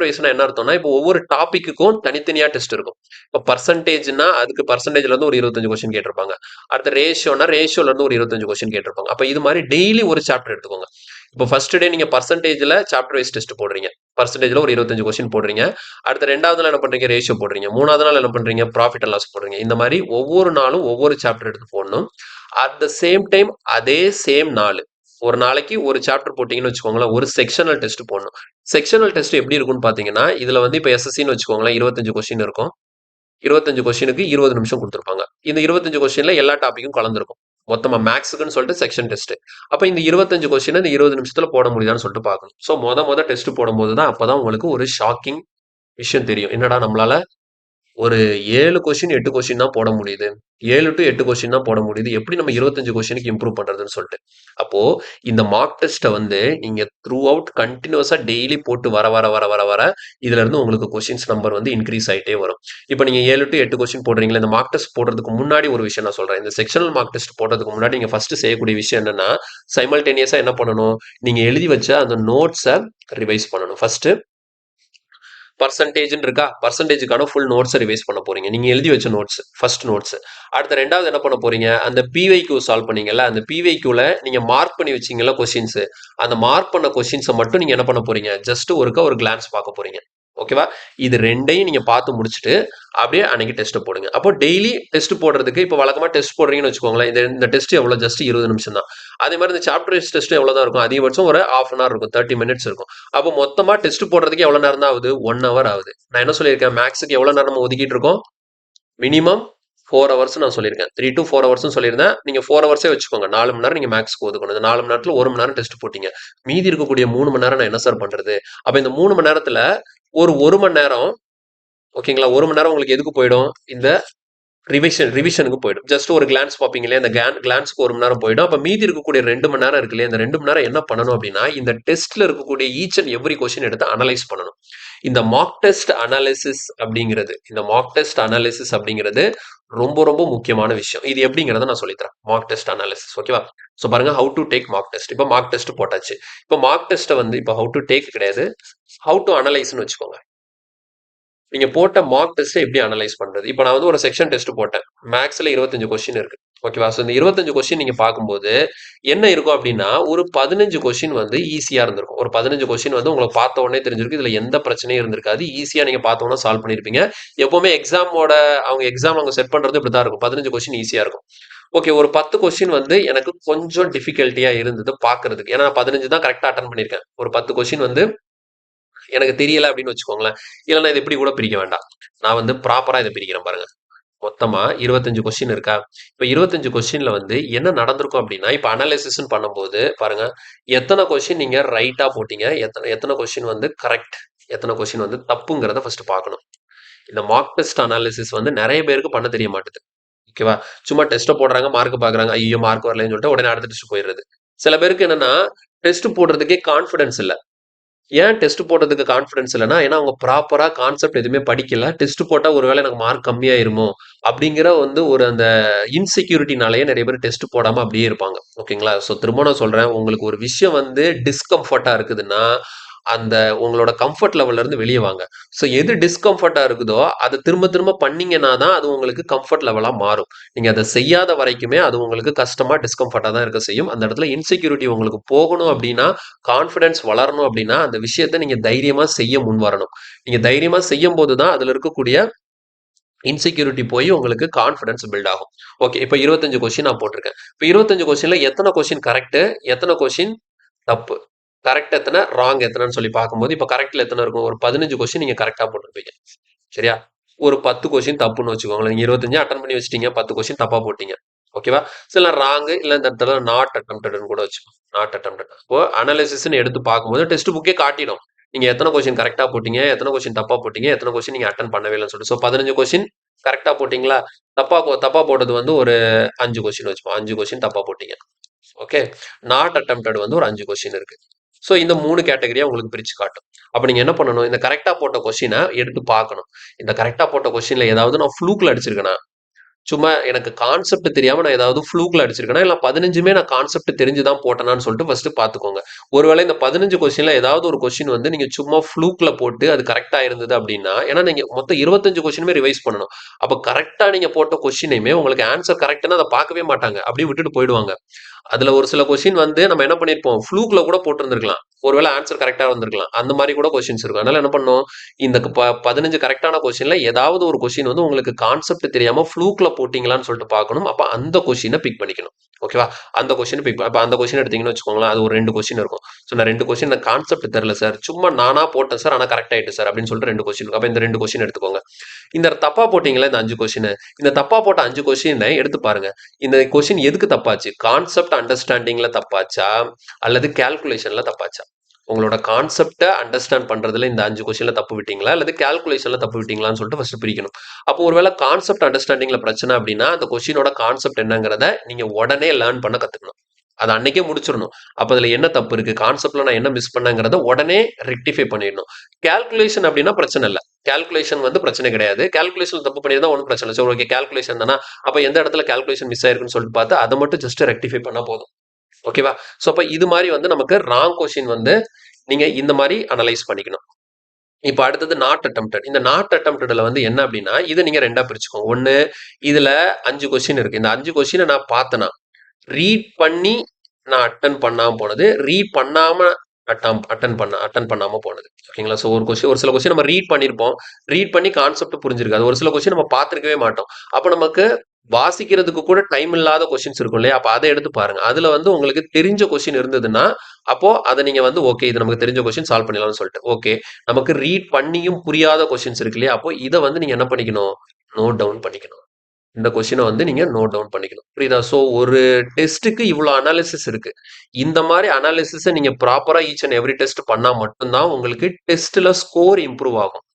Speaker 1: வைஸ்னா என்ன அர்த்தம்னா, இப்போ ஒவ்வொரு டாபிக்குக்கும் தனித்தனியா டெஸ்ட் இருக்கும். இப்போ பர்சன்டேஜ்னா அதுக்கு பர்சன்டேஜ்ல இருந்து ஒரு 25 கொஸ்டின் கேட்டிருப்பாங்க. அடுத்த ரேஷியோல இருந்து ஒரு 25 கொஸ்டின் கேட்டிருப்பாங்க. அப்ப இது மாதிரி டெய்லி ஒரு சாப்டர் எடுத்துக்கோங்க. இப்போ ஃபர்ஸ்ட் டே நீங்க பர்சன்டேஜ்ல சாப்டர் வைஸ் டெஸ்ட் போடுறீங்க. பர்சன்டேஜ்ல ஒரு 25 கொஸ்டின் போடுறீங்க. அடுத்த 2வது நாள் என்ன பண்றீங்க, ரேஷியோ போடுறீங்க. 3வது நாள் என்ன பண்றீங்க, ப்ராஃபிட் அண்ட் லாஸ் போடுறீங்க. இந்த மாதிரி ஒவ்வொரு நாளும் ஒவ்வொரு சாப்டர் எடுத்து போடணும். அட் த சேம் டைம் அதே சேம் நாள் ஒரு நாளைக்கு ஒரு சாப்டர் போட்டீங்கன்னு வச்சுக்கோங்களேன், ஒரு செக்ஷனல் டெஸ்ட் போடணும். செக்ஷனல் டெஸ்ட் எப்படி இருக்கும்னு பாத்தீங்கன்னா, இதுல வந்து இப்ப எஸ்எஸ்சின்னு வச்சுக்கோங்களேன், 25 கொஸ்டின் இருக்கும். 25 கொஸ்டினுக்கு 20 நிமிஷம் கொடுத்துருப்பாங்க. இந்த 25 கொஸ்டின்ல எல்லா டாபிக்கும் கலந்துருக்கும். மொத்தமா மேக்ஸுக்குன்னு சொல்லிட்டு செக்ஷன் டெஸ்ட். அப்ப இந்த 25 கொஸ்டின் இந்த 20 நிமிஷத்துல போட முடியுதான்னு சொல்லிட்டு பார்க்கணும். ஸோ மொத டெஸ்ட் போடும்போது தான் அப்பதான் உங்களுக்கு ஒரு ஷாக்கிங் விஷயம் தெரியும். என்னடா நம்மளால ஒரு 7 கொஸ்டின் 8 கொஸ்டின் தான் போட முடியுது. 7 டு 8 கொஸ்டின் தான் போட முடியுது. எப்படி நம்ம 25 கொஸ்டினுக்கு இம்ப்ரூவ் பண்றதுன்னு சொல்லிட்டு. அப்போ இந்த மார்க் டெஸ்ட்டை வந்து நீங்க த்ரூ அவுட் கண்டினியூஸா டெய்லி போட்டு வர வர வர வர வர இதுல இருந்து உங்களுக்கு கொஸ்டின்ஸ் நம்பர் வந்து இன்க்ரீஸ் ஆயிட்டே வரும். இப்போ நீங்க 7 டு 8 கொஸ்டின் போடுறீங்களா, இந்த மார்க் டெஸ்ட் போடுறதுக்கு முன்னாடி ஒரு விஷயம் நான் சொல்றேன். இந்த செக்ஷனல் மார்க் டெஸ்ட் போடுறதுக்கு முன்னாடி நீங்க ஃபர்ஸ்ட் செய்யக்கூடிய விஷயம் என்னன்னா, சைமல்டேனியஸா என்ன பண்ணணும், நீங்க எழுதி வச்ச அந்த நோட்ஸை ரிவைஸ் பண்ணணும். ஃபர்ஸ்ட் பர்சன்டேஜ் இருக்கா, பர்சன்டேஜுக்கான ஃபுல் நோட்ஸை ரிவைஸ் பண்ண போறீங்க. நீங்க எழுதி வச்ச நோட்ஸ், ஃபர்ஸ்ட் நோட்ஸ். அடுத்த 2வது என்ன பண்ண போறீங்க, அந்த பிவைக்யூ சால்வ் பண்ணீங்கல்ல, அந்த பிவைக்யூல நீங்க மார்க் பண்ணி வச்சீங்கல்ல கொஸ்டின்ஸ், அந்த மார்க் பண்ண கொஸ்டின்ஸை மட்டும் நீங்க என்ன பண்ண போறீங்க, ஜஸ்ட் ஒரு கிளான்ஸ் பார்க்க போறீங்க. ஓகேவா? இது ரெண்டையும் நீங்க பார்த்து முடிச்சுட்டு அப்படியே அன்னைக்கு டெஸ்ட் போடுங்க. அப்போ டெய்லி டெஸ்ட் போடுறதுக்கு இப்போ வழக்கமா டெஸ்ட் போடுறீங்கன்னு வச்சுக்கோங்களேன், இந்த டெஸ்ட் எவ்வளவு, ஜஸ்ட் 20 நிமிஷம் தான். அதே மாதிரி இந்த சாப்டர் வைஸ் டெஸ்ட் எவ்வளவுதான் இருக்கும், அதிகபட்சம் ஒரு ஹாஃப் அன் ஹவர் இருக்கும், 30 மினிட்ஸ் இருக்கும். அப்போ மொத்தமா டெஸ்ட் போடுறதுக்கு எவ்வளவு நேரம் தான் ஆகுது, 1 ஹவர் ஆகுது. நான் என்ன சொல்லியிருக்கேன், மேக்ஸுக்கு எவ்வளவு நேரம் ஒதுக்கிட்டு இருக்கோம், மினிமம் 4 ஹவர்ஸ் நான் சொல்லியிருக்கேன். 3 to 4 ஹவர்ஸ் சொல்லியிருந்தேன். நீங்க 4 ஹவர்ஸே வச்சுக்கோங்க. 4 மணி நேரம் நீங்க மேக்ஸ்க்கு ஒதுக்கணும். இந்த 4 மணி நேரத்துல 1 மணி நேரம் டெஸ்ட் போட்டீங்க. மீதி இருக்கக்கூடிய 3 மணி நேரம் நான் என்ன சார் பண்றது? அப்ப இந்த 3 மணி நேரத்துல ஒரு மணி நேரம், ஓகேங்களா, 1 மணி நேரம் உங்களுக்கு எதுக்கு போயிடும், இந்த ரிவிஷனுக்கு போயிடும். ஜஸ்ட் ஒரு கிளான்ஸ் பார்ப்பீங்க இல்லையா, அந்த கிளான்ஸ்க்கு 1 மணி நேரம் போயிடும். அப்ப மீதி இருக்கக்கூடிய 2 மணி நேரம் இருக்கு இல்லையா, இந்த 2 மணி நேரம் என்ன பண்ணணும் அப்படின்னா, இந்த டெஸ்ட்ல இருக்கக்கூடிய ஈச் அண்ட் எவ்ரி கொஸ்டின் எடுத்து அனலைஸ் பண்ணணும். இந்த மார்க் டெஸ்ட் அனாலிசிஸ் அப்படிங்கிறது ரொம்ப ரொம்ப முக்கியமான விஷயம். இது எப்படிங்கிறத நான் சொல்லித்தரேன். Mark test analysis. ஓகேவா? ஸோ பாருங்க, how to take mark test. இப்போ மார்க் டெஸ்ட் போட்டாச்சு. இப்போ மார்க் டெஸ்ட்டை வந்து இப்போ ஹவு டு டேக் கிடையாது, ஹவு டு அனலைஸ்னு வச்சுக்கோங்க. நீங்க போட்ட மார்க் டெஸ்ட்டை எப்படி அனலைஸ் பண்றது? இப்போ நான் வந்து ஒரு செக்ஷன் டெஸ்ட் போட்டேன். மேக்ஸ்ல 25 கொஸ்டின் இருக்கு. ஓகேவா? ஸோ இந்த 25 கொஸ்டின் நீங்க பார்க்கும்போது என்ன இருக்கும் அப்படின்னா, ஒரு 15 கொஸ்டின் வந்து ஈஸியா இருந்திருக்கும். ஒரு 15 கொஸ்டின் வந்து உங்களுக்கு பார்த்த உடனே தெரிஞ்சிருக்கு. இதுல எந்த பிரச்சனையும் இருந்திருக்காது. ஈஸியா நீங்க பார்த்த உடனே சால்வ் பண்ணிருப்பீங்க. எப்பவுமே எக்ஸாம் அவங்க செட் பண்றது இப்படிதான் இருக்கும். 15 கொஸ்டின் ஈஸியா இருக்கும். ஓகே, ஒரு 10 கொஸ்டின் வந்து எனக்கு கொஞ்சம் டிஃபிகல்ட்டியா இருந்தது பார்க்கறதுக்கு. ஏன்னா 15 தான் கரெக்டா அட்டன் பண்ணியிருக்கேன். ஒரு 10 கொஸ்டின் வந்து எனக்கு தெரியல அப்படின்னு வச்சுக்கோங்களேன். இல்லைன்னா இது இப்படி கூட பிரிக்க வேண்டாம். நான் வந்து ப்ராப்பரா இதை பிரிக்கிறேன் பாருங்க. மொத்தமா 25 கொஸ்டின் இருக்கா? இப்ப 25 கொஸ்டின்ல வந்து என்ன நடந்திருக்கும் அப்படின்னா, இப்ப அனாலிசிஸ்ன்னு பண்ணும்போது பாருங்க, எத்தனை கொஸ்டின் நீங்க ரைட்டா போட்டீங்க, எத்தனை கொஸ்டின் வந்து கரெக்ட், எத்தனை கொஸ்டின் வந்து தப்புங்கிறத ஃபர்ஸ்ட் பார்க்கணும். இந்த மார்க் டெஸ்ட் அனாலிசிஸ் வந்து நிறைய பேருக்கு பண்ண தெரிய மாட்டுது. ஓகேவா? சும்மா டெஸ்ட்டை போடுறாங்க, மார்க் பார்க்குறாங்க. ஐயோ மார்க் வரலன்னு சொல்லிட்டு உடனே அடுத்த டெஸ்ட் போயிடுறது. சில பேருக்கு என்னன்னா, டெஸ்ட் போடுறதுக்கே கான்ஃபிடன்ஸ் இல்ல. ஏன் டெஸ்ட் போடுறதுக்கு கான்ஃபிடன்ஸ் இல்லைன்னா, ஏன்னா அவங்க ப்ராப்பரா கான்செப்ட் எதுவுமே படிக்கல. டெஸ்ட் போட்டா ஒருவேளை எனக்கு மார்க் கம்மியாயிருமோ அப்படிங்கிற வந்து ஒரு அந்த இன்செக்யூரிட்டினாலேயே நிறைய பேர் டெஸ்ட் போடாம அப்படியே இருப்பாங்க. ஓகேங்களா? ஸோ திரும்ப நான் சொல்றேன், உங்களுக்கு ஒரு விஷயம் வந்து டிஸ்கம்ஃபர்ட்டா இருக்குதுன்னா, அந்த உங்களோட கம்ஃபர்ட் லெவல்ல இருந்து வெளியே வாங்க. ஸோ எது டிஸ்கம்ஃபர்ட்டா இருக்குதோ அதை திரும்ப திரும்ப பண்ணீங்கன்னா தான் அது உங்களுக்கு கம்ஃபர்ட் லெவலா மாறும். நீங்க அதை செய்யாத வரைக்குமே அது உங்களுக்கு கஷ்டமா டிஸ்கம்ஃபர்ட்டா தான் இருக்க செய்யும். அந்த இடத்துல இன்செக்யூரிட்டி உங்களுக்கு போகணும் அப்படின்னா, கான்ஃபிடன்ஸ் வளரணும் அப்படின்னா, அந்த விஷயத்த நீங்க தைரியமா செய்ய முன் வரணும். நீங்க தைரியமா செய்யும் போது தான் அதுல இருக்கக்கூடிய இன்செக்யூரிட்டி போய் உங்களுக்கு கான்ஃபிடன்ஸ் பில்ட் ஆகும். ஓகே, இப்போ 25 கொஸ்டின் நான் போட்டிருக்கேன். இப்போ 25 கொஸ்டின்ல எத்தனை கொஸ்டின் கரெக்ட், எத்தனை கொஸ்டின் தப்பு, கரெக்ட் எத்தனை, ராங் எத்தனைன்னு சொல்லி பார்க்கும்போது, இப்போ கரெக்ட்ல எத்தனை இருக்கும், ஒரு 15 கொஸ்டின் நீங்க கரெக்டா போட்டிருப்பீங்க. சரியா? ஒரு 10 கொஸ்டின் தப்புன்னு வச்சுக்கோங்களேன். நீங்க 25 அட்டன் பண்ணி வச்சிட்டீங்க, 10 கொஸ்டின் தப்பா போட்டீங்க. ஓகேவா? சில ராங், இல்ல இந்த இடத்துல நாட் அட்டெம்ப்டட்னு கூட வச்சுக்கோங்க. Not attempted. இப்போ அனாலிசிஸ்ன்னு எடுத்து பார்க்கும்போது டெஸ்ட் புக்கே காட்டிடும். நீங்க எத்தனை கொஸ்டின் கரெக்டா போட்டீங்க, எத்தனை கொஸ்டின் தப்பா போட்டீங்க, எத்தனை கொஸ்டின் நீங்க அட்டன் பண்ணவே இல்லைன்னு சொல்லிட்டு. ஸோ 15 கொஸ்டின் கரெக்டா போட்டீங்களா? தப்பா போட்டது வந்து ஒரு 5 கொஸ்டின் வச்சுப்போம். 5 கொஸ்டின் தப்பா போட்டீங்க. ஓகே. நாட் அட்டெம்ப்டட் வந்து ஒரு 5 கொஸ்டின் இருக்கு. ஸோ இந்த 3 கேட்டகரியா உங்களுக்கு பிரிச்சு காட்டும். அப்ப நீங்க என்ன பண்ணணும்? இந்த கரெக்ட்டா போட்ட கொஸ்டின எடுத்து பார்க்கணும். இந்த கரெக்ட்டா போட்ட கொஸ்டின்ல ஏதாவது நான் ஃப்ளூக்ல அடிச்சிருக்கேனா? சும்மா எனக்கு கான்செப்ட் தெரியாம நான் ஏதாவது ஃப்ளூக்ல அடிச்சிருக்கேனா? இல்ல 15மே நான் கான்செப்ட் தெரிஞ்சு தான் போட்டேனான்னு சொல்லிட்டு ஃபர்ஸ்ட் பார்த்துக்கோங்க. ஒருவேளை இந்த 15 கொஸ்டின்ல ஏதாவது ஒரு கொஸ்டின் வந்து நீங்க சும்மா ஃப்ளூக்ல போட்டு அது கரெக்ட்டா இருந்தது அப்படின்னா, ஏன்னா நீங்க மொத்தம் 25 கொஸ்டினுமே ரிவைஸ் பண்ணணும். அப்ப கரெக்ட்டா நீங்க போட்ட கொஸ்டினையுமே உங்களுக்கு ஆன்சர் கரெக்ட்னா அத பார்க்கவே மாட்டாங்க. அப்படியே விட்டுட்டு போயிடுவாங்க. அதுல ஒரு சில கொஸ்டின் வந்து நம்ம என்ன பண்ணியிருப்போம், ஃப்ளூக்ல கூட போட்டிருந்திருக்கலாம். ஒருவேளை ஆன்சர் கரெக்ட்டா வந்திருக்கலாம். அந்த மாரி கூட கொஸ்டின்ஸ் இருக்கும். அதனால என்ன பண்ணணும், இந்த 15 கரெக்ட்டான கொஸ்டின்ல ஏதாவது ஒரு கொஸ்டின் வந்து உங்களுக்கு கான்செப்ட் தெரியாம ஃப்ளூக்ல போட்டீங்களான்னு சொல்லிட்டு பார்க்கணும். அப்ப அந்த கொஸ்டின பிக் பண்ணிக்கணும். ஓகேவா? அந்த கொஸ்டின் பிக் அப்ப அந்த கொஸ்டின் எடுத்தீங்கன்னு வச்சுக்கோங்களேன், அது ஒரு 2 கொஸ்டின் இருக்கும். ஸோ நான் 2 கொஸ்டின் எனக்கு கான்செப்ட் தெரியல சார். சும்மா நானா போட்டேன் சார். ஆனா கரெக்ட் ஆயிட்டு சார் அப்படின்னு சொல்லிட்டு 2 கொஸ்டின். அப்ப இந்த 2 கொஸ்டின் எடுத்துக்கோங்க. இந்த தப்பா போட்டீங்கல்ல இந்த 5 கொஸ்டின். இந்த தப்பா போட்ட 5 கொஸ்டினை எடுத்து பாருங்க. இந்த கொஸ்டின் எதுக்கு தப்பாச்சு? கான்செப்ட் அண்டர்ஸ்டாண்டிங்ல தப்பாச்சா? அல்லது கால்குலேஷன்ல தப்பாச்சா? உங்களோட கான்செப்ட அண்டர்ஸ்டாண்ட் பண்றதுல இந்த 5 கொஸ்டின்ல தப்பு விட்டீங்களா? அல்லது கால்குலேஷன்ல தப்பு விட்டீங்களான்னு சொல்லிட்டு ஃபர்ஸ்ட் பிரிக்கணும். அப்போ ஒருவேளை கான்செப்ட் அண்டர்ஸ்டாண்டிங்ல பிரச்சனை அப்படின்னா, அந்த கொஸ்டினோட கான்செப்ட் என்னங்கிறத நீங்க உடனே லேர்ன் பண்ண கத்துக்கணும். அத அன்னைக்கே முடிச்சிரணும். அப்ப அதுல என்ன தப்பு இருக்கு? கான்செப்ட்ல நான் என்ன மிஸ் பண்ணேங்கிறத உடனே ரெக்டிஃபை பண்ணிடணும். கால்குலேஷன் அப்படின்னா பிரச்சனை இல்ல. கால்குலேஷன் வந்து பிரச்சனை கிடையாது. கால்குலேஷன் தப்பு பண்ணியிருந்தா ஒன்றும் பிரச்சனை இல்லை. சரி ஓகே கால்குலேஷன் தானா? அப்ப எந்த இடத்துல கால்குலேஷன் மிஸ் ஆயிருக்குன்னு சொல்லிட்டு பார்த்து அதை மட்டும் ஜஸ்ட் ரெக்டிஃபை பண்ணா போதும். ஓகேவா? ஸோ அப்ப இது மாதிரி வந்து நமக்கு ராங் கொஸ்டின் வந்து நீங்க இந்த மாதிரி அனலைஸ் பண்ணிக்கணும். இப்ப அடுத்தது நாட் அட்டெம்ப்டட். இந்த நாட் அட்டெம்ப்டட்ல வந்து என்ன அப்படின்னா, இதை நீங்க 2ஆ பிரிச்சுக்கோங்க. ஒண்ணு இதுல 5 கொஸ்டின் இருக்கு. இந்த 5 கொஸ்டினை நான் பார்த்தேனா, ரீட் பண்ணி நான் அட்டன் பண்ணாம போனது, ரீட் பண்ணாம அட்டன் பண்ணாம போனது. ஓகேங்களா? ஸோ ஒரு சில கொஸ்டின் நம்ம ரீட் பண்ணியிருப்போம். ரீட் பண்ணி கான்செப்ட் புரிஞ்சிருக்காது. ஒரு சில கொஸ்டின் நம்ம பார்த்திருக்கவே மாட்டோம். அப்ப நமக்கு வாசிக்கிறதுக்கு கூட டைம் இல்லாத கொஸ்டின்ஸ் இருக்கும் இல்லையா? அப்ப அதை எடுத்து பாருங்க. அதுல வந்து உங்களுக்கு தெரிஞ்ச கொஸ்டின் இருந்ததுன்னா, அப்போ அதை நீங்க வந்து ஓகே இது நமக்கு தெரிஞ்ச கொஸ்டின் சால்வ் பண்ணிடலாம்னு சொல்லிட்டு. ஓகே நமக்கு ரீட் பண்ணியும் புரியாத கொஸ்டின்ஸ் இருக்கு இல்லையா? அப்போ இதை வந்து நீங்க என்ன பண்ணிக்கணும்? நோட் டவுன் பண்ணிக்கணும். இந்த கொஸ்டினை வந்து நீங்க நோட் டவுன் பண்ணிக்கணும். புரியுதா? ஸோ ஒரு டெஸ்ட்டுக்கு இவ்வளோ அனாலிசிஸ் இருக்கு. இந்த மாதிரி அனாலிசிஸை நீங்க ப்ராப்பரா ஈச் அண்ட் எவ்ரி டெஸ்ட் பண்ணா மட்டும்தான் உங்களுக்கு டெஸ்ட்ல ஸ்கோர் இம்ப்ரூவ் ஆகும்.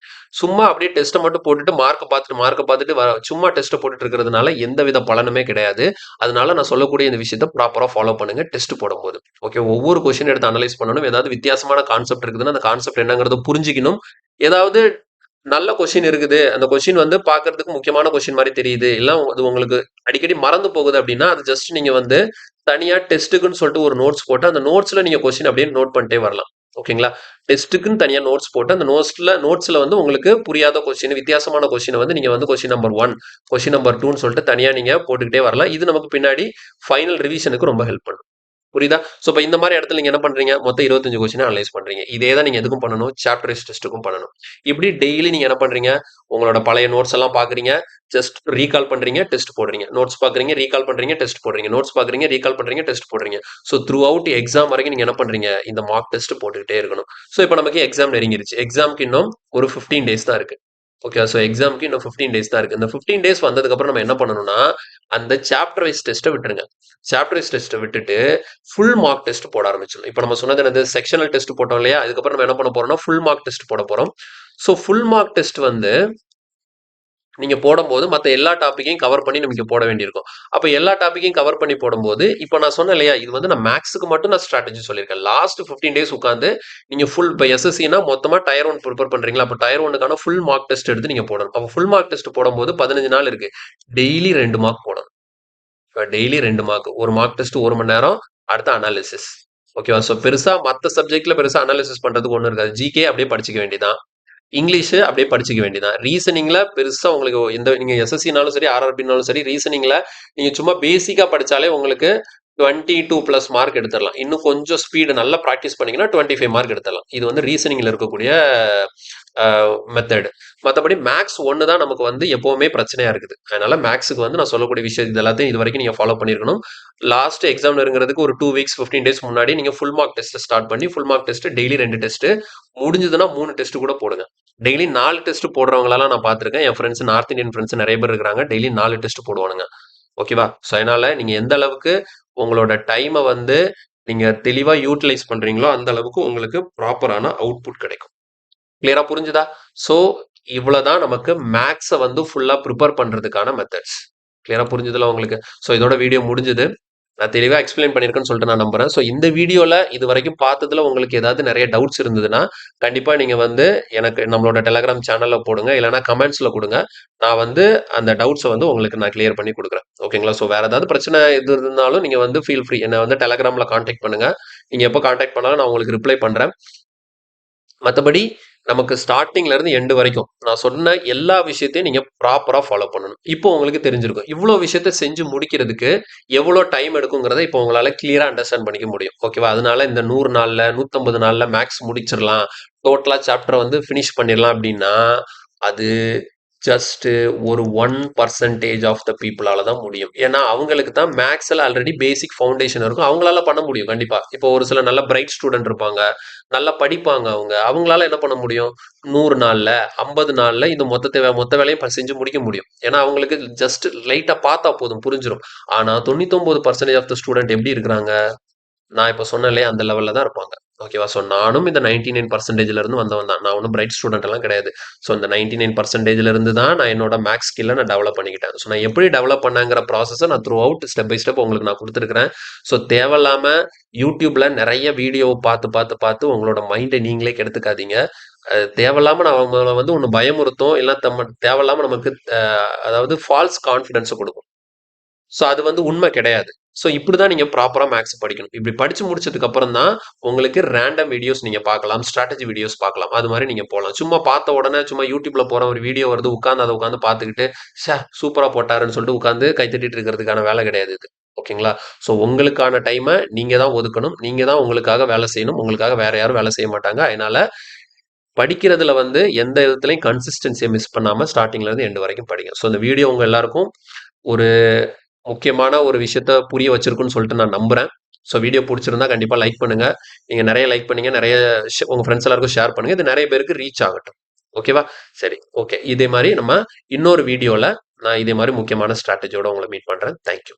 Speaker 1: சும்மா அப்படியே டெஸ்ட்டை மட்டும் போட்டுட்டு மார்க்கை பார்த்துட்டு சும்மா டெஸ்ட்டை போட்டுட்டு இருக்கிறதுனால எந்த வித பலனுமே கிடையாது. அதனால நான் சொல்லக்கூடிய இந்த விஷயத்தை ப்ராப்பரா ஃபாலோ பண்ணுங்க டெஸ்ட் போடும்போது. ஓகே ஒவ்வொரு கொஸ்டின் எடுத்து அனலைஸ் பண்ணணும். ஏதாவது வித்தியாசமான கான்செப்ட் இருக்குதுன்னா அந்த கான்செப்ட் என்னங்கிறத புரிஞ்சுக்கணும். ஏதாவது நல்ல கொஸ்டின் இருக்குது. அந்த கொஸ்டின் வந்து பார்க்கறதுக்கு முக்கியமான கொஸ்டின் மாதிரி தெரியுது. இல்ல அது உங்களுக்கு அடிக்கடி மறந்து போகுது அப்படின்னா, அது ஜஸ்ட் நீங்க வந்து தனியா டெஸ்ட்டுக்குன்னு சொல்லிட்டு ஒரு நோட்ஸ் போட்டு, அந்த நோட்ஸ்ல நீங்க கொஸ்டின் அப்படியே நோட் பண்ணிட்டே வரலாம். ஓகேங்களா? டெஸ்ட்டுக்குன்னு தனியா நோட்ஸ் போட்டு, அந்த நோட்ஸ்ல வந்து உங்களுக்கு புரியாத கொஸ்டின், வித்தியாசமான கொஸ்டின வந்து நீங்க வந்து கொஸ்டின் நம்பர் 1, கொஸ்டின் நம்பர் 2ன்னு சொல்லிட்டு தனியா நீங்க போட்டுக்கிட்டே வரலாம். இது நமக்கு பின்னாடி ஃபைனல் ரிவிஷனுக்கு ரொம்ப ஹெல்ப் பண்ணும். புரியுதா? ஸோ இப்ப இந்த மாதிரி இடத்துல நீங்க என்ன பண்றீங்க? மொத்தம் 25 கொஸ்டின் அனலைஸ் பண்றீங்க. இதே தான் நீங்க எதுக்கும் பண்ணணும். சாப்டர் வைஸ் டெஸ்ட்டுக்கும் பண்ணணும். இப்படி டெய்லி நீங்க என்ன பண்றீங்க? உங்களோட பழைய நோட்ஸ் எல்லாம் பாக்குறீங்க. ஜஸ்ட் ரீகால் பண்றீங்க, டெஸ்ட் போடுறீங்க. நோட்ஸ் பாக்குறீங்க, ரீகால் பண்றீங்க, டெஸ்ட் போடுறீங்க. நோட்ஸ் பாக்குறீங்க, ரீகால் பண்றீங்க, டெஸ்ட் போடுறீங்க. ஸோ த்ரூ அவுட் எக்ஸாம் வரைக்கும் நீங்க என்ன பண்றீங்க? இந்த மார்க் டெஸ்ட் போட்டுக்கிட்டே இருக்கணும். ஸோ இப்ப நமக்கு எக்ஸாம் நெருங்கிருச்சு. எக்ஸாம்க்கு இன்னும் ஒரு 15 டேஸ் தான் இருக்கு. ஓகே ஸோ எக்ஸாம்க்கு இன்னும் 15 டேஸ் தான் இருக்கு. இந்த 15 டேஸ் வந்ததுக்கு அப்புறம் நம்ம என்ன பண்ணணும்னா, அந்த சாப்டர் வைஸ் டெஸ்ட்டை விட்டுருங்க. சாப்டர் வைஸ் டெஸ்ட்டை விட்டுட்டு ஃபுல் மார்க் டெஸ்ட் போட ஆரம்பிச்சிடணும். இப்போ நம்ம சொன்னது என்னது? செக்ஷனல் டெஸ்ட் போட்டோம் இல்லையா? அதுக்கப்புறம் நம்ம என்ன பண்ண போறோம்னா, ஃபுல் மார்க் டெஸ்ட் போட போறோம். ஸோ ஃபுல் மார்க் டெஸ்ட் வந்து நீங்க போடும்போது மத்த எல்லா டாபிக்கையும் கவர் பண்ணி நமக்கு போட வேண்டியிருக்கும். அப்ப எல்லா டாபிக்கையும் கவர் பண்ணி போடும்போது, இப்ப நான் சொன்னேன் இல்லையா? இது வந்து நான் மேத்ஸ்க்கு மட்டும் நான் ஸ்ட்ராட்டஜி சொல்லியிருக்கேன். லாஸ்ட் 15 டேஸ் உட்கார்ந்து நீங்க ஃபுல் இப்ப எஸ்எஸ்சின்னா மொத்தமா டயர் 1 பிரிப்பேர் பண்றீங்களா? அப்ப டயர் 1க்கான ஃபுல் மார்க் டெஸ்ட் எடுத்து நீங்க போடணும். அப்ப ஃபுல் மார்க் டெஸ்ட் போடும்போது 15 நாள் இருக்கு. டெய்லி 2 மார்க் போடணும். Daily 2 mark. ஒரு மார்க் டெஸ்ட் 1 மணி நேரம். அடுத்து அனாலிசிஸ். ஓகேவா? ஸோ பெருசா மத்த சப்ஜெக்ட்ல பெருசா அனாலிசிஸ் பண்றதுக்கு ஒண்ணும் இருக்காது. ஜிகே அப்படியே படிச்சுக்க வேண்டியதுதான். இங்கிலீஷ் அப்படியே படிச்சுக்க வேண்டியதான். ரீசனிங்ல பெருசா உங்களுக்கு எந்த நீங்க எஸ்எஸ்சினாலும் சரி, ஆர்ஆர்பினாலும் சரி, ரீசனிங்ல நீங்க சும்மா பேசிக்கா படிச்சாலே உங்களுக்கு 22 பிளஸ் மார்க் எடுத்துடலாம். இன்னும் கொஞ்சம் ஸ்பீடு நல்லா ப்ராக்டிஸ் பண்ணீங்கன்னா 25 மார்க் எடுத்துடலாம். இது வந்து ரீசனிங்ல இருக்கக்கூடிய மெத்தட். மற்றபடி மேக்ஸ் 1 தான் நமக்கு வந்து எப்பவுமே பிரச்சனையா இருக்குது. அதனால மேக்ஸுக்கு வந்து நான் சொல்லக்கூடிய விஷயம் இது எல்லாத்தையும் இது வரைக்கும் நீங்க ஃபாலோ பண்ணிருக்கணும். லாஸ்ட் எக்ஸாம் நெருங்கிறதுக்கு ஒரு 2 வீக்ஸ் 15 டேஸ் முன்னாடி நீங்க ஃபுல் மார்க் டெஸ்ட் ஸ்டார்ட் பண்ணி full mark test daily 2 test முடிஞ்சதுன்னா 3 டெஸ்ட் கூட போடுங்க. டெய்லி 4 டெஸ்ட் போடுறவங்களெல்லாம் நான் பார்த்துருக்கேன். என் ஃப்ரெண்ட்ஸ் நார்த் இந்தியன் ஃப்ரெண்ட்ஸ் நிறைய பேர் இருக்கிறாங்க. டெய்லி 4 டெஸ்ட் போடுவானுங்க. ஓகேவா? ஸோ அதனால நீங்க எந்த அளவுக்கு உங்களோட டைமை வந்து நீங்க தெளிவா யூட்டிலைஸ் பண்றீங்களோ அந்த அளவுக்கு உங்களுக்கு ப்ராப்பரான அவுட்புட் கிடைக்கும். கிளியரா புரிஞ்சுதா? ஸோ இவ்வளவுதான் நமக்கு மேக்ஸை வந்து ஃபுல்லா ப்ரிப்பேர் பண்றதுக்கான மெத்தட்ஸ். கிளியரா புரிஞ்சுதுல உங்களுக்கு? ஸோ இதோட வீடியோ முடிஞ்சது. நான் தெளிவா எக்ஸ்பிளைன் பண்ணியிருக்கேன்னு சொல்லிட்டு நான் நம்புறேன். ஸோ இந்த வீடியோல இதுவரைக்கும் பார்த்ததுல உங்களுக்கு ஏதாவது நிறைய டவுட்ஸ் இருந்ததுன்னா, கண்டிப்பா நீங்க வந்து எனக்கு நம்மளோட டெலகிராம் சேனல்ல போடுங்க. இல்லன்னா கமெண்ட்ஸ்ல குடுங்க. நான் வந்து அந்த டவுட்ஸ வந்து உங்களுக்கு நான் கிளியர் பண்ணி குடுக்குறேன். ஓகேங்களா? ஸோ வேற ஏதாவது பிரச்சனை எது இருந்தாலும் நீங்க வந்து ஃபீல் ஃப்ரீ. என்ன வந்து டெலகிராம்ல கான்டாக்ட் பண்ணுங்க. நீங்க எப்போ கான்டாக்ட் பண்ணாலும் நான் உங்களுக்கு ரிப்ளை பண்றேன். மத்தபடி நமக்கு ஸ்டார்ட்டிங்ல இருந்து எண்ட் வரைக்கும் நான் சொன்ன எல்லா விஷயத்தையும் நீங்க ப்ராப்பரா ஃபாலோ பண்ணணும். இப்போ உங்களுக்கு தெரிஞ்சிருக்கும். இவ்ளோ விஷயத்த செஞ்சு முடிக்கிறதுக்கு எவ்வளோ டைம் எடுக்குங்கிறத இப்போ உங்களால கிளியரா அண்டர்ஸ்டாண்ட் பண்ணிக்க முடியும். ஓகேவா? அதனால இந்த 100 நாள்ல, 150 நாள்ல மேக்ஸ் முடிச்சிரலாம். டோட்டலா சாப்டர வந்து ஃபினிஷ் பண்ணிரலாம் அப்டின்னா, அது ஜஸ்ட் ஒரு 1% ஆஃப் த பீப்பிளால தான் முடியும். ஏன்னா, அவங்களுக்கு தான் மேக்ஸ்ல ஆல்ரெடி பேசிக் ஃபவுண்டேஷன் இருக்கும். அவங்களால பண்ண முடியும் கண்டிப்பா. இப்போ ஒரு சில நல்ல பிரைட் ஸ்டூடண்ட் இருப்பாங்க. நல்லா படிப்பாங்க அவங்க. அவங்களால என்ன பண்ண முடியும்? 100 நாள்ல, 50 நாள்ல இந்த மொத்த வேலையும் செஞ்சு முடிக்க முடியும். ஏன்னா, அவங்களுக்கு ஜஸ்ட் லைட்டா பார்த்தா போதும் புரிஞ்சிரும். ஆனா 99% ஆஃப் த ஸ்டூடண்ட் எப்படி இருக்கிறாங்க? நான் இப்ப சொன்னேன் இல்லையா, அந்த லெவல்ல தான் இருப்பாங்க. ஓகேவா? ஸோ நானும் இந்த 99%ல இருந்து வந்தவன் தான். நான் ஒண்ணும் பிரைட் ஸ்டூடண்ட் எல்லாம் கிடையாது. ஸோ இந்த 99%ல இருந்து தான் நான் என்னோட மேத்ஸ் ஸ்கில்ல நான் டெவலப் பண்ணிக்கிட்டேன். ஸோ நான் எப்படி டெவலப் பண்ணேங்கிற ப்ராசஸ நான் throughout step by step உங்களுக்கு நான் குடுத்துருக்கிறேன். ஸோ தேவையில்லாம YouTubeல நெறைய வீடியோவ பார்த்து உங்களோட மைண்ட நீங்களே கெடுத்துக்காதீங்க. தேவையில்லாம நம்மள வந்து ஒண்ணு பயமுறுத்தும். இல்ல தேவையில்லாம நமக்கு அதாவது ஃபால்ஸ் கான்ஃபிடன்ஸ குடுக்கும். ஸோ அது வந்து உண்மை கிடையாது. ஸோ இப்படிதான் நீங்க ப்ராப்பரா மேத்ஸ் படிக்கணும். இப்படி படிச்சு முடிச்சதுக்கு அப்புறம் தான் உங்களுக்கு ரேண்டம் வீடியோஸ் நீங்க பார்க்கலாம். ஸ்ட்ராட்டஜி வீடியோஸ் பார்க்கலாம். அது மாரி நீங்க போலாம். சும்மா பார்த்த உடனே சும்மா YouTubeல போற ஒரு வீடியோ வருது. அத உட்கார்ந்து பார்த்துக்கிட்டு, சூப்பரா போட்டாருன்னு சொல்லிட்டு உட்கார்ந்து கை தட்டிட்டு இருக்கிறதுக்கான வேலை கிடையாது இது. ஓகேங்களா? ஸோ உங்களுக்கான டைம நீங்க தான் ஒதுக்கணும். நீங்க தான் உங்களுக்காக வேலை செய்யணும். உங்களுக்காக வேற யாரும் வேலை செய்ய மாட்டாங்க. அதனால படிக்கிறதுல வந்து எந்த விதத்திலயும் கன்சிஸ்டன்சிய மிஸ் பண்ணாம ஸ்டார்ட்டிங்ல இருந்து எண்ட் வரைக்கும் படிங்க. ஸோ இந்த வீடியோ உங்க எல்லாருக்கும் ஒரு முக்கியமான ஒரு விஷயத்த புரிய வச்சிருக்குன்னு சொல்லிட்டு நான் நம்புறேன். ஸோ வீடியோ புடிச்சிருந்தா கண்டிப்பா லைக் பண்ணுங்க. நீங்க நெறைய லைக் பண்ணீங்க. நெறைய உங்க ஃப்ரெண்ட்ஸ் எல்லாருக்கும் ஷேர் பண்ணுங்க. இது நெறைய பேருக்கு ரீச் ஆகட்டும். ஓகேவா? சரி. ஓகே. இதே மாரி நம்ம இன்னொரு வீடியோல நான் இதே மாரி முக்கியமான ஸ்ட்ராட்டஜியோட உங்கள மீட் பண்றேன். Thank you.